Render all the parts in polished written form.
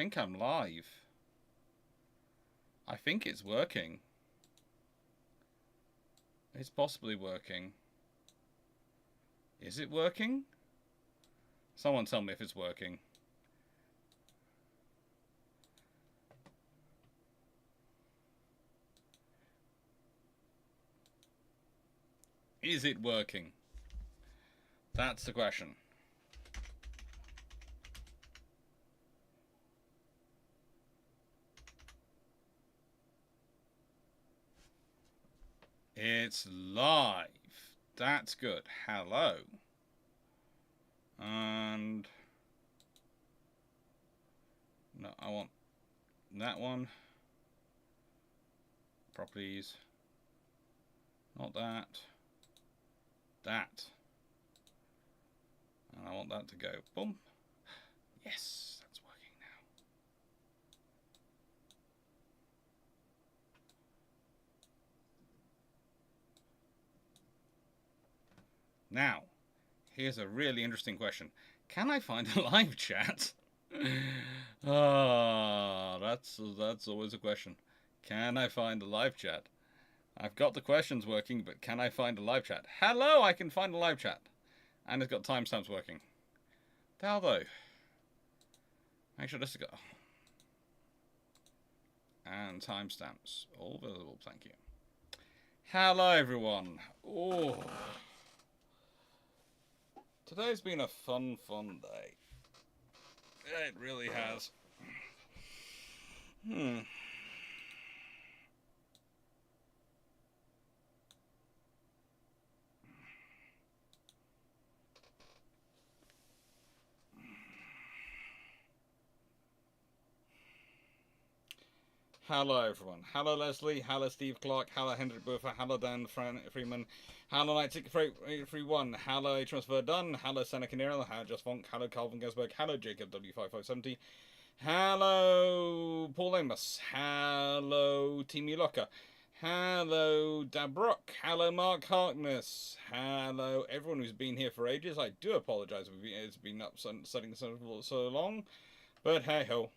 think I'm live. I think it's working. It's possibly working. Is it working? Someone tell me if it's working. Is it working? That's the question. It's live. That's good. Hello. And no, I want that one. Properties. Not that. That. And I want that to go. Boom. Yes, that's working now. Now, here's a really interesting question. Can I find a live chat? That's always a question. Can I find a live chat? I've got the questions working, but can I find a live chat? Hello, I can find a live chat. And it's got timestamps working. The hell though? Make sure this is got... And timestamps. All visible, thank you. Hello everyone. Oh. Today's been a fun day. It really has. Hello everyone. Hello Leslie. Hello Steve Clarke. Hello Hendrik Buffer. Hello Dan Freeman. Hello Night Ticket 831. Hello Transfer Done. Hello Seneca Nero. Hello Just Fonk. Hello Calvin Gesberg. Hello Jacob W5570. Hello Paul Amos. Hello Team Locker. Hello Dabrock. Hello Mark Harkness. Hello everyone who's been here for ages. I do apologise if it's been upsetting so long, but hey ho.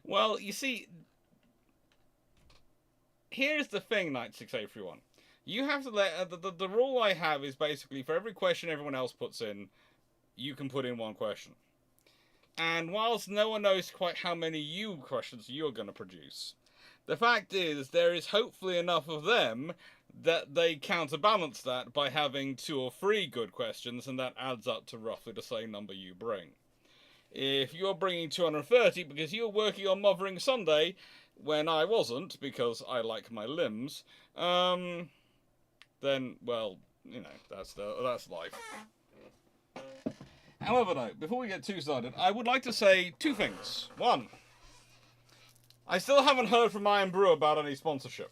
Well, you see, here's the thing, Night 681. You have to let the rule I have is basically for every question everyone else puts in, you can put in one question. And whilst no one knows quite how many questions you're going to produce, the fact is there is hopefully enough of them that they counterbalance that by having 2 or 3 good questions, and that adds up to roughly the same number you bring. If you're bringing 230 because you're working on Mothering Sunday, when I wasn't, because I like my limbs, then, well, you know, that's life. However, though, before we get too started, I would like to say 2 things. 1, I still haven't heard from Iron Brew about any sponsorship.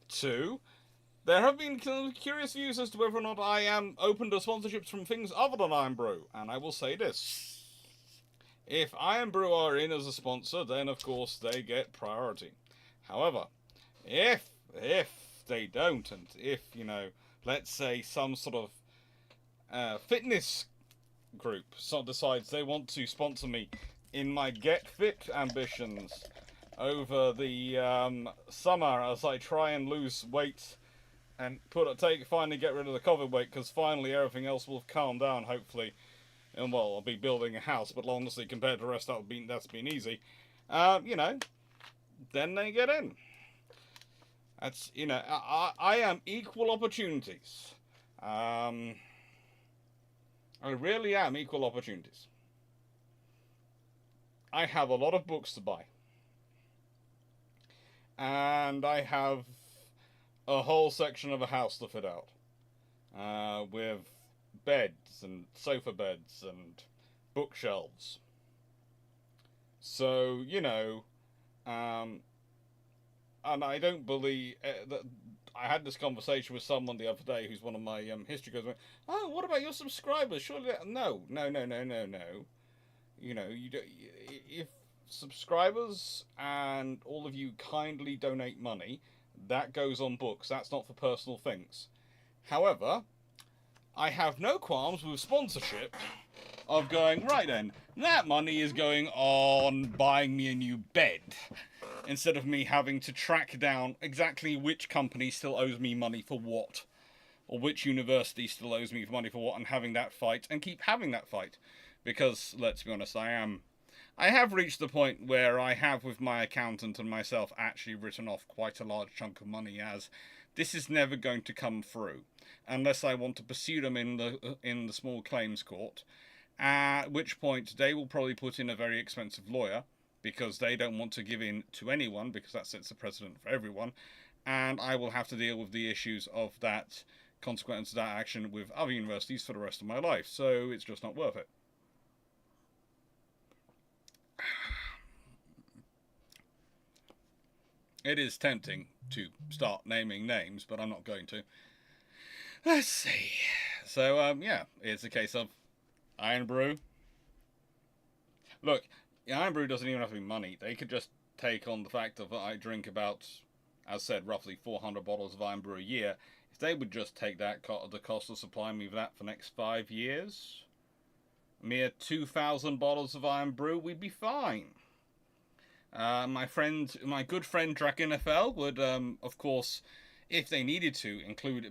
2, there have been curious views as to whether or not I am open to sponsorships from things other than Iron Brew, and I will say this. If Iron Brew are in as a sponsor, then of course they get priority. However, if they don't, and if, you know, let's say some sort of fitness group decides they want to sponsor me in my Get Fit ambitions over the summer as I try and lose weight and finally get rid of the COVID weight, because finally everything else will calm down, hopefully. And well, I'll be building a house, but honestly, compared to the rest, that's been easy. You know, then they get in. That's, you know, I am equal opportunities. I really am equal opportunities. I have a lot of books to buy. and I have a whole section of a house to fit out, with beds and sofa beds and bookshelves. So, and I don't believe that. I had this conversation with someone the other day who's one of my history guys. Went, oh, what about your subscribers? Surely, no, no, no, no, no, no. You don't. If subscribers and all of you kindly donate money, that goes on books. That's not for personal things. However, I have no qualms with sponsorship of going, right then, that money is going on buying me a new bed, instead of me having to track down exactly which company still owes me money for what, or which university still owes me money for what, and having that fight, and keep having that fight. Because, let's be honest, I have reached the point where I have, with my accountant and myself, actually written off quite a large chunk of money, as this is never going to come through unless I want to pursue them in the small claims court. At which point they will probably put in a very expensive lawyer, because they don't want to give in to anyone, because that sets the precedent for everyone, and I will have to deal with the issues of that consequence of that action with other universities for the rest of my life. So it's just not worth it. It is tempting to start naming names, but I'm not going to. Let's see. So, yeah, it's a case of Iron Brew. Look, Iron Brew doesn't even have to be money. They could just take on the fact that I drink about, as said, roughly 400 bottles of Iron Brew a year. If they would just take that, the cost of supplying me with that for the next 5 years, mere 2,000 bottles of Iron Brew, we'd be fine. My good friend Dragonfell would, of course, if they needed to,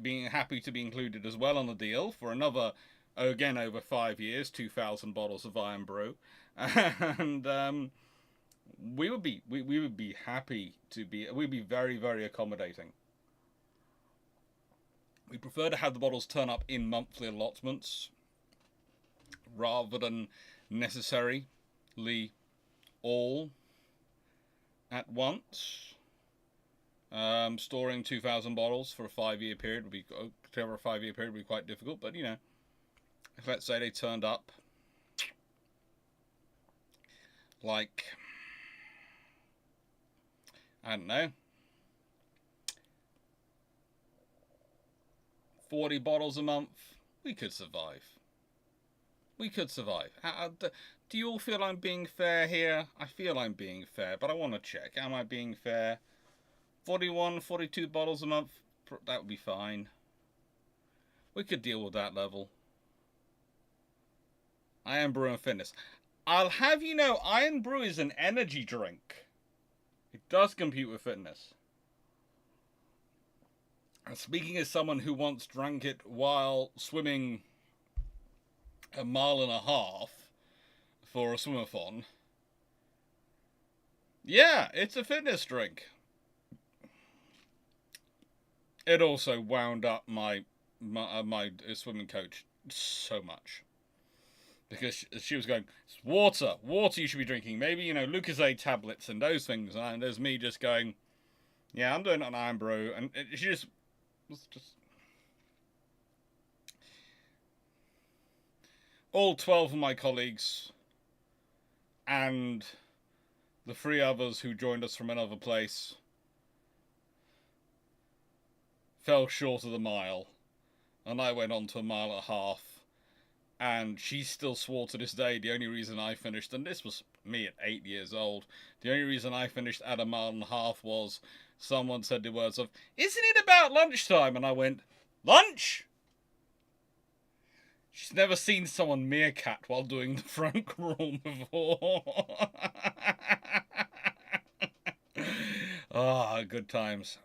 being happy to be included as well on the deal for another, again over 5 years, 2,000 bottles of Iron Brew, and we would be happy to be. We'd be very, very accommodating. We prefer to have the bottles turn up in monthly allotments rather than necessarily all at once. Storing 2,000 bottles for a 5-year period would be quite difficult. But if let's say they turned up like, I don't know, 40 bottles a month, we could survive. Do you all feel I'm being fair here? I feel I'm being fair, but I want to check. Am I being fair? 41, 42 bottles a month, that would be fine. We could deal with that level. Iron Brew and Fitness. I'll have you know, Iron Brew is an energy drink. It does compete with fitness. And speaking as someone who once drank it while swimming a mile and a half for a swimathon, yeah, it's a fitness drink. It also wound up my swimming coach so much, because she was going, it's water you should be drinking, maybe Lucozade tablets and those things, and there's me just going, yeah, I'm doing it on Iron Brew, and she was just all 12 of my colleagues and the 3 others who joined us from another place fell short of the mile, and I went on to a mile and a half, and she still swore to this day the only reason I finished, and this was me at 8 years old, the only reason I finished at a mile and a half was someone said the words of, isn't it about lunchtime? And I went, lunch? She's never seen someone meerkat while doing the front crawl before. Ah, good times.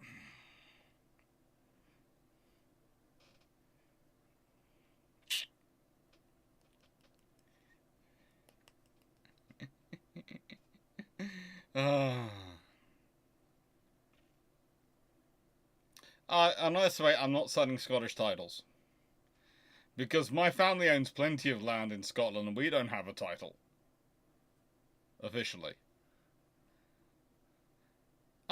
Another way, I'm not selling Scottish titles, because my family owns plenty of land in Scotland and we don't have a title officially.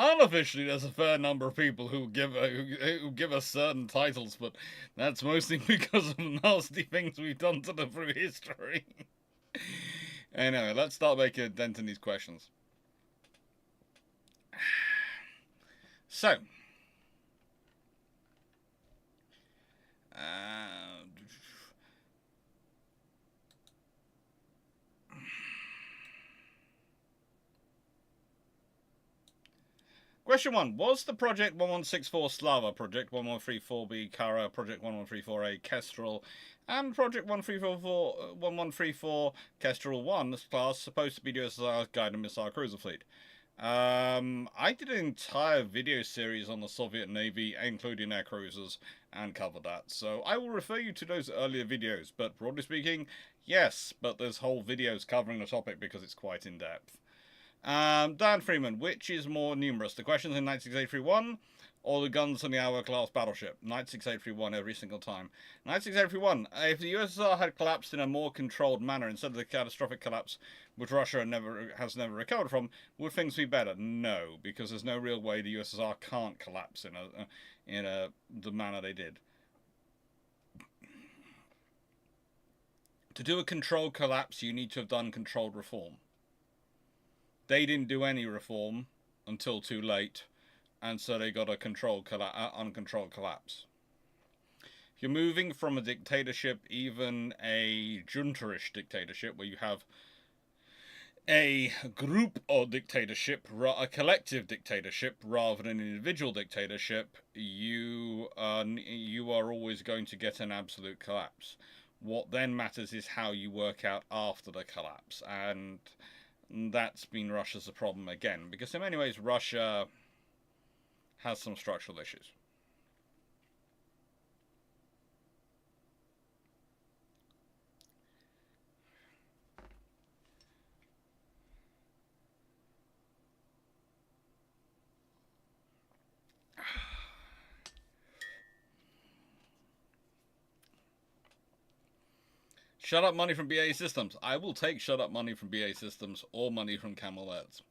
Unofficially, there's a fair number of people who give us certain titles, but that's mostly because of nasty things we've done to them through history. Anyway, let's start making a dent in these questions. So, question 1. Was the Project 1164 Slava, Project 1134B Kara, Project 1134A Kestrel, and Project 1134 Kestrel 1 class supposed to be the USSR's guided missile cruiser fleet? I did an entire video series on the Soviet Navy, including air cruisers, and covered that. So I will refer you to those earlier videos. But broadly speaking, yes, but there's whole videos covering the topic because it's quite in depth. Dan Freeman, which is more numerous, the questions in 96831 or the guns on the Hour class battleship? 96831 every single time. 96831, if the USSR had collapsed in a more controlled manner instead of the catastrophic collapse which Russia has never recovered from, would things be better? No, because there's no real way the USSR can't collapse in the manner they did. To do a controlled collapse, you need to have done controlled reform. They didn't do any reform until too late, and so they got a uncontrolled collapse. If you're moving from a dictatorship, even a junta-ish dictatorship, where you have a group of dictatorship, a collective dictatorship, rather than an individual dictatorship, you are always going to get an absolute collapse. What then matters is how you work out after the collapse, and that's been Russia's problem again, because in many ways Russia has some structural issues. Shut up money from BAE Systems. I will take shut up money from BAE Systems or money from Camel Airs.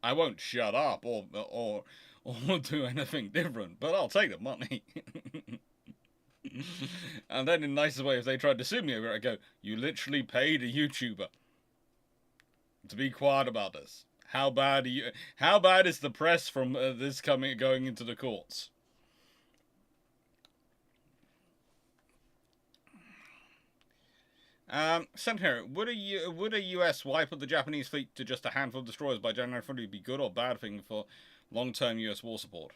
I won't shut up or do anything different, but I'll take the money. And then in the nicest way, if they tried to sue me over it, I go, you literally paid a YouTuber to be quiet about this. How bad is the press from this going into the courts? Senator, would a US wipe up the Japanese fleet to just a handful of destroyers by January 30 be good or bad thing for long-term US war support?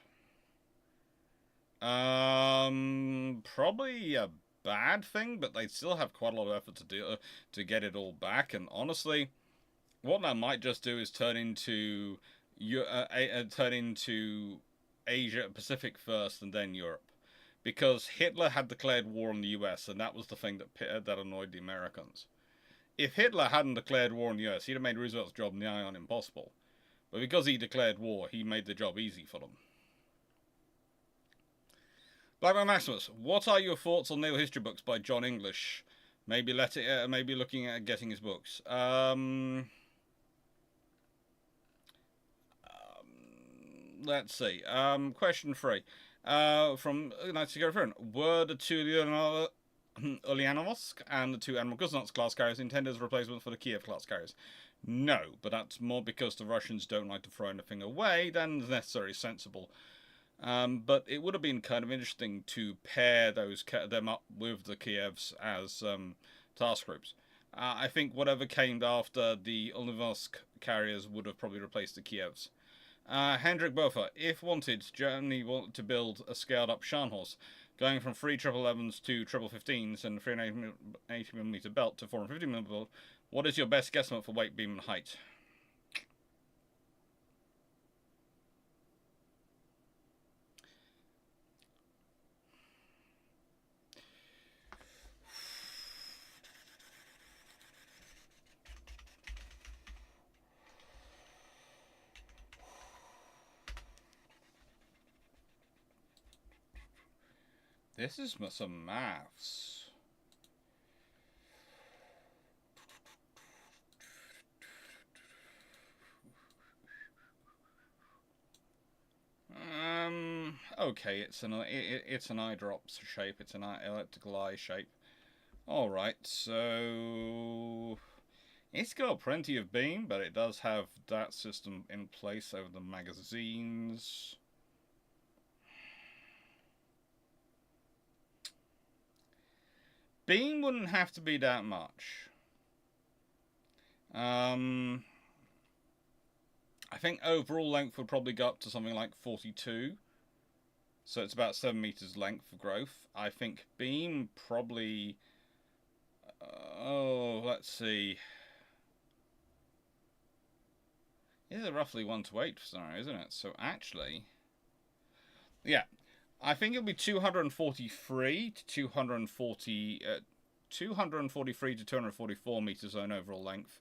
Probably a bad thing, but they still have quite a lot of effort to get it all back. And honestly, what that might just do is turn into Asia Pacific first and then Europe. Because Hitler had declared war on the US, and that was the thing that annoyed the Americans. If Hitler hadn't declared war on the US, he'd have made Roosevelt's job nigh on impossible. But because he declared war, he made the job easy for them. Blackman Maximus, what are your thoughts on naval history books by John English? Maybe looking at getting his books. Let's see. Question 3. From Night Security Friend, were the two Ulyanovsk and the two Admiral Kuznets class carriers intended as a replacement for the Kiev class carriers? No, but that's more because the Russians don't like to throw anything away than is necessarily sensible. But it would have been kind of interesting to pair them up with the Kievs as task groups. I think whatever came after the Ulyanovsk carriers would have probably replaced the Kievs. Hendrik Bofa, if wanted, Germany want to build a scaled-up Scharnhorst, going from 3 1111s to 1515s and 380mm belt to 450mm belt. What is your best guesstimate for weight, beam, and height? This is some maths. okay, it's an eye drop shape. It's an elliptical eye shape. All right, so it's got plenty of beam, but it does have that system in place over the magazines. Beam wouldn't have to be that much. I think overall length would probably go up to something like 42. So it's about 7 meters length of growth. I think beam probably... let's see. Is it roughly 1 to 8 scenario, isn't it? So actually... Yeah. I think it'll be 243 to 240... 243 to 244 meters zone overall length.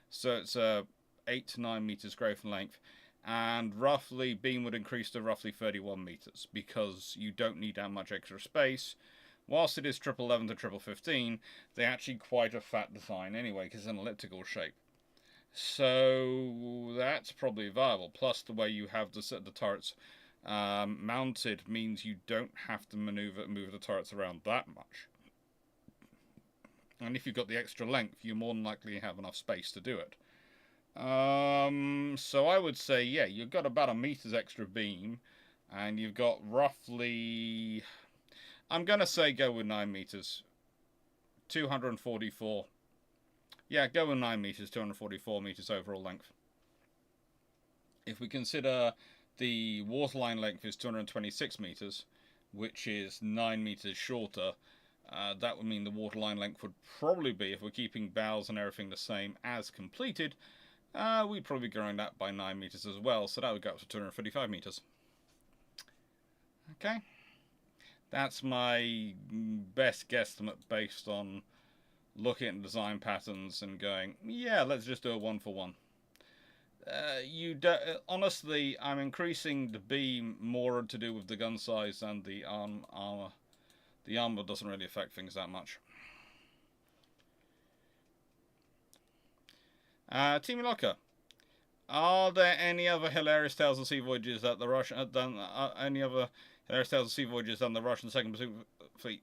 So it's 8 to 9 meters growth and length. And roughly, beam would increase to roughly 31 meters because you don't need that much extra space. Whilst it is 1111 to 1515, they're actually quite a fat design anyway because it's an elliptical shape. So that's probably viable. Plus, the way you have the turrets mounted means you don't have to move the turrets around that much. And if you've got the extra length, you more than likely have enough space to do it. So I would say, yeah, you've got about 1 meter's extra beam, and you've got roughly, I'm going to say go with 9 meters, 244. Yeah, go with 9 meters, 244 meters overall length. If we consider the waterline length is 226 meters, which is 9 meters shorter, that would mean the waterline length would probably be, if we're keeping bows and everything the same as completed, we'd probably be growing that by 9 meters as well, so that would go up to 235 meters. Okay. That's my best guesstimate based on looking at design patterns and going, yeah, let's just do a 1 for 1. Honestly, I'm increasing the beam more to do with the gun size and the armor. The armor doesn't really affect things that much. Team Locker, are there any other hilarious tales of sea voyages that the Russian any other hilarious tales of sea voyages than the Russian Second Pacific Fleet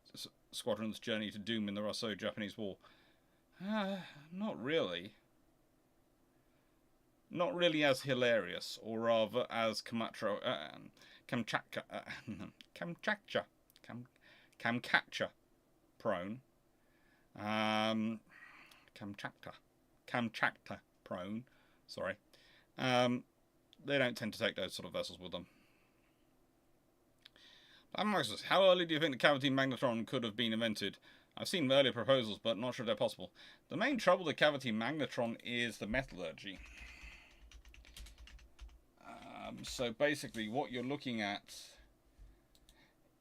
Squadron's journey to doom in the Russo-Japanese War? Not really. Not really as hilarious, or rather as Kamchatka prone. Kamchatka prone. Sorry. They don't tend to take those sort of vessels with them. How early do you think the cavity magnetron could have been invented? I've seen earlier proposals, but not sure they're possible. The main trouble with the cavity magnetron is the metallurgy. So basically, what you're looking at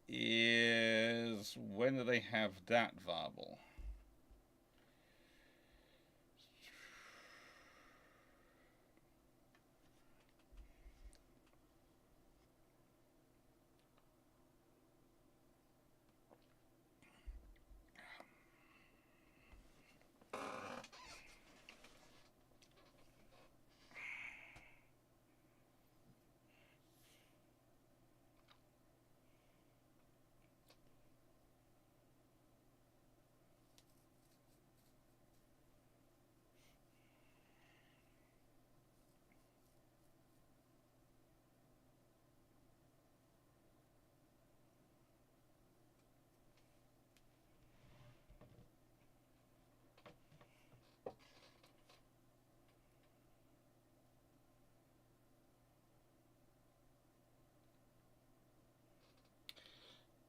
is when do they have that viable?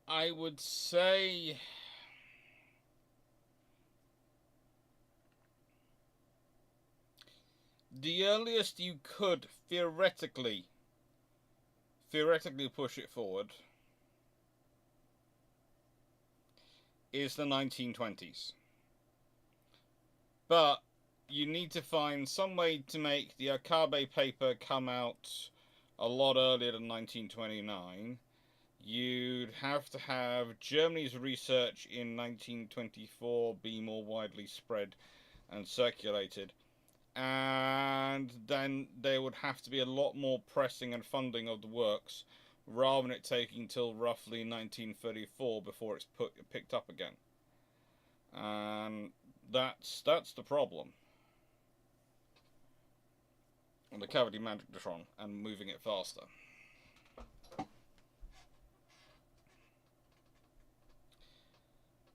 I would say the earliest you could theoretically push it forward is the 1920s. But you need to find some way to make the Akabe paper come out a lot earlier than 1929. You'd have to have Germany's research in 1924 be more widely spread and circulated. And then there would have to be a lot more pressing and funding of the works rather than it taking till roughly 1934 before it's picked up again. And that's the problem. On the cavity magnetron and moving it faster.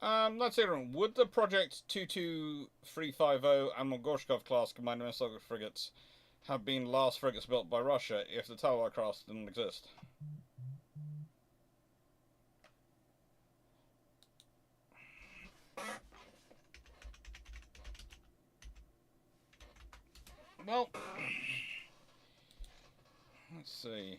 Let's see. Would the Project 22350 and Gorshkov class combined missile frigates have been last frigates built by Russia if the Talwar class didn't exist? Well, let's see.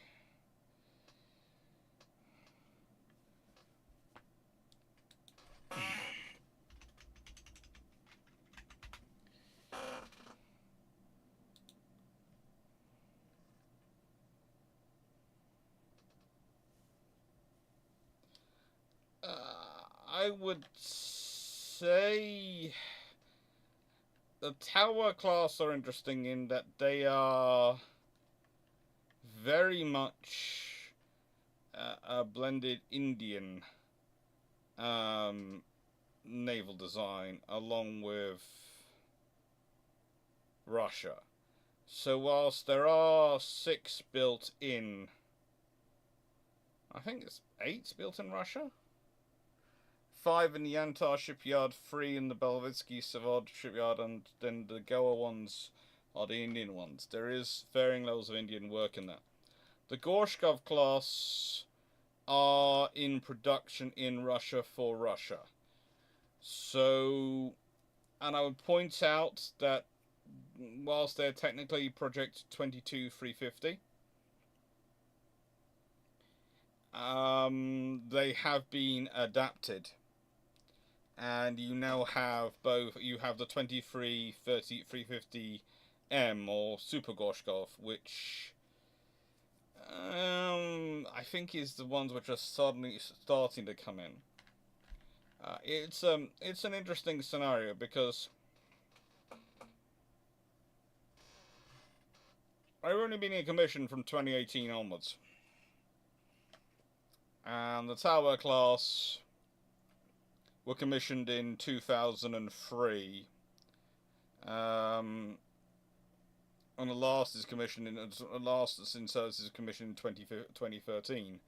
I would say the Tower class are interesting in that they are very much a blended Indian naval design along with Russia. So whilst there are 6 built in, I think it's 8 built in Russia? 5 in the Yantar shipyard, 3 in the Belvitsky Savod shipyard, and then the Goa ones are the Indian ones. There is varying levels of Indian work in that. The Gorshkov class are in production in Russia for Russia. So, and I would point out that whilst they're technically Project 22350, they have been adapted. And you now have both. You have the 350M or Super Gorshkov, which I think is the ones which are suddenly starting to come in. It's an interesting scenario because I've only been in commission from 2018 onwards, and the Tower class were commissioned in 2003. And the last is commissioned in last in service is commissioned in 2013.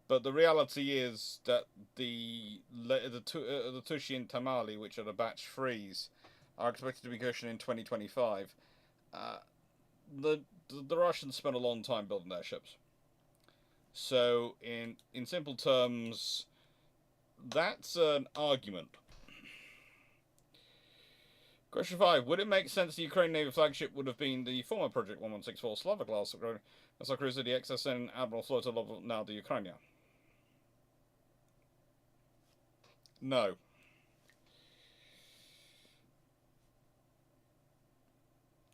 But the reality is that the Tushi and Tamale, which are the batch 3s, are expected to be commissioned in 2025. The Russians spent a long time building their ships. So in simple terms, that's an argument. Question 5. Would it make sense the Ukraine Navy flagship would have been the former Project 1164 Slava class missile cruiser, the XSN Admiral Floater, now the Ukraine? No.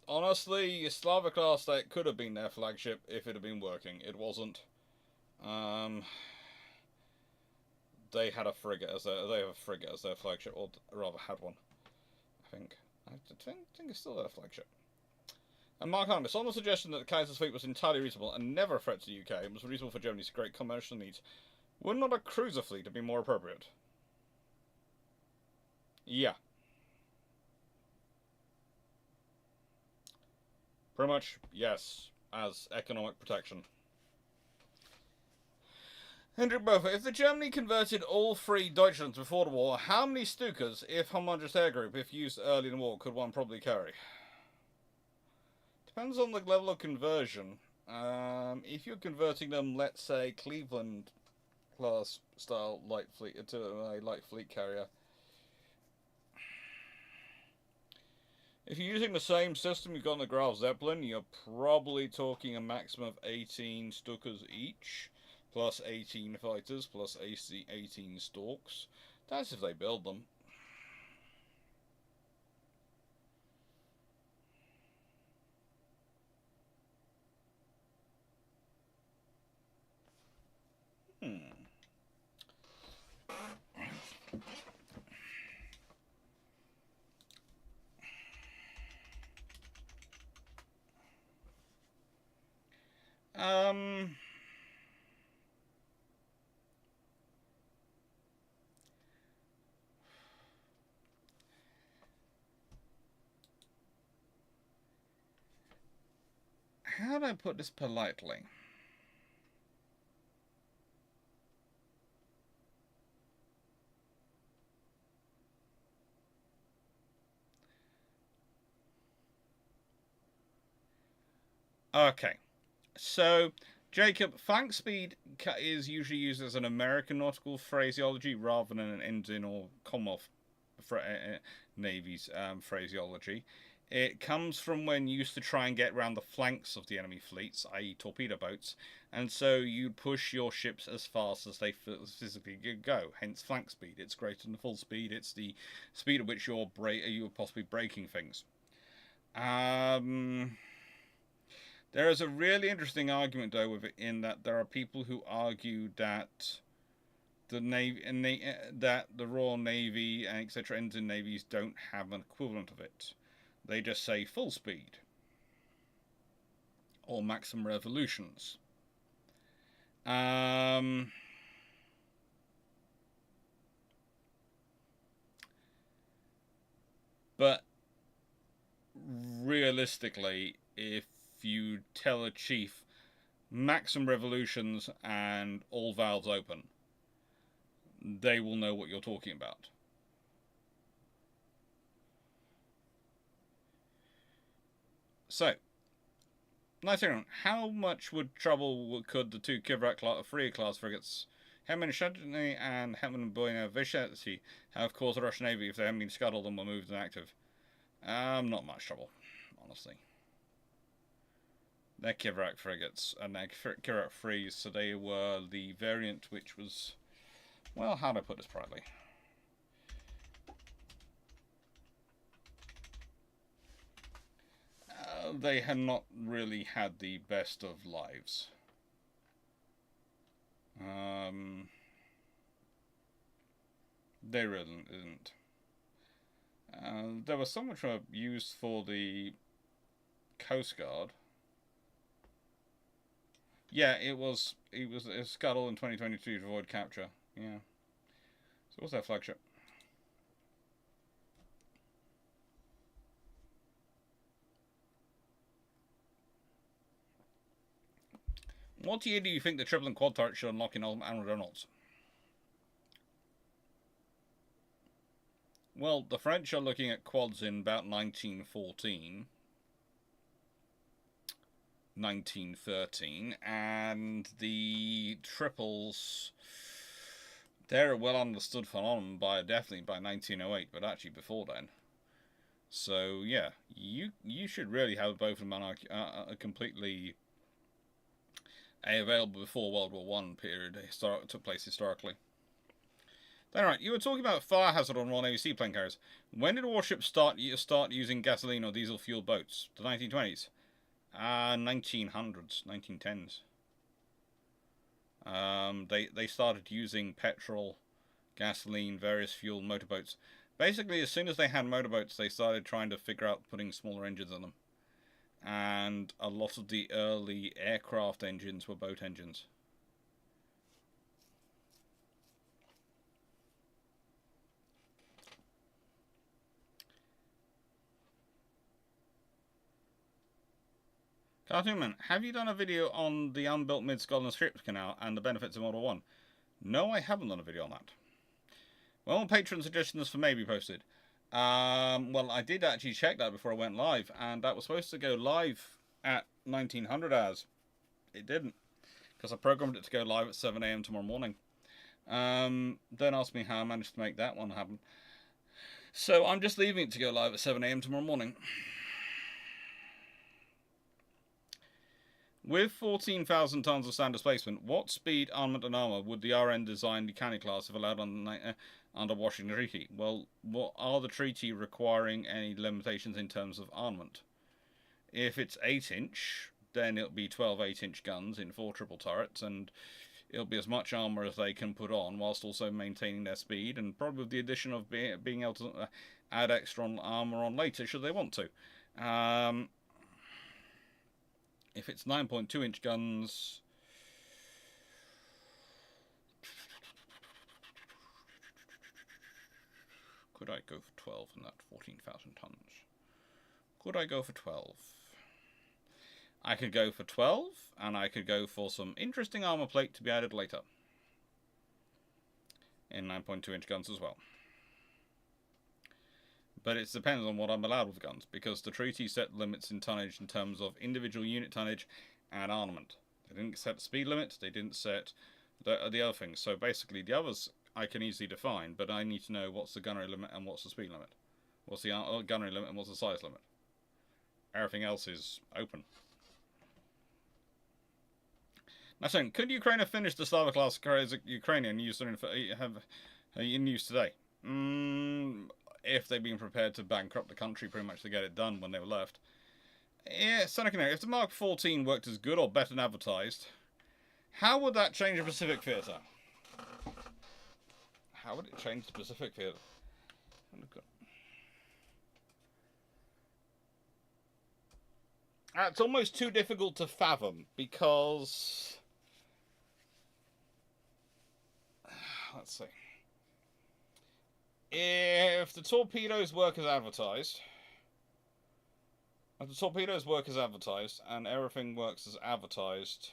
Honestly, Slava class, that could have been their flagship if it had been working. It wasn't. They had a frigate as their flagship, or rather had one. I think it's still their flagship. And Mark Harness, on the suggestion that the Kaiser's fleet was entirely reasonable and never a threat to the UK, and was reasonable for Germany's great commercial needs, would not a cruiser fleet have been more appropriate? Yeah. Pretty much, yes, as economic protection. Hendrik Bofa, if the Germany converted all 3 Deutschlands before the war, how many Stukas, if homogeneous air group, if used early in the war, could one probably carry? Depends on the level of conversion. If you're converting them, let's say, Cleveland class style light fleet to a light fleet carrier. If you're using the same system you've got in the Graf Zeppelin, you're probably talking a maximum of 18 Stukas each, plus 18 fighters, plus 18 Storks. That's if they build them. how do I put this politely? Okay, so Jacob, flank speed is usually used as an American nautical phraseology rather than an Indian or Commonwealth Navy's phraseology. It comes from when you used to try and get around the flanks of the enemy fleets, i.e., torpedo boats, and so you'd push your ships as fast as they physically could go. Hence, flank speed. It's greater than full speed. It's the speed at which you're possibly breaking things. There is a really interesting argument, though, with it, in that there are people who argue that the Navy, that the Royal Navy and etc. engine navies don't have an equivalent of it. They just say full speed or maximum revolutions. But realistically, if you tell a chief maximum revolutions and all valves open, they will know what you're talking about. So, nice one. How much trouble could the two Kivrak class frigates, Hetman Shadney and Hetman Buena Visheti, have caused the Russian Navy if they hadn't been scuttled and were moved inactive? Not much trouble, honestly. They're Kivrak frigates, and they're Kivrak frees, so they were the variant which was, well, how do I put this politely? They had not really had the best of lives. They really didn't. There was so much used for the Coast Guard. Yeah, it was a scuttle in 2022 to avoid capture. Yeah. So what's that flagship? What year do you think the triple and quad turret should unlock in Admiral Reynolds? Well, the French are looking at quads in about 1914, 1913, and the triples, they're a well understood phenomenon definitely by 1908, but actually before then. So yeah, you should really have both of them completely available before World War One period took place historically. Then right, you were talking about fire hazard on Royal Navy seaplane carriers. When did warships start using gasoline or diesel fueled boats? The 1920s, 1900s, 1910s. They started using petrol, gasoline, various fuel motorboats. Basically, as soon as they had motorboats, they started trying to figure out putting smaller engines in them. And a lot of the early aircraft engines were boat engines. Cartoonman, have you done a video on the unbuilt Mid-Scotland Strip Canal and the benefits of Model 1? No, I haven't done a video on that. When will patron suggestions for maybe posted? Well, I did actually check that before I went live, and that was supposed to go live at 1900 hours. It didn't, because I programmed it to go live at 7 AM tomorrow morning. Don't ask me how I managed to make that one happen. So I'm just leaving it to go live at 7 AM tomorrow morning. With 14,000 tons of stand displacement, what speed, armament, and armour would the RN design the Canny class have allowed under Washington Treaty? Well, what are the treaty requiring any limitations in terms of armament? If it's 8-inch, then it'll be 12 8-inch guns in 4 triple turrets, and it'll be as much armour as they can put on, whilst also maintaining their speed, and probably with the addition of being able to add extra armour on later, should they want to. If it's 9.2-inch guns, could I go for 12 in that 14,000 tons? Could I go for 12? I could go for 12, and I could go for some interesting armor plate to be added later. In 9.2-inch guns as well. But it depends on what I'm allowed with guns, because the treaty set limits in tonnage in terms of individual unit tonnage and armament. They didn't set the speed limit, they didn't set the other things. So basically the others I can easily define, but I need to know what's the gunnery limit and what's the speed limit. What's the gunnery limit and what's the size limit. Everything else is open. Now, saying, could Ukraine have finished the Slava-class Ukrainian used in use today? If they'd been prepared to bankrupt the country pretty much to get it done when they were left. Yeah, Seneca, if the Mark 14 worked as good or better than advertised, how would that change the Pacific Theatre? How would it change the Pacific Theatre? It's almost too difficult to fathom, because... Let's see. If the torpedoes work as advertised... If the torpedoes work as advertised, and everything works as advertised...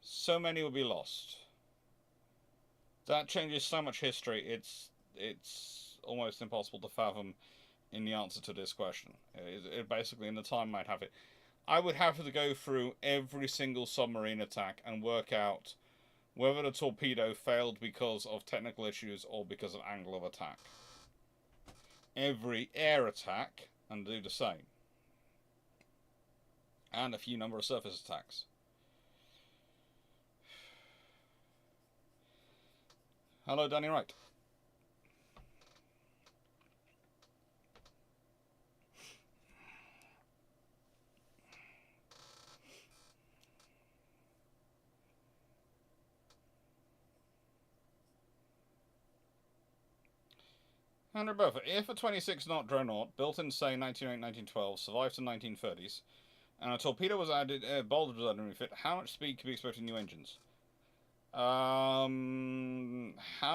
So many will be lost. That changes so much history, it's almost impossible to fathom in the answer to this question. It basically, in the time I'd have it, I would have to go through every single submarine attack and work out whether the torpedo failed because of technical issues or because of angle of attack. Every air attack, and do the same. And a few number of surface attacks. Hello, Danny Wright. Andrew Beaufort, if a 26-knot dreadnought, built in, say, 1908-1912, survived to 1930s, and a torpedo was added, bulge was added refit, how much speed could be expected in new engines? How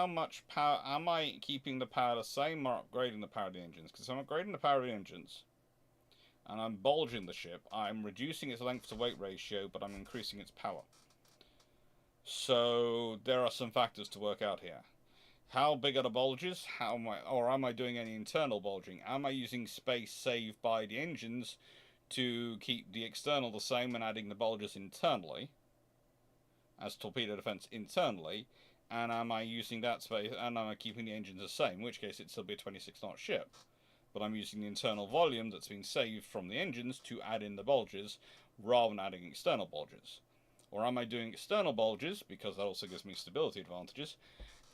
much power, am I keeping the power the same or upgrading the power of the engines? Because I'm upgrading the power of the engines, and I'm bulging the ship, I'm reducing its length to weight ratio, but I'm increasing its power. So, there are some factors to work out here. How big are the bulges? Am I doing any internal bulging? Am I using space saved by the engines to keep the external the same and adding the bulges internally, as torpedo defense internally? And am I using that space, and am I keeping the engines the same? In which case it'd still be a 26-knot ship. But I'm using the internal volume that's been saved from the engines to add in the bulges, rather than adding external bulges. Or am I doing external bulges, because that also gives me stability advantages,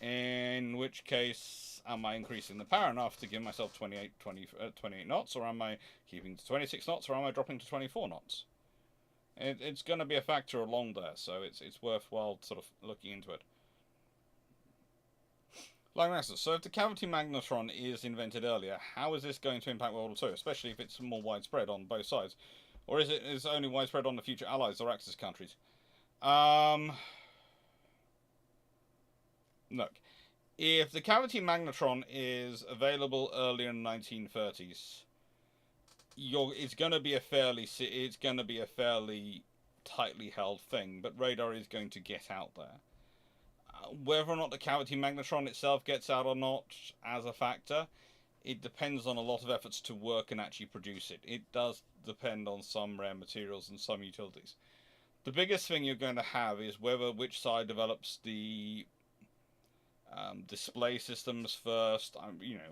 in which case, am I increasing the power enough to give myself 28 knots, or am I keeping to 26 knots, or am I dropping to 24 knots? It's going to be a factor along there, so it's worthwhile sort of looking into it. Langmaster, so if the cavity magnetron is invented earlier, how is this going to impact World War II, especially if it's more widespread on both sides? Or is it only widespread on the future allies or Axis countries? Look, if the cavity magnetron is available earlier in the 1930s, it's going to be a fairly tightly held thing, but radar is going to get out there. Whether or not the cavity magnetron itself gets out or not as a factor, it depends on a lot of efforts to work and actually produce it. It does depend on some rare materials and some utilities. The biggest thing you're going to have is which side develops the display systems first.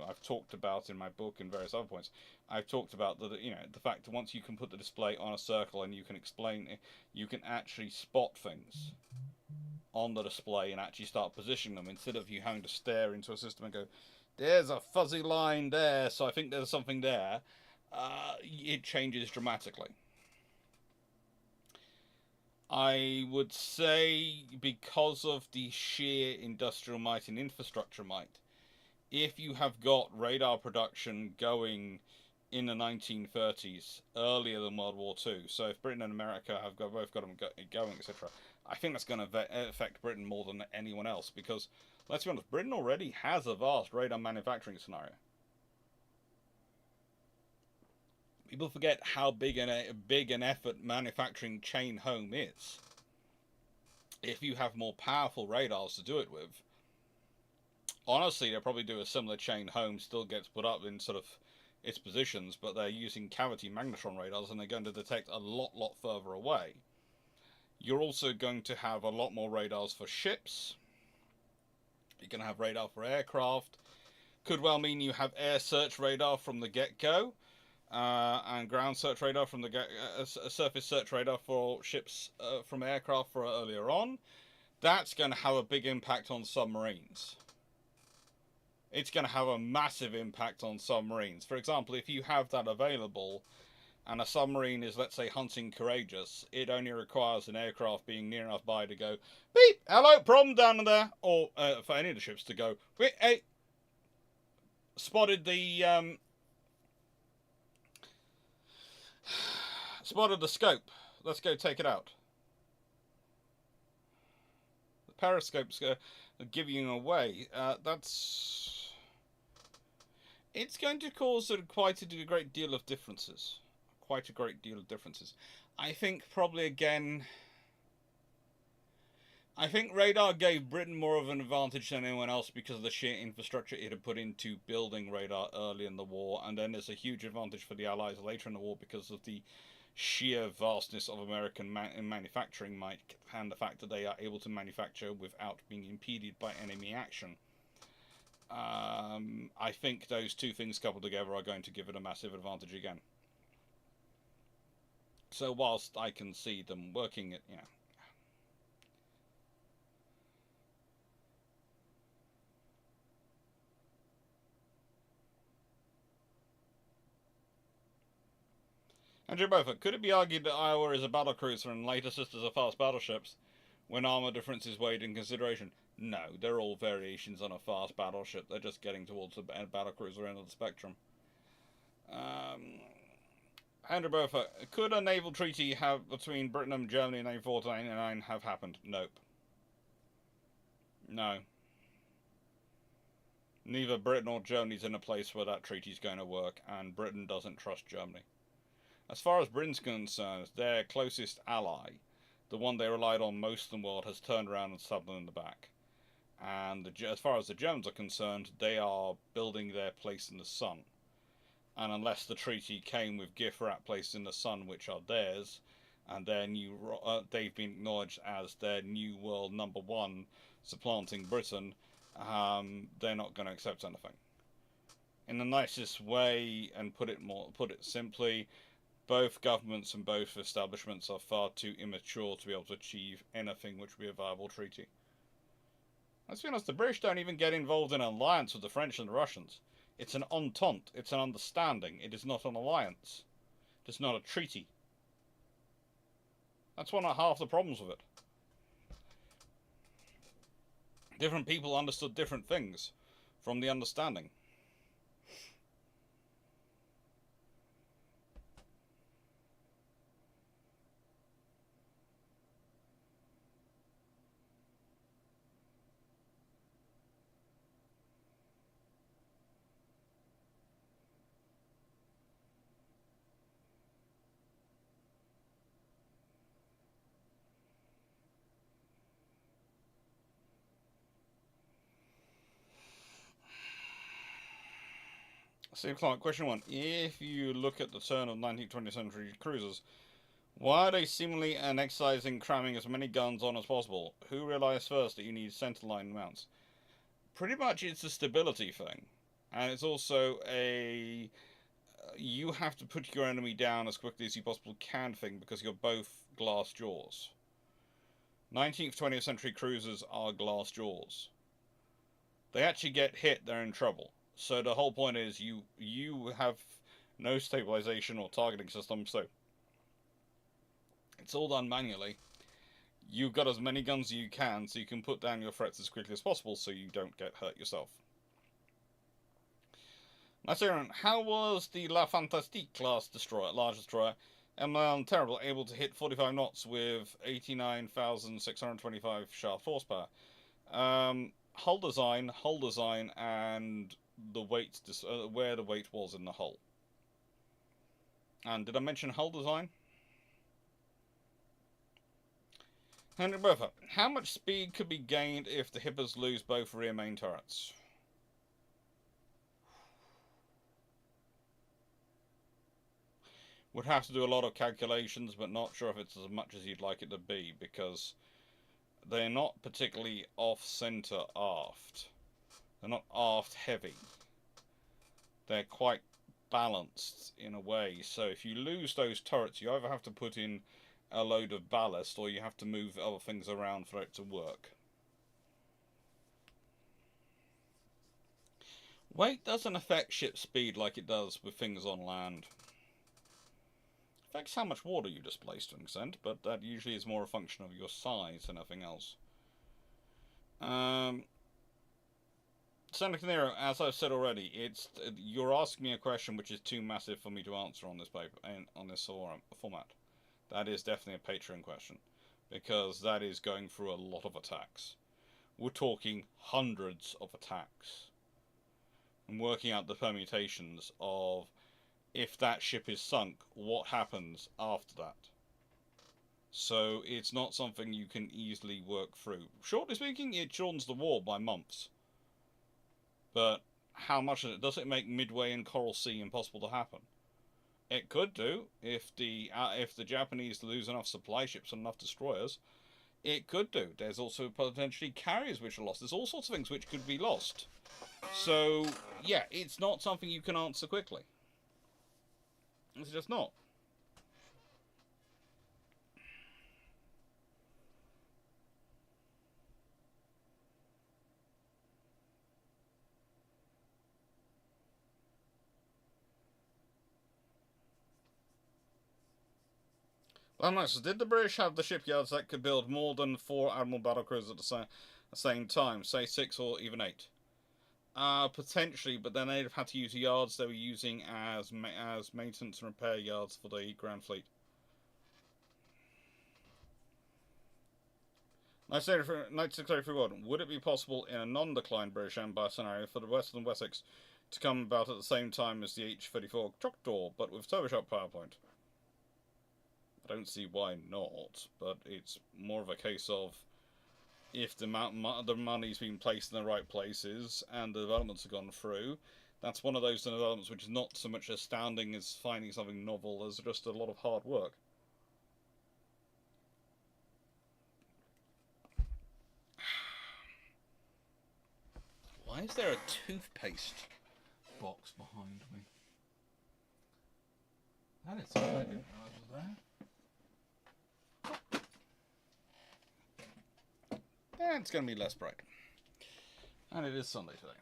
I've talked about in my book and various other points. I've talked about the fact that once you can put the display on a circle and you can explain it, you can actually spot things on the display and actually start positioning them instead of you having to stare into a system and go, "There's a fuzzy line there, so I think there's something there." It changes dramatically. I would say, because of the sheer industrial might and infrastructure might, if you have got radar production going in the 1930s, earlier than World War II, so if Britain and America have both got them going, etc., I think that's going to affect Britain more than anyone else, because, let's be honest, Britain already has a vast radar manufacturing scenario. People forget how big an effort manufacturing chain home is. If you have more powerful radars to do it with, honestly, they'll probably do a similar chain home, still gets put up in sort of its positions, but they're using cavity magnetron radars and they're going to detect a lot further away. You're also going to have a lot more radars for ships. You're going to have radar for aircraft. Could well mean you have air search radar from the get-go, and ground search radar from the surface search radar for ships from aircraft for earlier on. That's going to have a big impact on submarines. It's going to have a massive impact on submarines. For example, if you have that available, and a submarine is, let's say, hunting courageous, it only requires an aircraft being near enough by to go, beep, hello, problem down there, or for any of the ships to go, hey, spotted the scope, let's go take it out. The periscope's giving away. It's going to cause quite a great deal of differences. I think probably again, I think radar gave Britain more of an advantage than anyone else because of the sheer infrastructure it had put into building radar early in the war, and then there's a huge advantage for the Allies later in the war because of the sheer vastness of American manufacturing might, and the fact that they are able to manufacture without being impeded by enemy action. I think those two things coupled together are going to give it a massive advantage again. So whilst I can see them working it, Andrew Beaufort, could it be argued that Iowa is a battlecruiser and later sisters are fast battleships when armour difference is weighed in consideration? No, they're all variations on a fast battleship. They're just getting towards the battlecruiser end of the spectrum. Andrew Beaufort, could a naval treaty have between Britain and Germany in 1849 have happened? Nope. No. Neither Britain or Germany's in a place where that treaty's going to work, and Britain doesn't trust Germany. As far as Britain's concerned, their closest ally, the one they relied on most in the world, has turned around and stabbed them in the back. And as far as the Germans are concerned, they are building their place in the sun. And unless the treaty came with Gifrat placed in the sun, which are theirs, and their new, they've been acknowledged as their new world #1, supplanting Britain, they're not going to accept anything. In the nicest way, and put it simply, both governments and both establishments are far too immature to be able to achieve anything which would be a viable treaty. Let's be honest, the British don't even get involved in an alliance with the French and the Russians. It's an entente. It's an understanding. It is not an alliance. It's not a treaty. That's one of half the problems with it. Different people understood different things from the understanding. Steve Clarke, question 1. If you look at the turn of 19th, 20th century cruisers, why are they seemingly exercising cramming as many guns on as possible? Who realised first that you need centerline mounts? Pretty much it's a stability thing. And it's also a you have to put your enemy down as quickly as you possibly can thing because you're both glass jaws. 19th, 20th century cruisers are glass jaws. They actually get hit, they're in trouble. So the whole point is you have no stabilization or targeting system, so it's all done manually. You've got as many guns as you can, so you can put down your threats as quickly as possible so you don't get hurt yourself. Nigerian, how was the La Fantastique class destroyer, large destroyer, ML Terrible, able to hit 45 knots with 89,625 shaft horsepower? Hull design, and the weight, where the weight was in the hull. And did I mention hull design? Henry Buffer, how much speed could be gained if the hippers lose both rear main turrets? Would have to do a lot of calculations, but not sure if it's as much as you'd like it to be, because they're not particularly off-center aft. They're not aft heavy. They're quite balanced in a way, so if you lose those turrets, you either have to put in a load of ballast or you have to move other things around for it to work. Weight doesn't affect ship speed like it does with things on land. It affects how much water you displace to an extent, but that usually is more a function of your size than anything else. Senator Nero, as I've said already, you're asking me a question which is too massive for me to answer on this paper and on this format. That is definitely a Patreon question, because that is going through a lot of attacks. We're talking hundreds of attacks, and working out the permutations of if that ship is sunk, what happens after that. So it's not something you can easily work through. Shortly speaking, it shortens the war by months. But how much does it make Midway and Coral Sea impossible to happen? It could do if the Japanese lose enough supply ships and enough destroyers. It could do. There's also potentially carriers which are lost. There's all sorts of things which could be lost. So yeah, it's not something you can answer quickly. It's just not. Well, nice. Did the British have the shipyards that could build more than 4 Admiral battlecruisers at the same time? Say 6 or even 8? Potentially, but then they'd have had to use yards they were using as maintenance and repair yards for the Grand Fleet. 9681. Would it be possible in a non-declined British Empire scenario for the Western Wessex to come about at the same time as the H-34 Choctaw, but with turboshock power point? I don't see why not, but it's more of a case of if the money's been placed in the right places and the developments have gone through. That's one of those developments which is not so much astounding as finding something novel as just a lot of hard work. Why is there a toothpaste box behind me? That is something I didn't realise was there. It's going to be less bright. And it is Sunday today.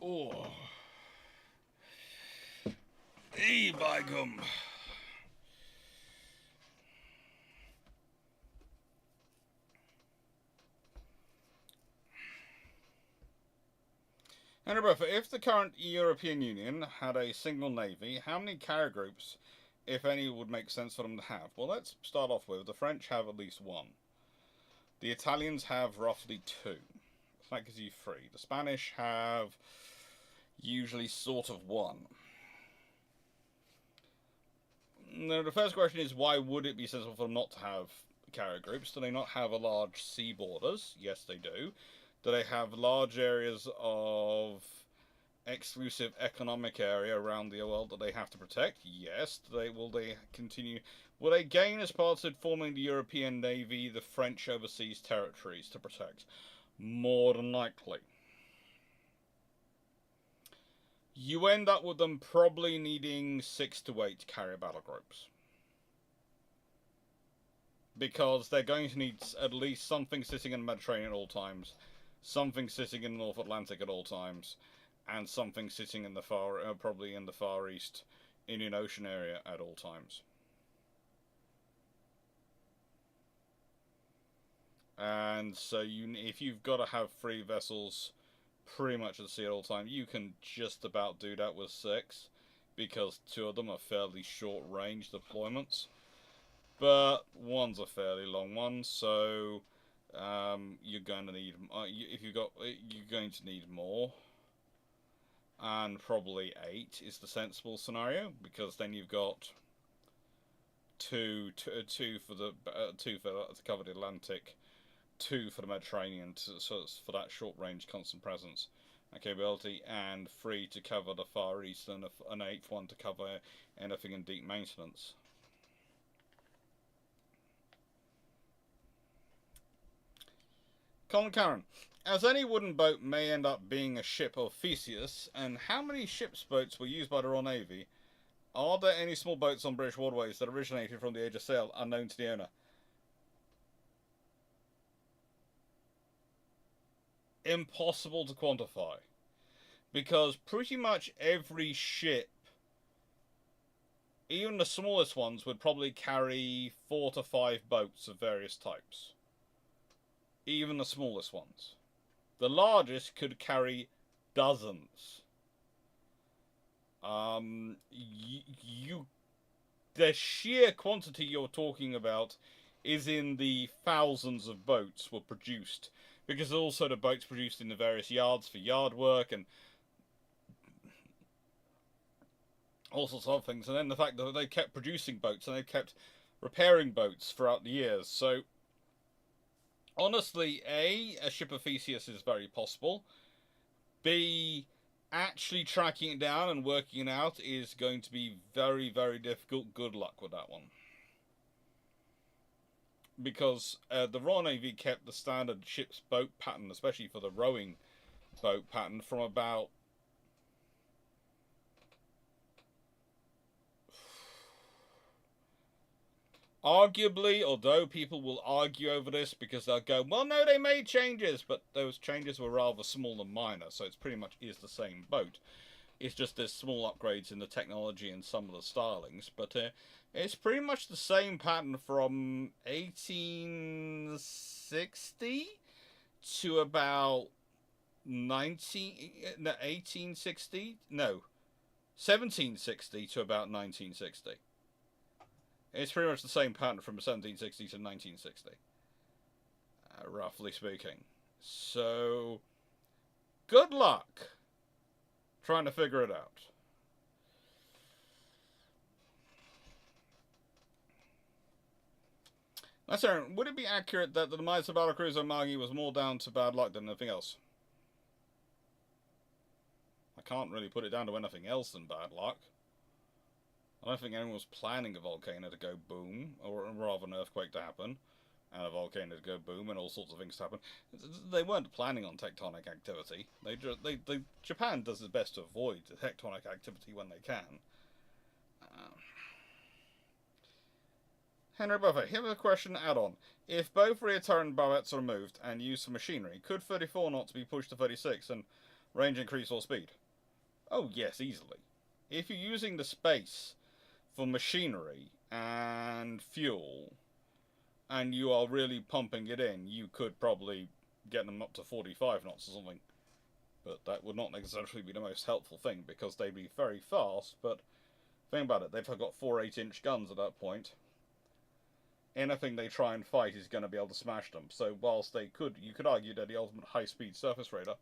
Oh. Hey, by gum. Henry Buffer, if the current European Union had a single navy, how many carrier groups, if any, would make sense for them to have? Well, let's start off with the French have at least 1. The Italians have roughly 2. So that gives you 3. The Spanish have usually sort of 1. Now, the first question is, why would it be sensible for them not to have carrier groups? Do they not have a large sea borders? Yes, they do. Do they have large areas of exclusive economic area around the world that they have to protect? Yes. Will they continue? Will they gain as part of forming the European Navy the French overseas territories to protect? More than likely. You end up with them probably needing 6 to 8 carrier battle groups. Because they're going to need at least something sitting in the Mediterranean at all times, something sitting in the North Atlantic at all times, and something sitting in the probably in the Far East Indian Ocean area at all times. And so if you've got to have 3 vessels pretty much at sea at all time, you can just about do that with 6, because 2 of them are fairly short range deployments. but one's a fairly long one, so you're going to need you're going to need more, and probably 8 is the sensible scenario, because then you've got two for the to cover the Atlantic, 2 for the Mediterranean, so it's for that short range constant presence capability, and 3 to cover the Far East, and an 8th one to cover anything in deep maintenance. Colin Karen, as any wooden boat may end up being a ship of Theseus, and how many ships boats were used by the Royal Navy? Are there any small boats on British waterways that originated from the Age of Sail unknown to the owner? Impossible to quantify, because pretty much every ship, even the smallest ones, would probably carry 4 to 5 boats of various types. Even the smallest ones. The largest could carry dozens. The sheer quantity you're talking about is in the thousands of boats were produced, because also the boats produced in the various yards for yard work and all sorts of things, and then the fact that they kept producing boats and they kept repairing boats throughout the years. So honestly, A, a ship of Theseus is very possible. B, actually tracking it down and working it out is going to be very, very difficult. Good luck with that one. Because the Royal Navy kept the standard ship's boat pattern, especially for the rowing boat pattern, from about arguably, although people will argue over this because they'll go, well, no, they made changes, but those changes were rather small and minor, so it's pretty much is the same boat. It's just there's small upgrades in the technology and some of the stylings, but it's pretty much the same pattern from 1860 to about 1760 to about 1960. It's pretty much the same pattern from 1760 to 1960, roughly speaking. So, good luck trying to figure it out. That's Aaron. Would it be accurate that the demise of Battlecruiser Magi was more down to bad luck than anything else? I can't really put it down to anything else than bad luck. I don't think anyone was planning a volcano to go boom, or rather an earthquake to happen, and a volcano to go boom, and all sorts of things to happen. They weren't planning on tectonic activity. Japan does its best to avoid the tectonic activity when they can. Henry Buffett, here's a question add-on. If both rear turret and barrettes are removed and used for machinery, could 34 knots be pushed to 36 and range increase or speed? Oh yes, easily. If you're using the space for machinery and fuel, and you are really pumping it in, you could probably get them up to 45 knots or something. But that would not necessarily be the most helpful thing, because they'd be very fast, but think about it, they've got 4 8-inch guns at that point. Anything they try and fight is going to be able to smash them. So whilst you could argue they're the ultimate high-speed surface raider,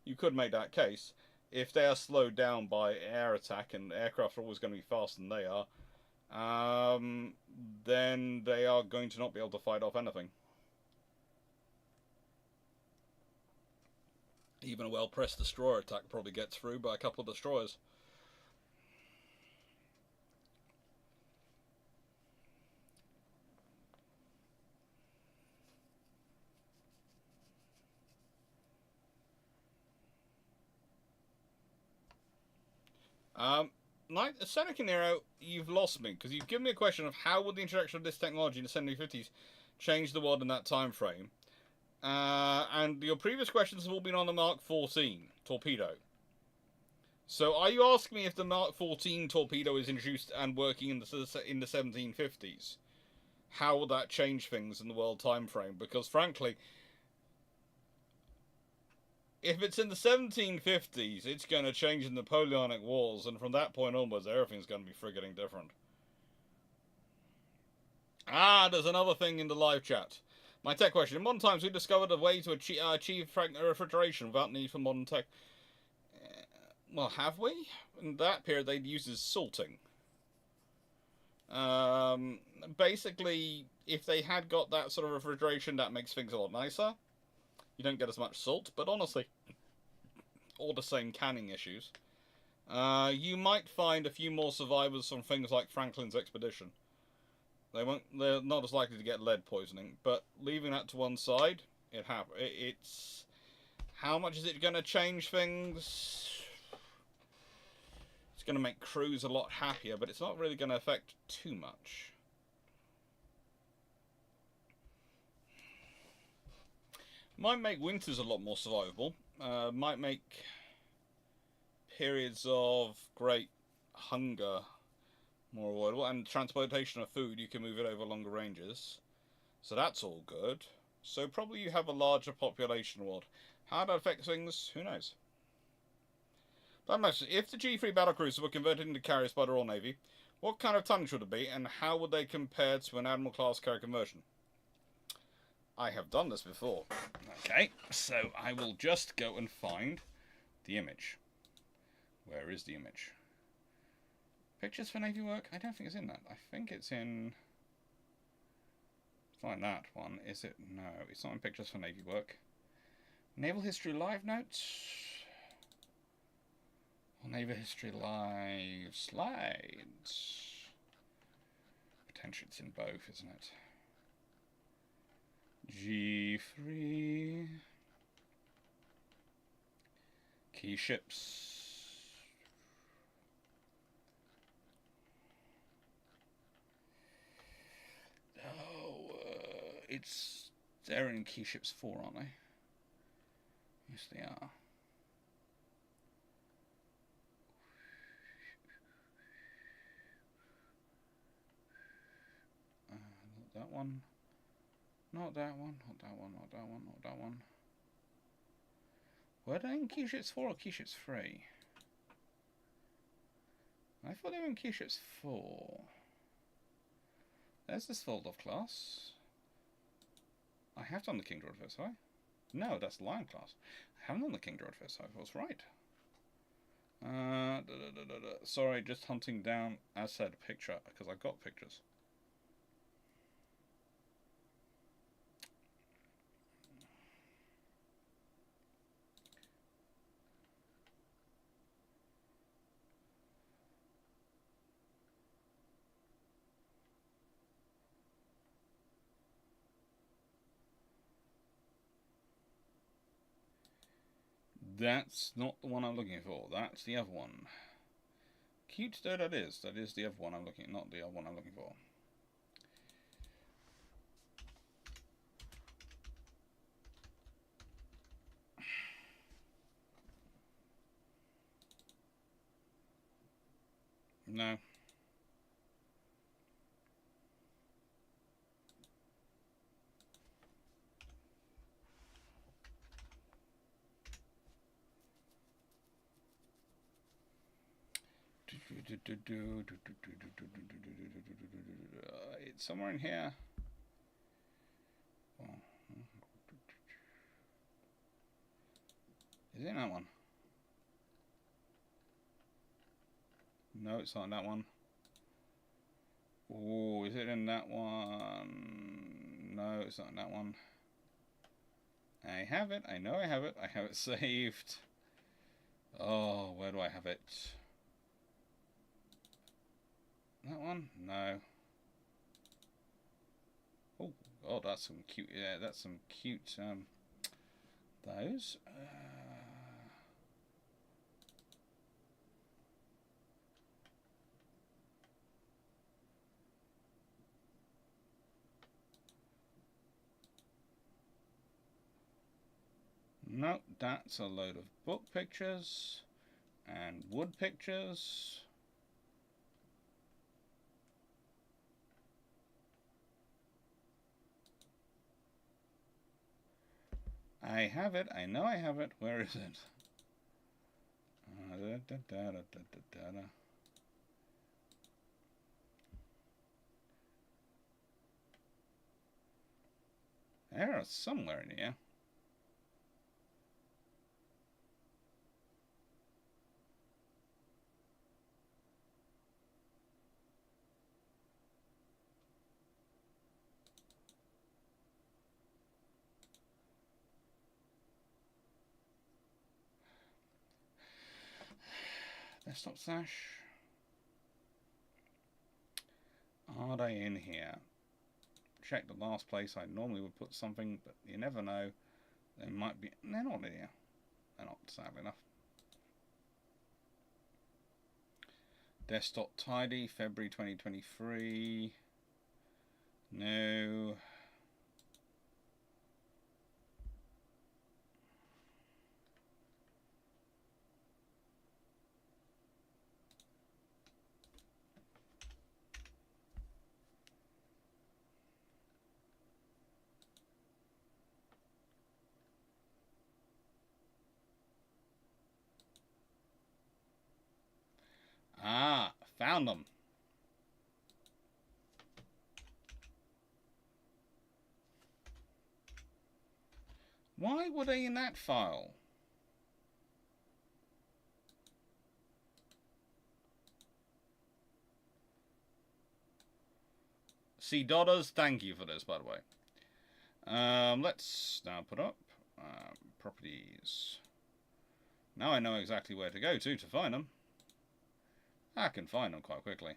you could make that case. If they are slowed down by air attack, and aircraft are always going to be faster than they are, then they are going to not be able to fight off anything. Even a well-pressed destroyer attack probably gets through by a couple of destroyers. Seneca Nero, you've lost me, because you've given me a question of how would the introduction of this technology in the 1750s change the world in that time frame. And your previous questions have all been on the Mark 14 torpedo. So are you asking me if the Mark 14 torpedo is introduced and working in the 1750s? How will that change things in the world time frame? Because frankly, if it's in the 1750s, it's going to change the Napoleonic Wars, and from that point onwards, everything's going to be frigging different. Ah, there's another thing in the live chat. My tech question. In modern times, we discovered a way to achieve refrigeration without need for modern tech. Well, have we? In that period, they'd use salting. Basically, if they had got that sort of refrigeration, that makes things a lot nicer. You don't get as much salt, but honestly, all the same canning issues. You might find a few more survivors from things like Franklin's expedition. They're not as likely to get lead poisoning, but leaving that to one side, it's how much is it going to change things? It's going to make crews a lot happier, but it's not really going to affect too much. Might make winters a lot more survivable. Might make periods of great hunger more avoidable, and transportation of food, you can move it over longer ranges, so that's all good. So probably you have a larger population world. How that affects things, who knows. But if the G3 battlecruisers were converted into carriers by the Royal Navy, what kind of tonnage would it be, and how would they compare to an Admiral class carrier conversion? I have done this before. Okay, so I will just go and find the image. Where is the image? Pictures for Navy work? I don't think it's in that. I think it's in... Find that one. Is it? No, it's not in Pictures for Navy work. Naval History Live Notes? Or Naval History Live Slides? Potentially it's in both, isn't it? G3... Key ships... They're in Key Ships 4, aren't they? Yes, they are. Not that one. Not that one. Not that one. Not that one. Not that one. Were they in Key Ships 4 or Key Ships 3? I thought they were in Key Ships 4. There's this Fold-Off class. I have done the King George first, have I? No, that's the Lion class. I haven't done the King George first, I was right. Sorry, just hunting down, as said, a picture, because I've got pictures. That's not the one I'm looking for. That's the other one. Cute though that is. That is the other one I'm looking. Not the other one I'm looking for. No. It's somewhere in here. Is it in that one? No, it's not in that one. Oh, is it in that one? No, it's not in that one. I have it. I know I have it. I have it saved. Oh, where do I have it? That one? No. Oh, God, that's some cute. Yeah, that's some cute. Those. No, that's a load of book pictures and wood pictures. I have it. I know I have it. Where is it? Error somewhere in here. Desktop slash. Are they in here? Check the last place I normally would put something, but you never know. They might be. They're not in here. They're not, sadly enough. Desktop tidy, February 2023. No. Ah, found them. Why were they in that file? See, Dodders, thank you for this, by the way. Let's now put up properties. Now I know exactly where to go to find them. I can find them quite quickly.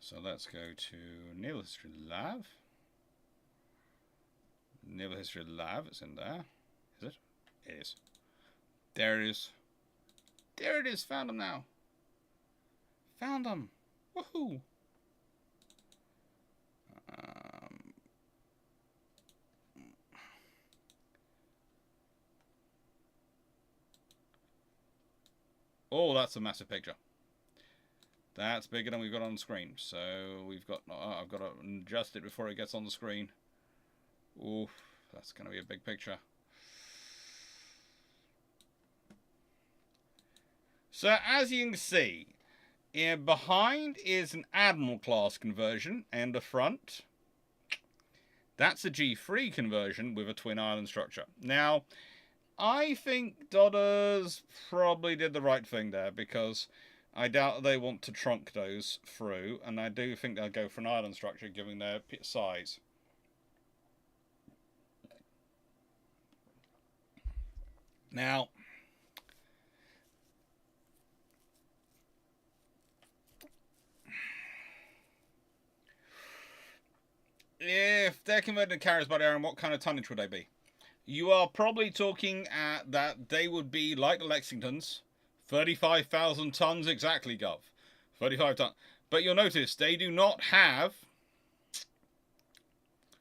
So let's go to Naval History Lab. Naval History Lab, it's in there. Is it? It is. There it is. There it is. Found them now. Found them. Woohoo. Oh, that's a massive picture. That's bigger than we've got on the screen. So we've got. I've got to adjust it before it gets on the screen. Oof, that's going to be a big picture. So as you can see, behind is an Admiral class conversion, and the front, that's a G3 conversion with a twin island structure. Now, I think Dodders probably did the right thing there, because I doubt they want to trunk those through, and I do think they'll go for an island structure given their size. Now, if they're converted to carriers by the Iron, what kind of tonnage would they be? You are probably talking that they would be like the Lexingtons, 35,000 tons exactly, Gov. 35 tons. But you'll notice they do not have,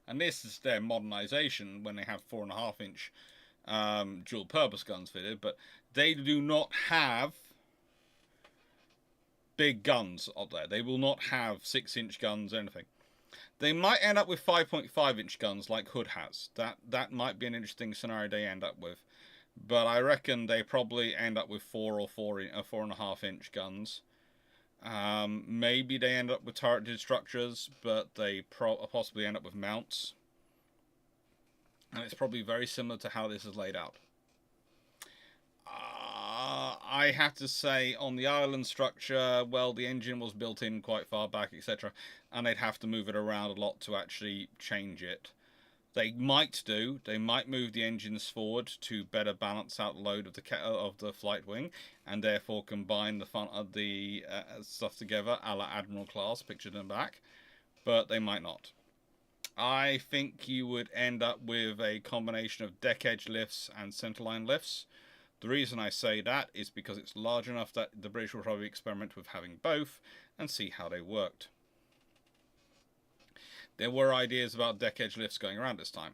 and this is their modernization when they have 4.5-inch dual purpose guns fitted, but they do not have big guns up there. They will not have 6-inch guns or anything. They might end up with 5.5-inch guns like Hood has. That might be an interesting scenario they end up with. But I reckon they probably end up with 4.5-inch guns. Maybe they end up with turreted structures, but they possibly end up with mounts. And it's probably very similar to how this is laid out. I have to say, on the island structure, well, the engine was built in quite far back, etc. And they'd have to move it around a lot to actually change it. They might move the engines forward to better balance out the load of the flight wing, and therefore combine the fun of the stuff together, a la Admiral class, pictured in the back. But they might not. I think you would end up with a combination of deck edge lifts and centerline lifts. The reason I say that is because it's large enough that the British will probably experiment with having both and see how they worked. There were ideas about deck edge lifts going around this time.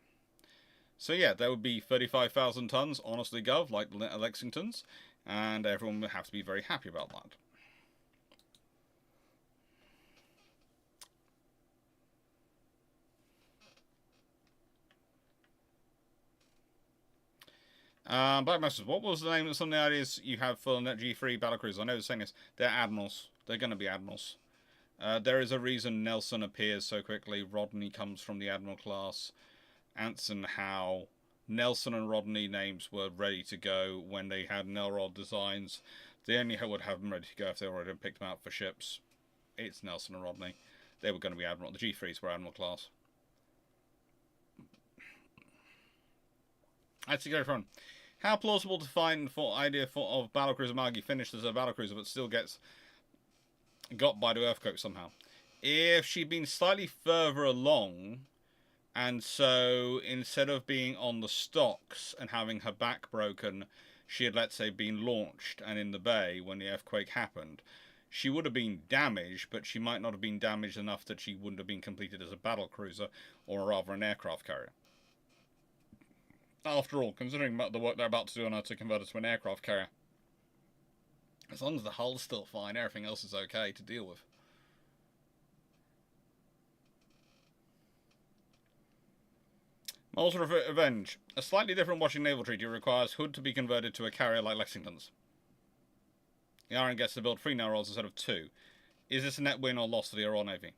So yeah, there would be 35,000 tons, honestly, Gov, like the Lexingtons, and everyone would have to be very happy about that. Black Masters, what was the name of some of the ideas you have for Net G3 battlecruisers? I know they're saying this. They're admirals. They're going to be admirals. There is a reason Nelson appears so quickly. Rodney comes from the Admiral class. Anson, Howe. Nelson and Rodney names were ready to go when they had Nelrod designs. They only would have them ready to go if they already picked them out for ships. It's Nelson and Rodney. They were going to be Admiral. The G3s were Admiral class. That's a go from. How plausible to find for idea of battlecruiser Margie finished as a battlecruiser but still gets got by the Earthquake somehow? If she'd been slightly further along, and so instead of being on the stocks and having her back broken, she had, let's say, been launched and in the bay when the earthquake happened, she would have been damaged, but she might not have been damaged enough that she wouldn't have been completed as a battlecruiser, or rather an aircraft carrier. After all, considering the work they're about to do on her to convert it to an aircraft carrier, as long as the hull's still fine, everything else is okay to deal with. Malta Revenge. A slightly different Washington Naval Treaty requires Hood to be converted to a carrier like Lexington's. The Iron gets to build 3 Nelrods instead of 2. Is this a net win or loss to the Royal Navy?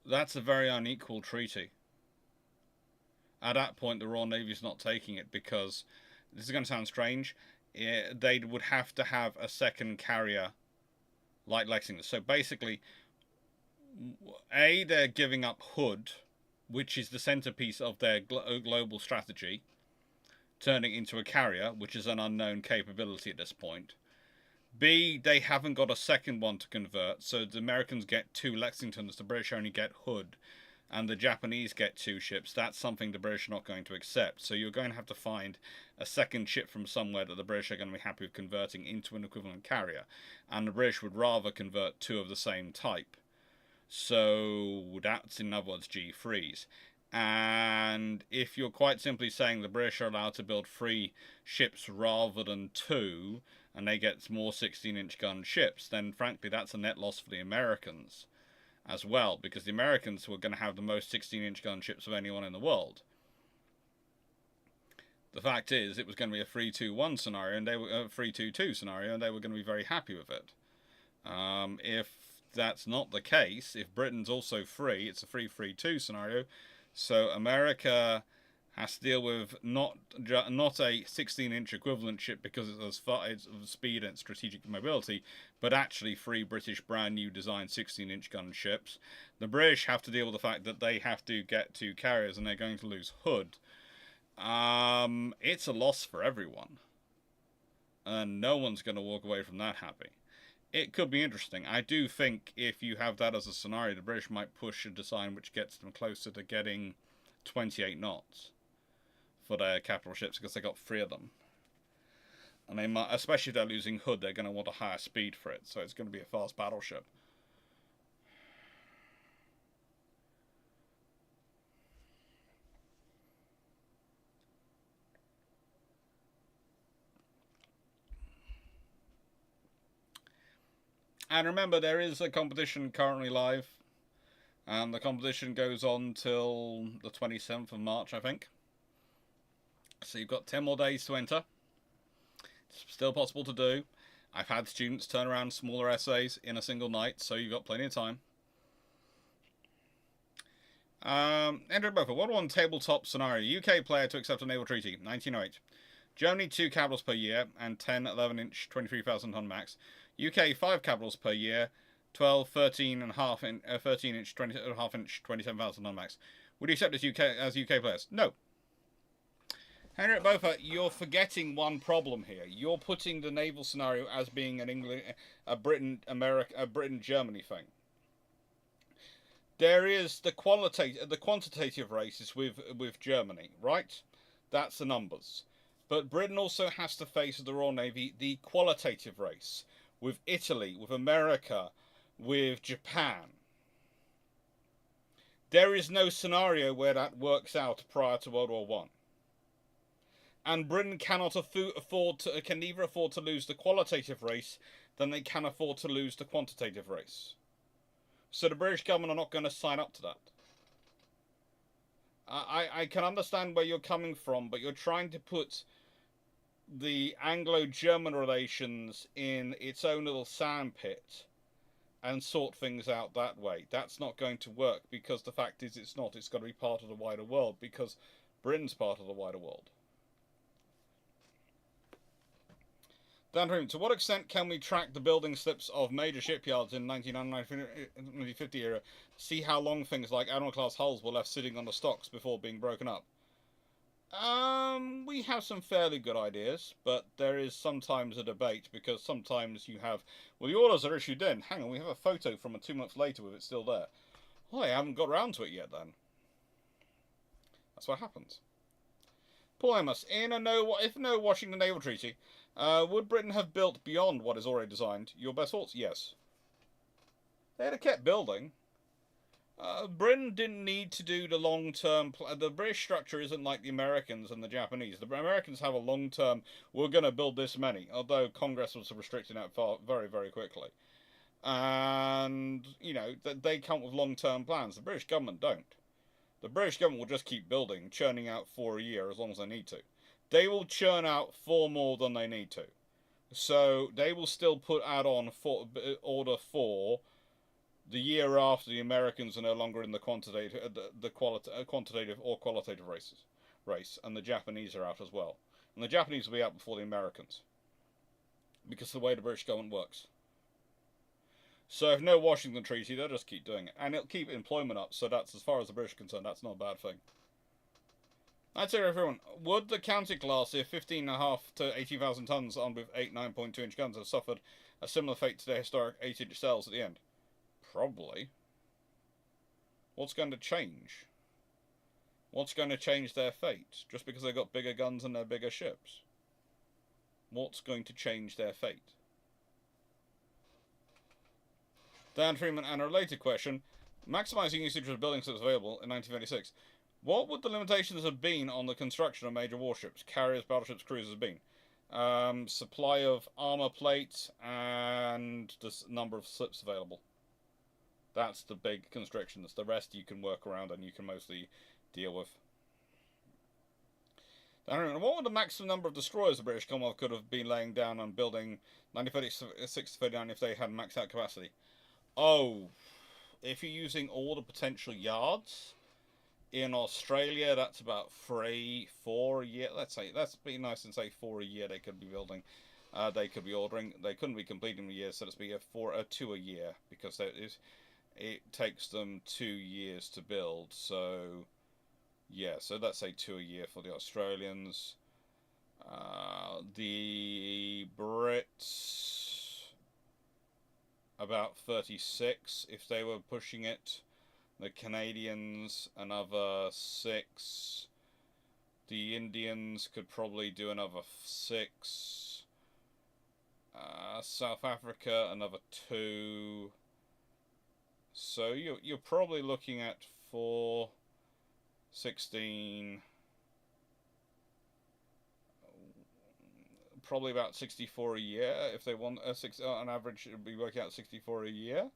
That's a very unequal treaty. At that point, the Royal Navy's not taking it because, this is going to sound strange, they would have to have a second carrier like Lexington. So basically, they're giving up Hood, which is the centerpiece of their global strategy, turning into a carrier, which is an unknown capability at this point. B, they haven't got a second one to convert, so the Americans get 2 Lexingtons, the British only get Hood, and the Japanese get 2 ships. That's something the British are not going to accept. So you're going to have to find a second ship from somewhere that the British are going to be happy with converting into an equivalent carrier. And the British would rather convert 2 of the same type. So that's, in other words, G3s. And if you're quite simply saying the British are allowed to build 3 ships rather than 2, and they get more 16-inch gun ships, then frankly that's a net loss for the Americans as well, because the Americans were going to have the most 16-inch gun ships of anyone in the world. The fact is, it was going to be a 3-2-1 scenario, and they were a 3-2-2 scenario, and they were going to be very happy with it. If that's not the case, if Britain's also free, it's a 3-3-2 scenario. So America has to deal with not a 16-inch equivalent ship because it's of speed and strategic mobility, but actually 3 British brand new designed 16-inch gun ships. The British have to deal with the fact that they have to get 2 carriers and they're going to lose Hood. It's a loss for everyone, and no one's going to walk away from that happy. It could be interesting. I do think if you have that as a scenario, the British might push a design which gets them closer to getting 28 knots for their capital ships, because they got 3 of them. And they might, especially if they're losing Hood, they're going to want a higher speed for it, so it's going to be a fast battleship. And remember, there is a competition currently live, and the competition goes on till the 27th of March, I think. So you've got 10 more days to enter. It's still possible to do. I've had students turn around smaller essays in a single night, so you've got plenty of time. Andrew Buffer, what one tabletop scenario? UK player to accept a naval treaty, 1908. Germany 2 capitals per year and 10 11-inch 23,000 ton max. UK 5 capitals per year, 12 13.5-inch 20.5-inch 27,000 ton max. Would you accept this as UK players? No. Henry Beaufort, you're forgetting one problem here. You're putting the naval scenario as being a Britain-Germany thing. There is the quantitative races with Germany, right? That's the numbers. But Britain also has to face the Royal Navy the qualitative race with Italy, with America, with Japan. There is no scenario where that works out prior to World War I. And Britain can neither afford to lose the qualitative race than they can afford to lose the quantitative race. So the British government are not going to sign up to that. I can understand where you're coming from, but you're trying to put the Anglo-German relations in its own little sandpit and sort things out that way. That's not going to work, because the fact is it's not. It's got to be part of the wider world, because Britain's part of the wider world. Dan, to what extent can we track the building slips of major shipyards in 1950 era, see how long things like Admiral-class hulls were left sitting on the stocks before being broken up? We have some fairly good ideas, but there is sometimes a debate, because sometimes you have, well, the orders are issued in. Hang on, we have a photo from 2 months later with it still there. Oh, I haven't got around to it yet then. That's what happens. Paul Amos, if no Washington Naval Treaty, would Britain have built beyond what is already designed? Your best thoughts? Yes. They'd have kept building. Britain didn't need to do the long-term... The British structure isn't like the Americans and the Japanese. The Americans have a long-term, we're going to build this many, although Congress was restricting that very, very quickly. And, you know, they come with long-term plans. The British government don't. The British government will just keep building, churning out 4 a year as long as they need to. They will churn out 4 more than they need to. So they will still put out on order 4 the year after the Americans are no longer in the quantitative or qualitative race, and the Japanese are out as well. And the Japanese will be out before the Americans, because of the way the British government works. So if no Washington Treaty, they'll just keep doing it. And it'll keep employment up, so that's, as far as the British are concerned, that's not a bad thing. I'd say everyone, would the county class, if 15.5 to 18,000 tons armed with 8 9.2 inch guns, have suffered a similar fate to their historic 8-inch cells at the end? Probably. What's going to change? What's going to change their fate? Just because they've got bigger guns and they're bigger ships? What's going to change their fate? Dan Freeman, and a related question, maximising usage of buildings that was available in 1956. What would the limitations have been on the construction of major warships, carriers, battleships, cruisers been? Supply of armour plates and the number of slips available. That's the big constrictions. The rest you can work around and you can mostly deal with. What would the maximum number of destroyers the British Commonwealth could have been laying down on building 1936 to 39 if they had maxed out capacity? Oh, if you're using all the potential yards in Australia, that's about 3, 4 a year. Let's be nice and say 4 a year they could be building. They could be ordering. They couldn't be completing the year, so let's be a 2 a year, because it takes them 2 years to build. So yeah, so let's say 2 a year for the Australians. The Brits, about 36 if they were pushing it. The Canadians, another 6. The Indians could probably do another 6. South Africa, another 2. So you're probably looking at 4, 16, probably about 64 a year. If they want on average, it would be working out 64 a year.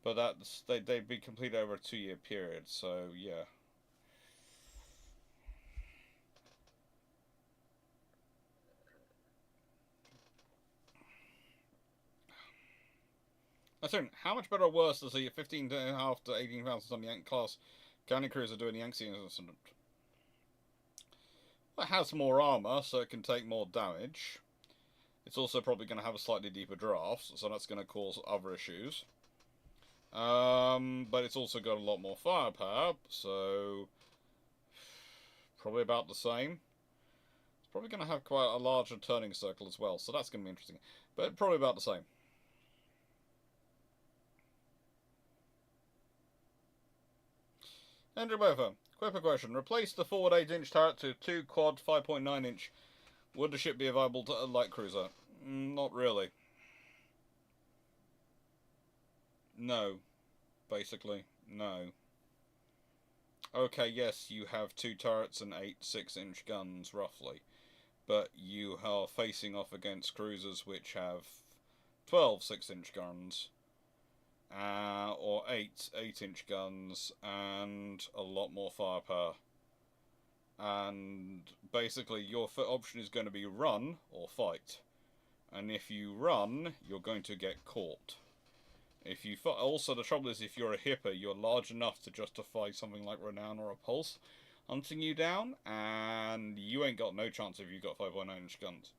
But they'd be completed over a 2-year period. So yeah. How much better or worse does the 15.5 to 18,000 ton Yankee class Cannon cruiser do in the Yangtze incident? Well, it has more armour, so it can take more damage. It's also probably going to have a slightly deeper draft, so that's going to cause other issues. But it's also got a lot more firepower, so probably about the same. It's probably going to have quite a larger turning circle as well, so that's going to be interesting. But probably about the same. Andrew Bofa, quick question. Replace the forward 8-inch turret to 2 quad 5.9-inch. Would the ship be a viable light cruiser? Not really. No. Basically, no. Okay, yes, you have 2 turrets and 8 6-inch guns, roughly. But you are facing off against cruisers which have 12 6-inch guns. or 8-inch guns, and a lot more firepower. And basically your option is going to be run or fight. And if you run, you're going to get caught. If you also, the trouble is, if you're a hipper, you're large enough to justify something like Renown or a Pulse hunting you down, and you ain't got no chance if you've got 5.9-inch guns.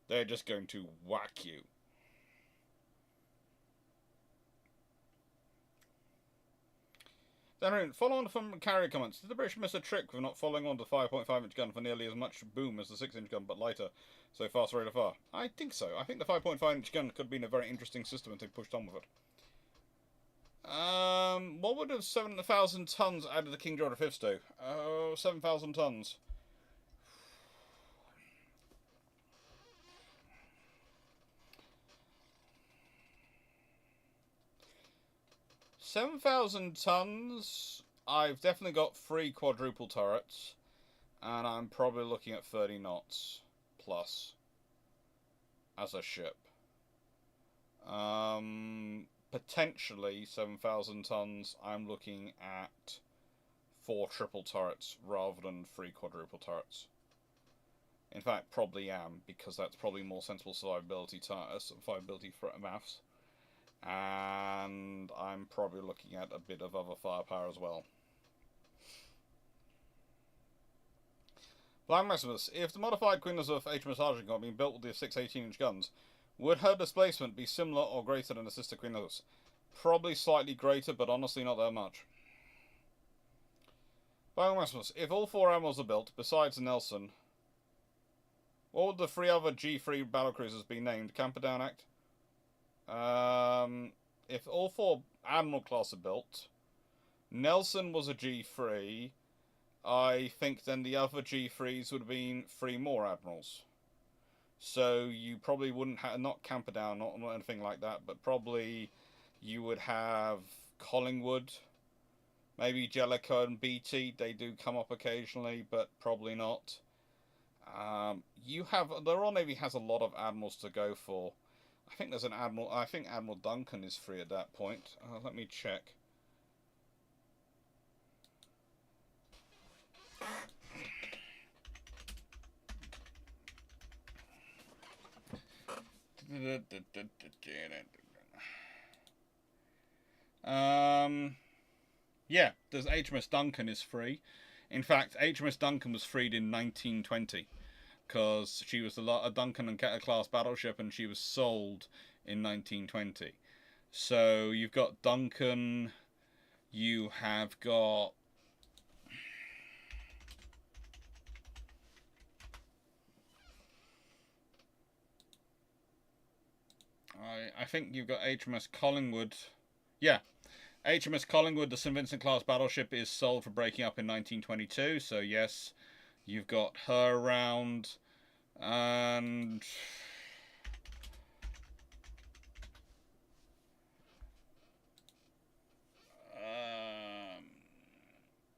They're just going to whack you. Then, follow on from carrier comments. Did the British miss a trick with not following on to 5.5-inch gun for nearly as much boom as the 6-inch gun, but lighter, so faster rate of fire? I think so. I think the 5.5-inch gun could have been a very interesting system if they pushed on with it. What would have 7,000 tons added to King George V's do? Oh, 7,000 tons. $7,000. I've definitely got 3 quadruple turrets, and I'm probably looking at 30 knots plus as a ship. Potentially 7,000 tons. I'm looking at 4 triple turrets rather than 3 quadruple turrets. In fact, probably am, because that's probably more sensible survivability for maths. And I'm probably looking at a bit of other firepower as well. Blind Maximus, if the modified Queen Elizabeth HMS Argent got being built with the 6 18-inch guns, would her displacement be similar or greater than the sister Queen Elizabeth? Probably slightly greater, but honestly not that much. Blind Maximus, if all 4 admirals are built, besides Nelson, what would the 3 other G3 battlecruisers be named? Camperdown Act? If all 4 Admiral class are built, Nelson was a G3. I think then the other G3s would have been 3 more Admirals. So you probably wouldn't have, not Camperdown, not anything like that, but probably you would have Collingwood, maybe Jellicoe and BT. They do come up occasionally, but probably not. The Royal Navy has a lot of Admirals to go for. I think there's an Admiral. I think Admiral Duncan is free at that point. Let me check. Yeah, there's HMS Duncan is free. In fact, HMS Duncan was freed in 1920. Because she was a Duncan and class battleship, and she was sold in 1920. So you've got Duncan, you have got I think you've got HMS Collingwood. Yeah, HMS Collingwood, the St. Vincent class battleship, is sold for breaking up in 1922. So yes, you've got her around, and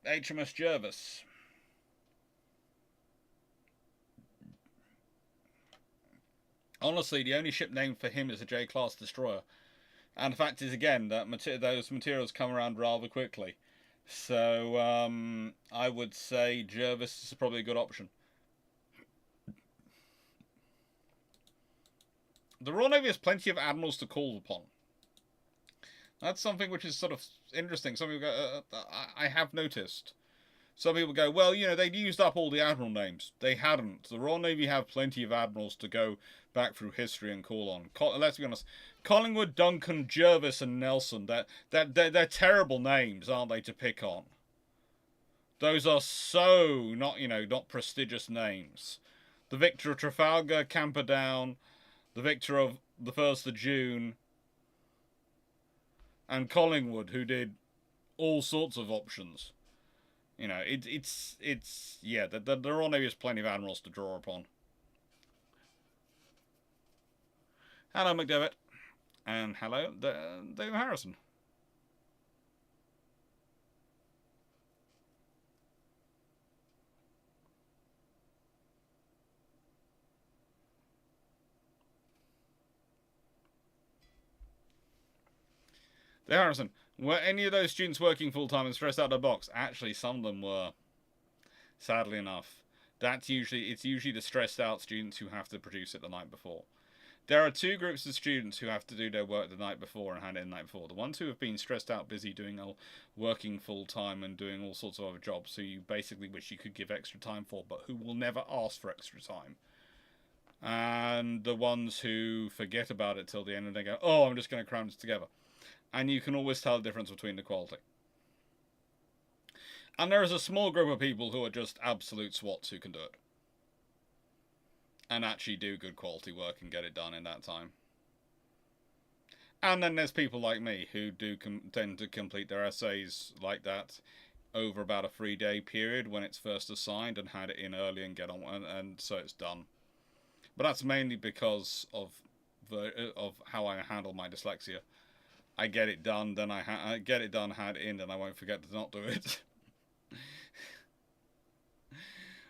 HMS Jervis. Honestly, the only ship named for him is a J-class destroyer. And the fact is, again, that those materials come around rather quickly. So I would say Jervis is probably a good option. The Royal Navy has plenty of admirals to call upon. That's something which is sort of interesting. Some people go, I have noticed. Some people go, well, you know, they'd used up all the admiral names. They hadn't. The Royal Navy have plenty of admirals to go back through history and call on. Let's be honest. Collingwood, Duncan, Jervis, and Nelson. They're terrible names, aren't they, to pick on? Those are so not prestigious names. The Victor of Trafalgar, Camperdown, the Victor of the 1st of June, and Collingwood, who did all sorts of options. You know, yeah, the Royal Navy has plenty of admirals to draw upon. Hello, McDevitt. And hello, David Harrison. The Harrison. Were any of those students working full-time and stressed out of the box? Actually, some of them were. Sadly enough. It's usually the stressed out students who have to produce it the night before. There are two groups of students who have to do their work the night before and hand it in the night before. The ones who have been stressed out, busy working full-time and doing all sorts of other jobs who you basically wish you could give extra time for, but who will never ask for extra time. And the ones who forget about it till the end and they go, oh, I'm just going to cram this together. And you can always tell the difference between the quality. And there is a small group of people who are just absolute swats who can do it. And actually do good quality work and get it done in that time. And then there's people like me who do tend to complete their essays like that over about a 3-day period when it's first assigned and had it in early and get on, and so it's done. But that's mainly because of how I handle my dyslexia. I get it done, then I get it done, had it in, then I won't forget to not do it.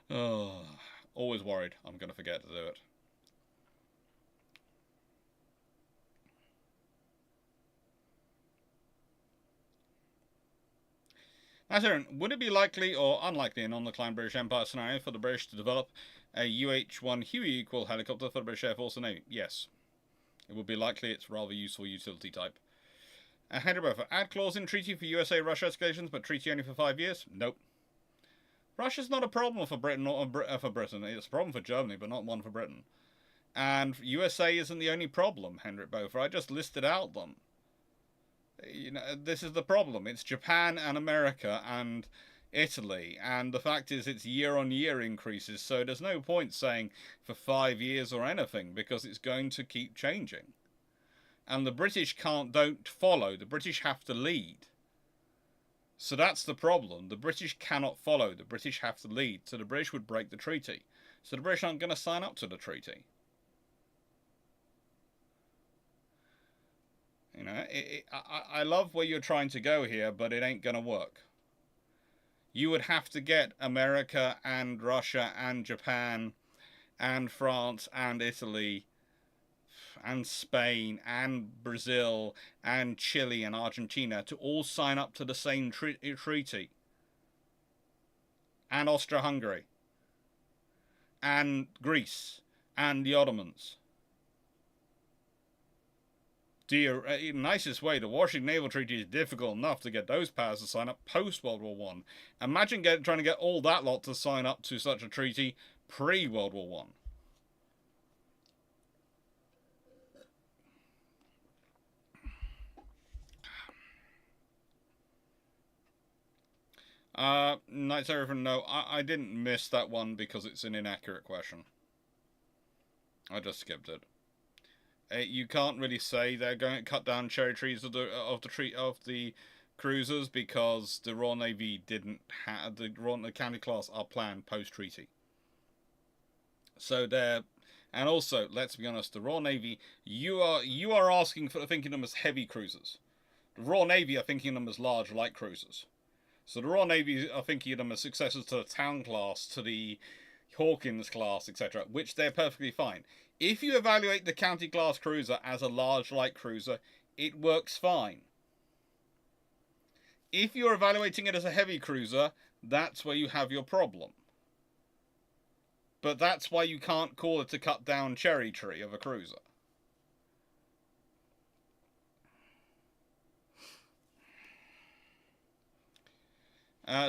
Oh, always worried I'm going to forget to do it. Now, Aaron, would it be likely or unlikely in on-the-climb British Empire scenario for the British to develop a UH-1 Huey-equal helicopter for the British Air Force and Navy? Yes. It would be likely. It's rather useful utility type. Henry Buffer, add clause in treaty for USA-Russia escalations, but treaty only for 5 years? Nope. Russia's not a problem for Britain or for Britain. It's a problem for Germany, but not one for Britain. And USA isn't the only problem, Henrik Beaufort. I just listed out them. You know, this is the problem. It's Japan and America and Italy, and the fact is it's year-on-year increases, so there's no point saying for 5 years or anything, because it's going to keep changing. And the British don't follow. The British have to lead. So that's the problem. The British cannot follow. The British have to lead. So the British would break the treaty. So the British aren't going to sign up to the treaty. You know, I love where you're trying to go here, but it ain't going to work. You would have to get America and Russia and Japan and France and Italy and Spain and Brazil and Chile and Argentina to all sign up to the same treaty. And Austria-Hungary. And Greece. And the Ottomans. The nicest way, the Washington Naval Treaty is difficult enough to get those powers to sign up post-World War I. Imagine trying to get all that lot to sign up to such a treaty pre-World War I. Night Seraphim, no, I didn't miss that one because it's an inaccurate question. I just skipped it. You can't really say they're going to cut down cherry trees of the cruisers because the Royal Navy didn't have the county class are planned post treaty. So and also let's be honest, the Royal Navy you are asking for thinking them as heavy cruisers. The Royal Navy are thinking them as large light cruisers. So the Royal Navy are thinking of them as successors to the Town class, to the Hawkins class, etc., which they're perfectly fine. If you evaluate the County class cruiser as a large light cruiser, it works fine. If you're evaluating it as a heavy cruiser, that's where you have your problem. But that's why you can't call it a cut down cherry tree of a cruiser.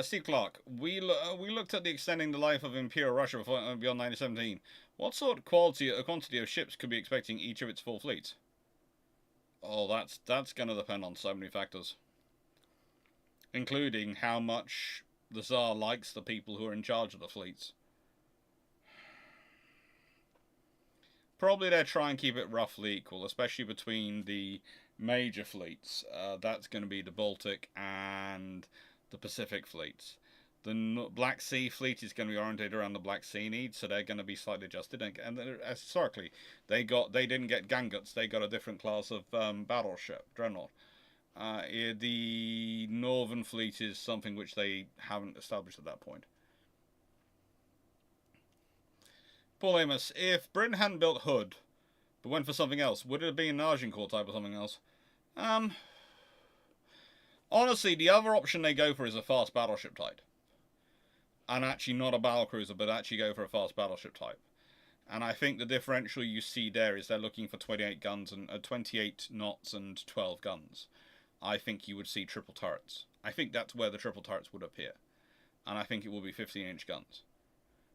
Steve Clarke, we looked at the extending the life of Imperial Russia beyond 1917. What sort of quantity of ships could be expecting each of its 4 fleets? Oh, that's going to depend on so many factors, including how much the Tsar likes the people who are in charge of the fleets. Probably they'll try and keep it roughly equal, especially between the major fleets. That's going to be the Baltic and the Pacific fleets. The Black Sea fleet is going to be oriented around the Black Sea needs, so they're going to be slightly adjusted. And historically, they didn't get Ganguts; they got a different class of battleship, dreadnought. The Northern fleet is something which they haven't established at that point. Paul Amos, if Britain hadn't built Hood, but went for something else, would it have been an Agincourt type or something else? Honestly, the other option they go for is a fast battleship type. And actually not a battlecruiser, but actually go for a fast battleship type. And I think the differential you see there is they're looking for 28 guns and 28 knots and 12 guns. I think you would see triple turrets. I think that's where the triple turrets would appear. And I think it will be 15-inch guns.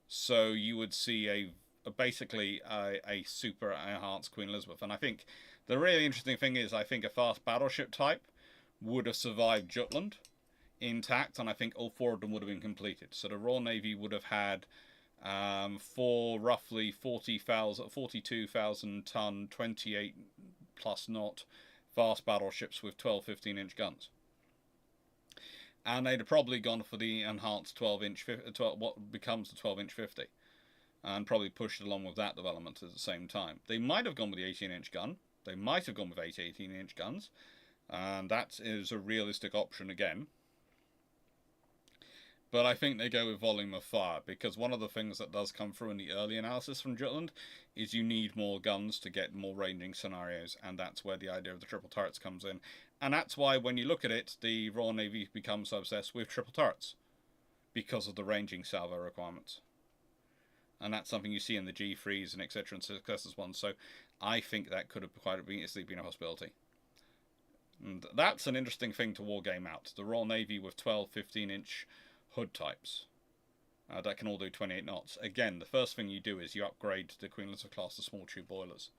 So you would see basically a super enhanced Queen Elizabeth. And I think the really interesting thing is I think a fast battleship type would have survived Jutland intact, and I think all 4 of them would have been completed. So the Royal Navy would have had 4 roughly 42,000 ton, 28 plus knot fast battleships with 12 15-inch guns. And they'd have probably gone for the enhanced 12-inch, what becomes the 12-inch 50, and probably pushed along with that development at the same time. They might have gone with the 18-inch gun. They might have gone with 18-inch guns, and that is a realistic option again. But I think they go with volume of fire, because one of the things that does come through in the early analysis from Jutland is you need more guns to get more ranging scenarios, and that's where the idea of the triple turrets comes in. And that's why when you look at it, the Royal Navy becomes so obsessed with triple turrets, because of the ranging salvo requirements. And that's something you see in the G3s and etc. and Successors ones, so I think that could have quite easily been a possibility. And that's an interesting thing to wargame out. The Royal Navy with 12 15-inch hood types that can all do 28 knots. Again, the first thing you do is you upgrade the Queen Elizabeth class to small tube boilers,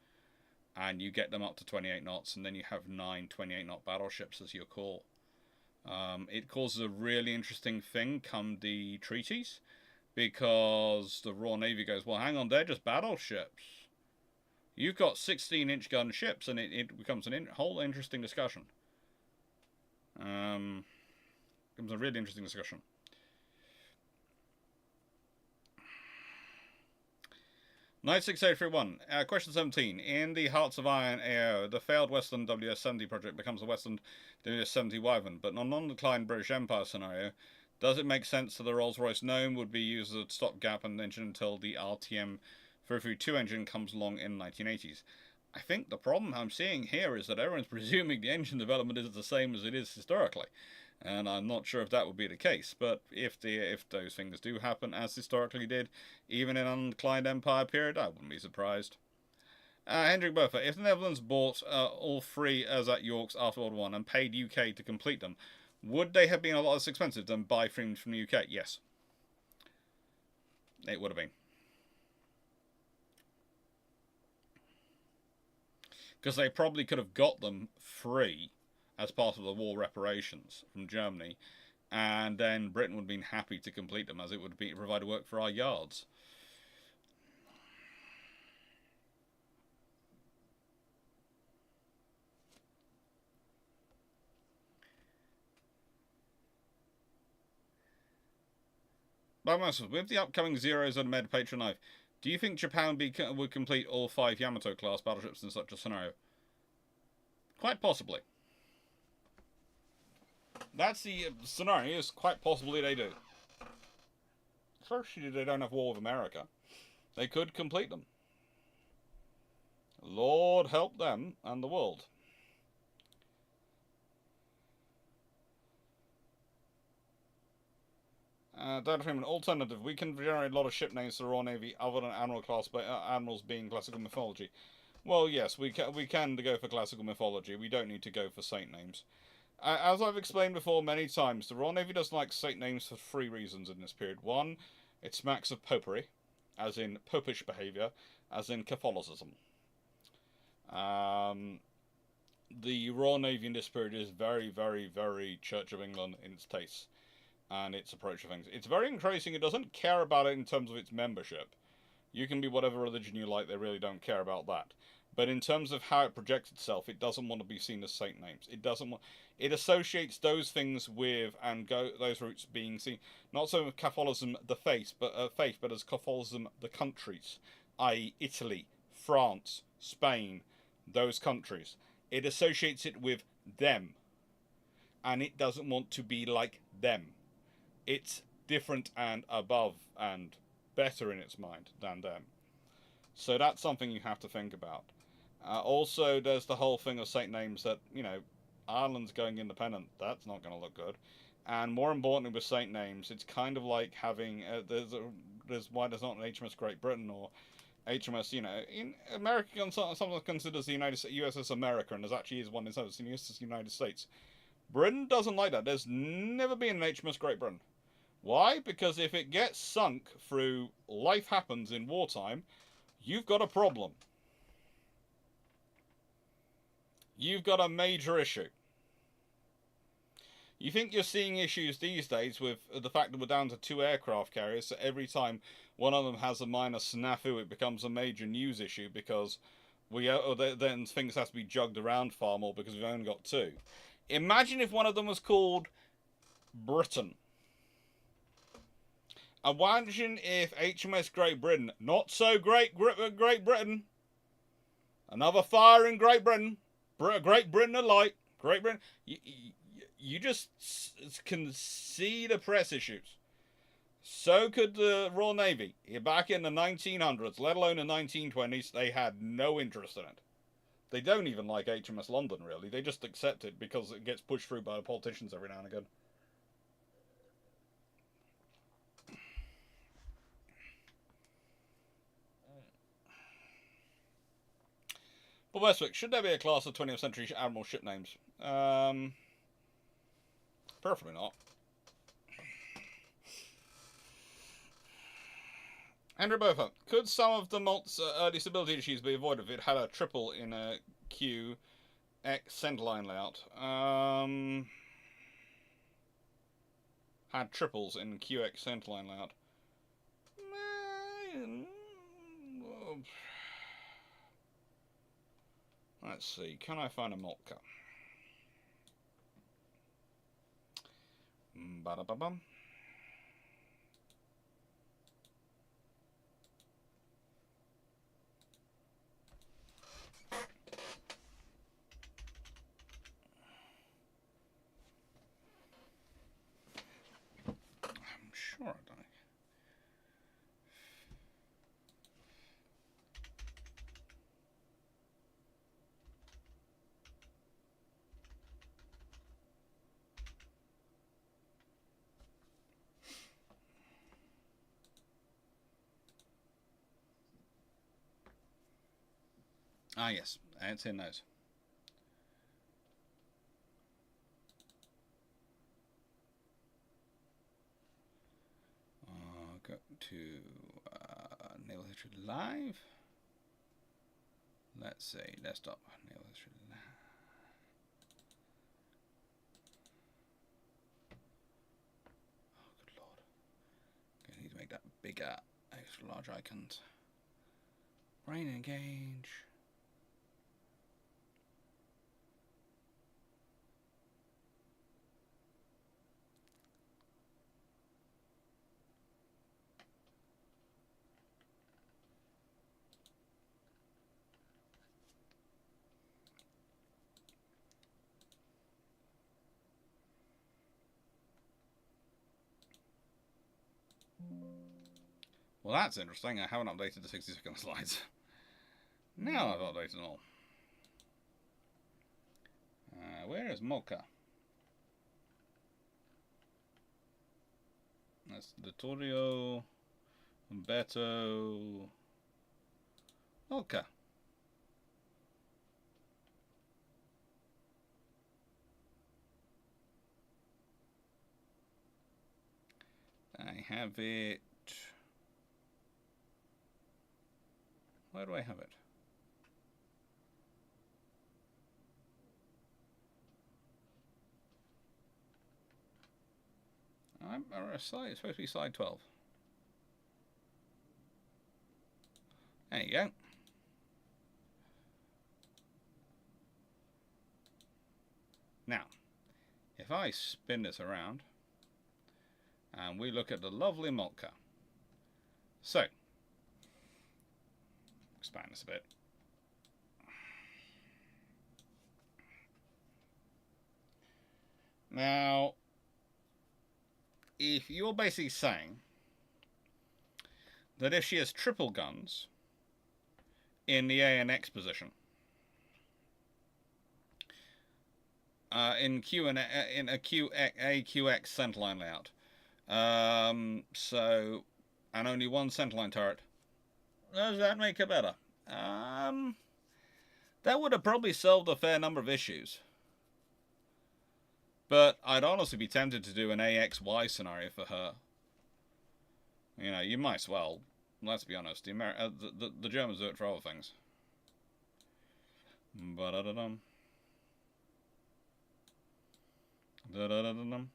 and you get them up to 28 knots, and then you have 9 28-knot battleships as your core. It causes a really interesting thing come the treaties, because the Royal Navy goes, well, hang on, they're just battleships. You've got 16-inch gun ships, and it becomes a whole interesting discussion. It becomes a really interesting discussion. Knight 6831, question 17. In the Hearts of Iron AO, the failed Western WS-70 project becomes a Western WS-70 Wyvern, but in a non-declined British Empire scenario, does it make sense that the Rolls-Royce Gnome would be used as a stopgap engine until the RTM 332 engine comes along in the 1980s? I think the problem I'm seeing here is that everyone's presuming the engine development is the same as it is historically. And I'm not sure if that would be the case, but if those things do happen, as historically did, even in an undeclined empire period, I wouldn't be surprised. Hendrik Buffer, if the Netherlands bought all 3 as at Yorks after World War I and paid UK to complete them, would they have been a lot less expensive than buy from the UK? Yes. It would have been. Because they probably could have got them free as part of the war reparations from Germany, and then Britain would have been happy to complete them, as it would provide work for our yards. With the upcoming Zeros and Med Patron Knife, do you think Japan would complete all 5 Yamato-class battleships in such a scenario? Quite possibly. That's the scenario, is quite possibly they do. Especially if they don't have war with America. They could complete them. Lord help them and the world. Data Freeman, alternative. We can generate a lot of ship names for the Royal Navy other than Admiral class, but admirals being classical mythology. Well, yes, we can go for classical mythology. We don't need to go for saint names. As I've explained before many times, the Royal Navy doesn't like saint names for 3 reasons in this period. 1, it smacks of popery, as in popish behaviour, as in Catholicism. The Royal Navy in this period is very, very, very Church of England in its tastes and its approach to things. It's very increasing. It doesn't care about it in terms of its membership. You can be whatever religion you like, they really don't care about that. But in terms of how it projects itself, it doesn't want to be seen as saint names. It associates those things with those roots being seen not so with Catholicism the faith, but as Catholicism the countries, i.e. Italy, France, Spain, those countries. It associates it with them, and it doesn't want to be like them. It's different and above and better in its mind than them. So that's something you have to think about. Also, there's the whole thing of saint names that, Ireland's going independent. That's not going to look good. And more importantly, with Saint names, it's kind of like having there's why there's not an HMS Great Britain or HMS. You know, in America, someone considers the United States USS America, and there actually is one in the USS United States. Britain doesn't like that. There's never been an HMS Great Britain. Why? Because if it gets sunk through life happens in wartime, you've got a problem. You've got a major issue. You think you're seeing issues these days with the fact that we're down to 2 aircraft carriers, so every time one of them has a minor snafu, it becomes a major news issue because then things have to be jugged around far more because we've only got 2. Imagine if one of them was called Britain. Imagine if HMS Great Britain, not so Great Britain, another fire in Great Britain, Great Britain alight, Great Britain. You just can see the press issues. So could the Royal Navy. Back in the 1900s, let alone the 1920s, they had no interest in it. They don't even like HMS London, really. They just accept it because it gets pushed through by the politicians every now and again. But Westwick, should there be a class of 20th century admiral ship names? Preferably not. Andrew Beaufort, could some of the Malt's early stability issues be avoided if it had a triple in a QX centerline layout? Had triples in QX centerline layout. Let's see, can I find a Moltke? Ba-da-ba-bum. I'm sure I don't. Ah, yes, it's in those. Go to Naval History Live. Let's see, desktop, Naval History Live. Oh, good lord. Okay, I need to make that bigger, extra large icons. Brain engage. Well, that's interesting. I haven't updated the 60-second slides. Now I've updated them all. Where is Mocha? That's Vittorio, Umberto, Mocha. I have it. Where do I have it? It's supposed to be slide 12. There you go. Now, if I spin this around, and we look at the lovely Moltke. So, expand this a bit. Now, if you're basically saying that if she has triple guns in the ANX position, in Q and in a QX centerline layout. So, and only one centerline turret. Does that make it better? That would have probably solved a fair number of issues. But I'd honestly be tempted to do an AXY scenario for her. You know, you might as well. Let's be honest. The Germans do it for other things. Ba-da-da-dum. Da-da-da-da-dum.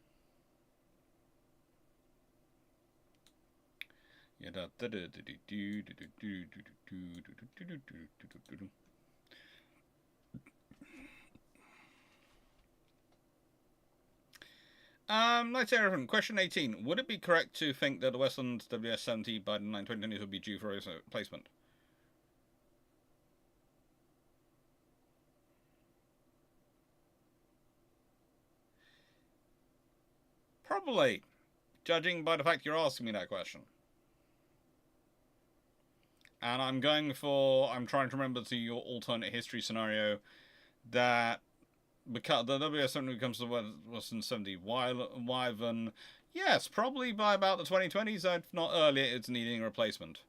Let's say question 18. Would it be correct to think that the Westland WS-70 by the 2020s would be due for replacement? Probably, judging by the fact you're asking me that question. And I'm trying to remember your alternate history scenario that because the WS-70 becomes the Western 70 Wyvern, yes, probably by about the 2020s, if not earlier, it's needing a replacement.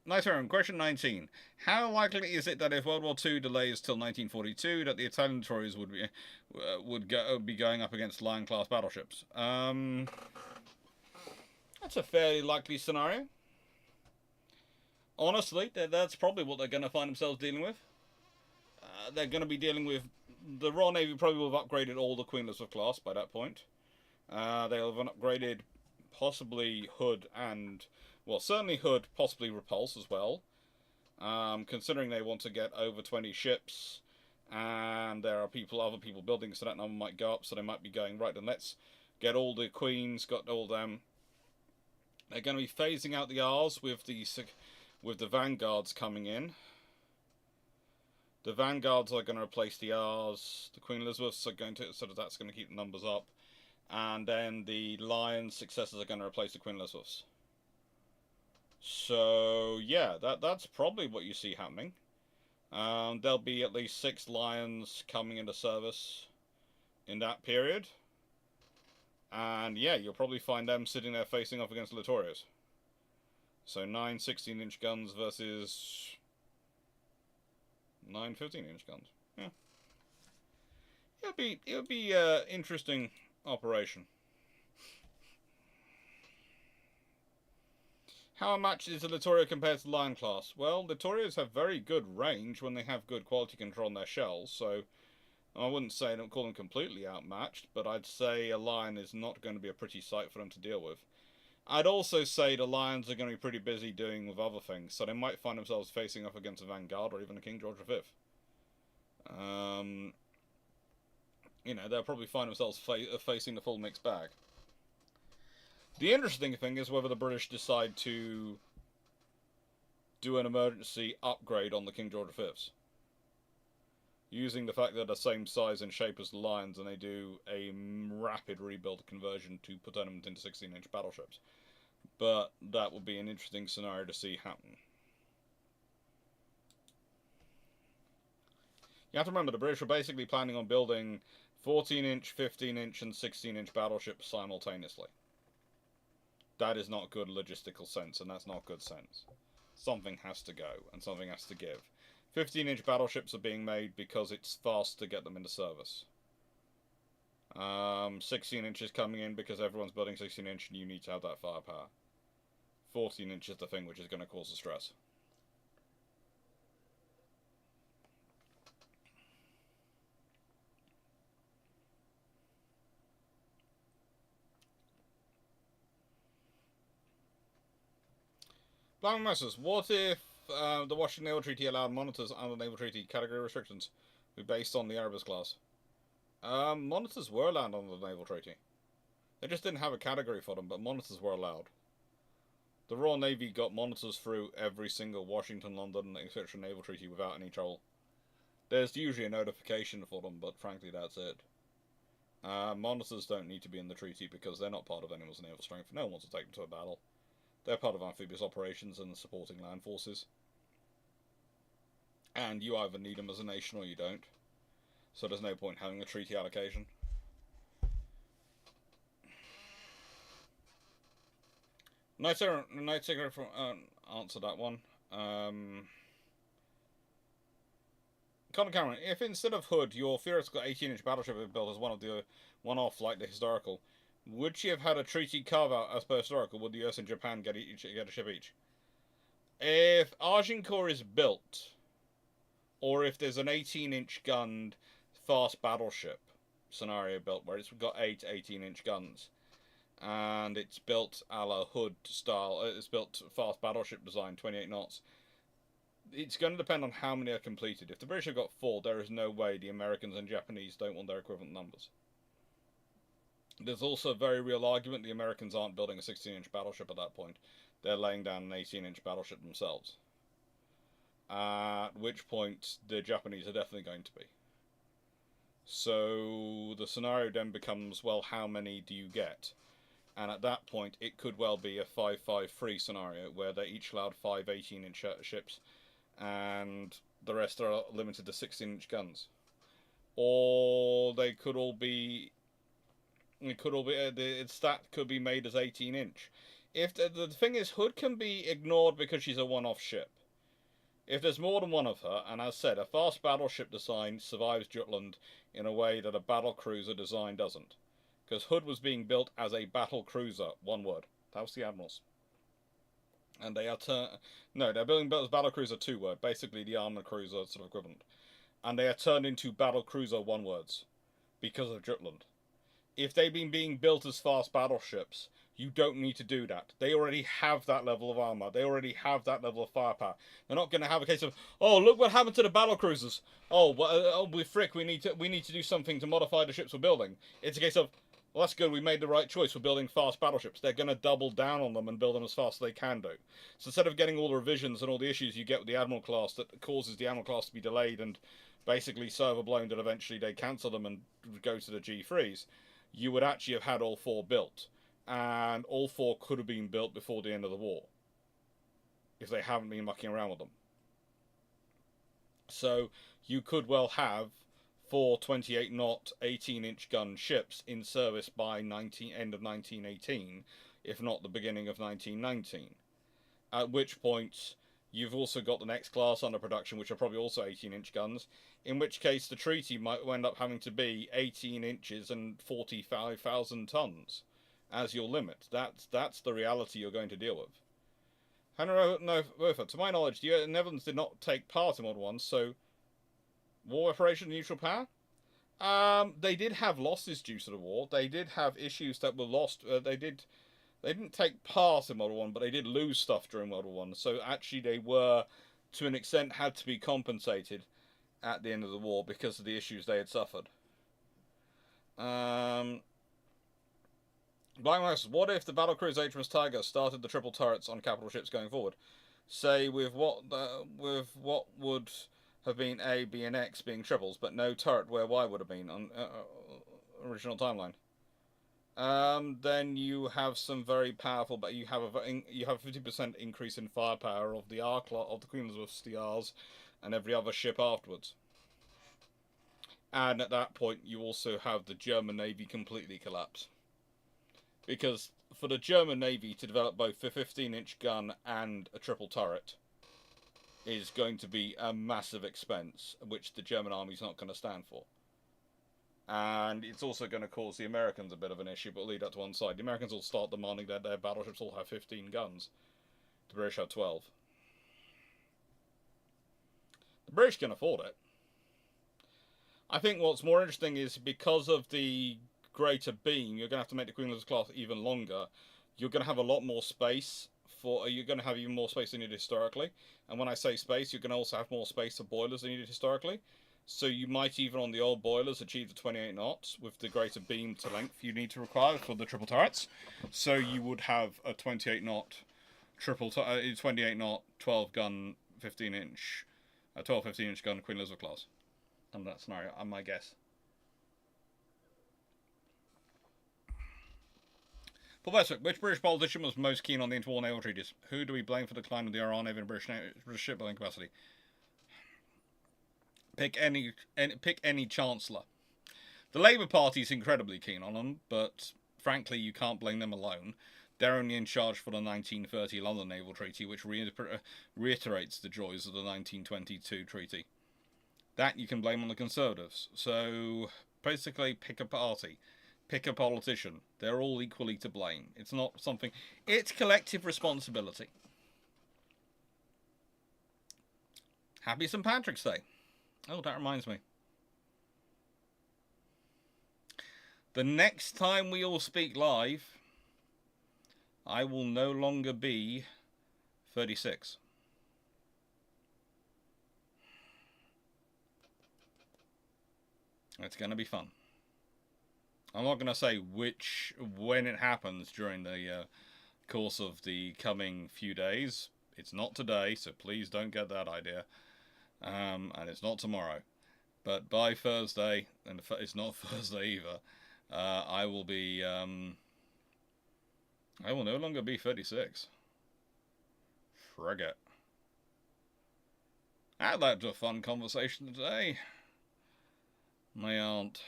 Nice one. Question 19. How likely is it that if World War II delays till 1942, that the Italian destroyers would be going up against Lion-class battleships? That's a fairly likely scenario. Honestly, that's probably what they're going to find themselves dealing with. They're going to be dealing with... The Royal Navy probably will have upgraded all the Queen Elizabeth class by that point. They'll have upgraded possibly Hood and... Well, certainly Hood, possibly Repulse as well. Considering they want to get over 20 ships, and there are other people building, so that number might go up, so they might be going, right, then let's get all the Queens, got all them. They're going to be phasing out the R's with the Vanguards coming in. The Vanguards are going to replace the R's, the Queen Elizabeths are going to, so that's going to keep the numbers up. And then the Lion's successors are going to replace the Queen Elizabeths. So, yeah, that's probably what you see happening. There'll be at least 6 Lions coming into service in that period. And, yeah, you'll probably find them sitting there facing off against Littorios. So, 9 16-inch guns versus 9 15-inch guns. Yeah. It would be an interesting operation. How much is the Littorio compared to the Lion class? Well, Littorios have very good range when they have good quality control on their shells, so I wouldn't say I don't call them completely outmatched, but I'd say a Lion is not going to be a pretty sight for them to deal with. I'd also say the Lions are going to be pretty busy doing with other things, so they might find themselves facing off against a Vanguard or even a King George V. You know, they'll probably find themselves facing the full mixed bag. The interesting thing is whether the British decide to do an emergency upgrade on the King George V's. Using the fact that they're the same size and shape as the Lions, and they do a rapid rebuild conversion to put them into 16-inch battleships. But that would be an interesting scenario to see happen. You have to remember, the British were basically planning on building 14-inch, 15-inch, and 16-inch battleships simultaneously. That is not good logistical sense, and that's not good sense. Something has to go, and something has to give. 15-inch battleships are being made because it's fast to get them into service. 16-inch is coming in because everyone's building 16-inch, and you need to have that firepower. 14-inch is the thing which is going to cause the stress. Blind Masters, what if the Washington Naval Treaty allowed monitors under Naval Treaty category restrictions be based on the Erebus class? Monitors were allowed under the Naval Treaty. They just didn't have a category for them, but monitors were allowed. The Royal Navy got monitors through every single Washington, London, etc. Naval Treaty without any trouble. There's usually a notification for them, but frankly that's it. Monitors don't need to be in the treaty because they're not part of anyone's naval strength. No one wants to take them to a battle. They're part of amphibious operations and the supporting land forces. And you either need them as a nation or you don't. so there's no point having a treaty allocation. Night Cigarette answer that one. Connor Cameron, if instead of Hood, your theoretical 18-inch battleship had built as one of the one-off like the historical, would she have had a treaty carve-out as per historical? Would the US and Japan get a ship each? If Agincourt is built, or if there's an 18-inch gunned fast battleship scenario built where it's got 8 18-inch guns, and it's built a la Hood style, it's built fast battleship design, 28 knots, it's going to depend on how many are completed. If the British have got 4, there is no way the Americans and Japanese don't want their equivalent numbers. There's also a very real argument the Americans aren't building a 16-inch battleship at that point. They're laying down an 18-inch battleship themselves. At which point the Japanese are definitely going to be. So the scenario then becomes, well, how many do you get? And at that point, it could well be a 5-5-3 scenario where they each allowed 5 18-inch ships, and the rest are limited to 16-inch guns. Or they could all be. The stat could be made as 18-inch. If the thing is, Hood can be ignored because she's a one-off ship. If there's more than one of her, and as said, a fast battleship design survives Jutland in a way that a battle cruiser design doesn't. Because Hood was being built as a battle cruiser, one word. That was the Admirals. And they are they're being built as battle cruiser, 2 word, basically the armored cruiser sort of equivalent. And they are turned into battle cruiser, 1 words, because of Jutland. If they've been being built as fast battleships, you don't need to do that. They already have that level of armor. They already have that level of firepower. They're not going to have a case of, oh, look what happened to the battle cruisers. We need to do something to modify the ships we're building. It's a case of, well, that's good. We made the right choice. We're building fast battleships. They're going to double down on them and build them as fast as they can do. So instead of getting all the revisions and all the issues you get with the Admiral class that causes the Admiral class to be delayed and basically so overblown that eventually they cancel them and go to the G3s, you would actually have had all 4 built. And all 4 could have been built before the end of the war, if they haven't been mucking around with them. So you could well have 4 28-knot 18-inch gun ships in service by end of 1918, if not the beginning of 1919. At which point you've also got the next class under production, which are probably also 18-inch guns, in which case the treaty might end up having to be 18 inches and 45,000 tons as your limit. That's the reality you're going to deal with. Henry Rofer, to my knowledge, the Netherlands did not take part in World War I, so war reparation, neutral power? They did have losses due to the war. They did have issues that were lost. They didn't take part in World War I, but they did lose stuff during World War I. So actually they were, to an extent, had to be compensated at the end of the war because of the issues they had suffered. Blackmax, what if the battlecruiser HMS Tiger started the triple turrets on capital ships going forward? Say with what would have been A, B, and X being triples, but no turret where Y would have been on original timeline. Then you have some very powerful, but you have a 50% increase in firepower of the of the Queen Elizabeth's DRs and every other ship afterwards. And at that point, you also have the German Navy completely collapse. Because for the German Navy to develop both a 15-inch gun and a triple turret is going to be a massive expense, which the German army's not going to stand for. And it's also going to cause the Americans a bit of an issue, but leave that to one side. The Americans will start demanding that their battleships all have 15 guns. The British have 12. The British can afford it. I think what's more interesting is because of the greater beam, you're going to have to make the Queen Elizabeth class even longer. You're going to have a lot more space you're going to have even more space than you did historically. And when I say space, you're going to also have more space for boilers than you did historically. So you might even on the old boilers achieve the 28 knots with the greater beam to length you need to require for the triple turrets. So you would have a 28 knot 28 knot 12 gun 15-inch 15-inch gun Queen Elizabeth class. Under that scenario, my guess. Professor, which British politician was most keen on the interwar naval treaties? Who do we blame for the decline of the Iran Navy and British shipbuilding capacity? Pick any chancellor. The Labour Party is incredibly keen on them, but frankly, you can't blame them alone. They're only in charge for the 1930 London Naval Treaty, which reiterates the joys of the 1922 treaty. That you can blame on the Conservatives. So basically, pick a party, pick a politician. They're all equally to blame. It's not something. It's collective responsibility. Happy St. Patrick's Day. Oh, that reminds me. The next time we all speak live, I will no longer be 36. It's going to be fun. I'm not going to say when it happens during the course of the coming few days. It's not today, so please don't get that idea. And it's not tomorrow. But by Thursday, and it's not Thursday either, I will be... I will no longer be 36. Frigate. I'd like to have a fun conversation today. My aunt.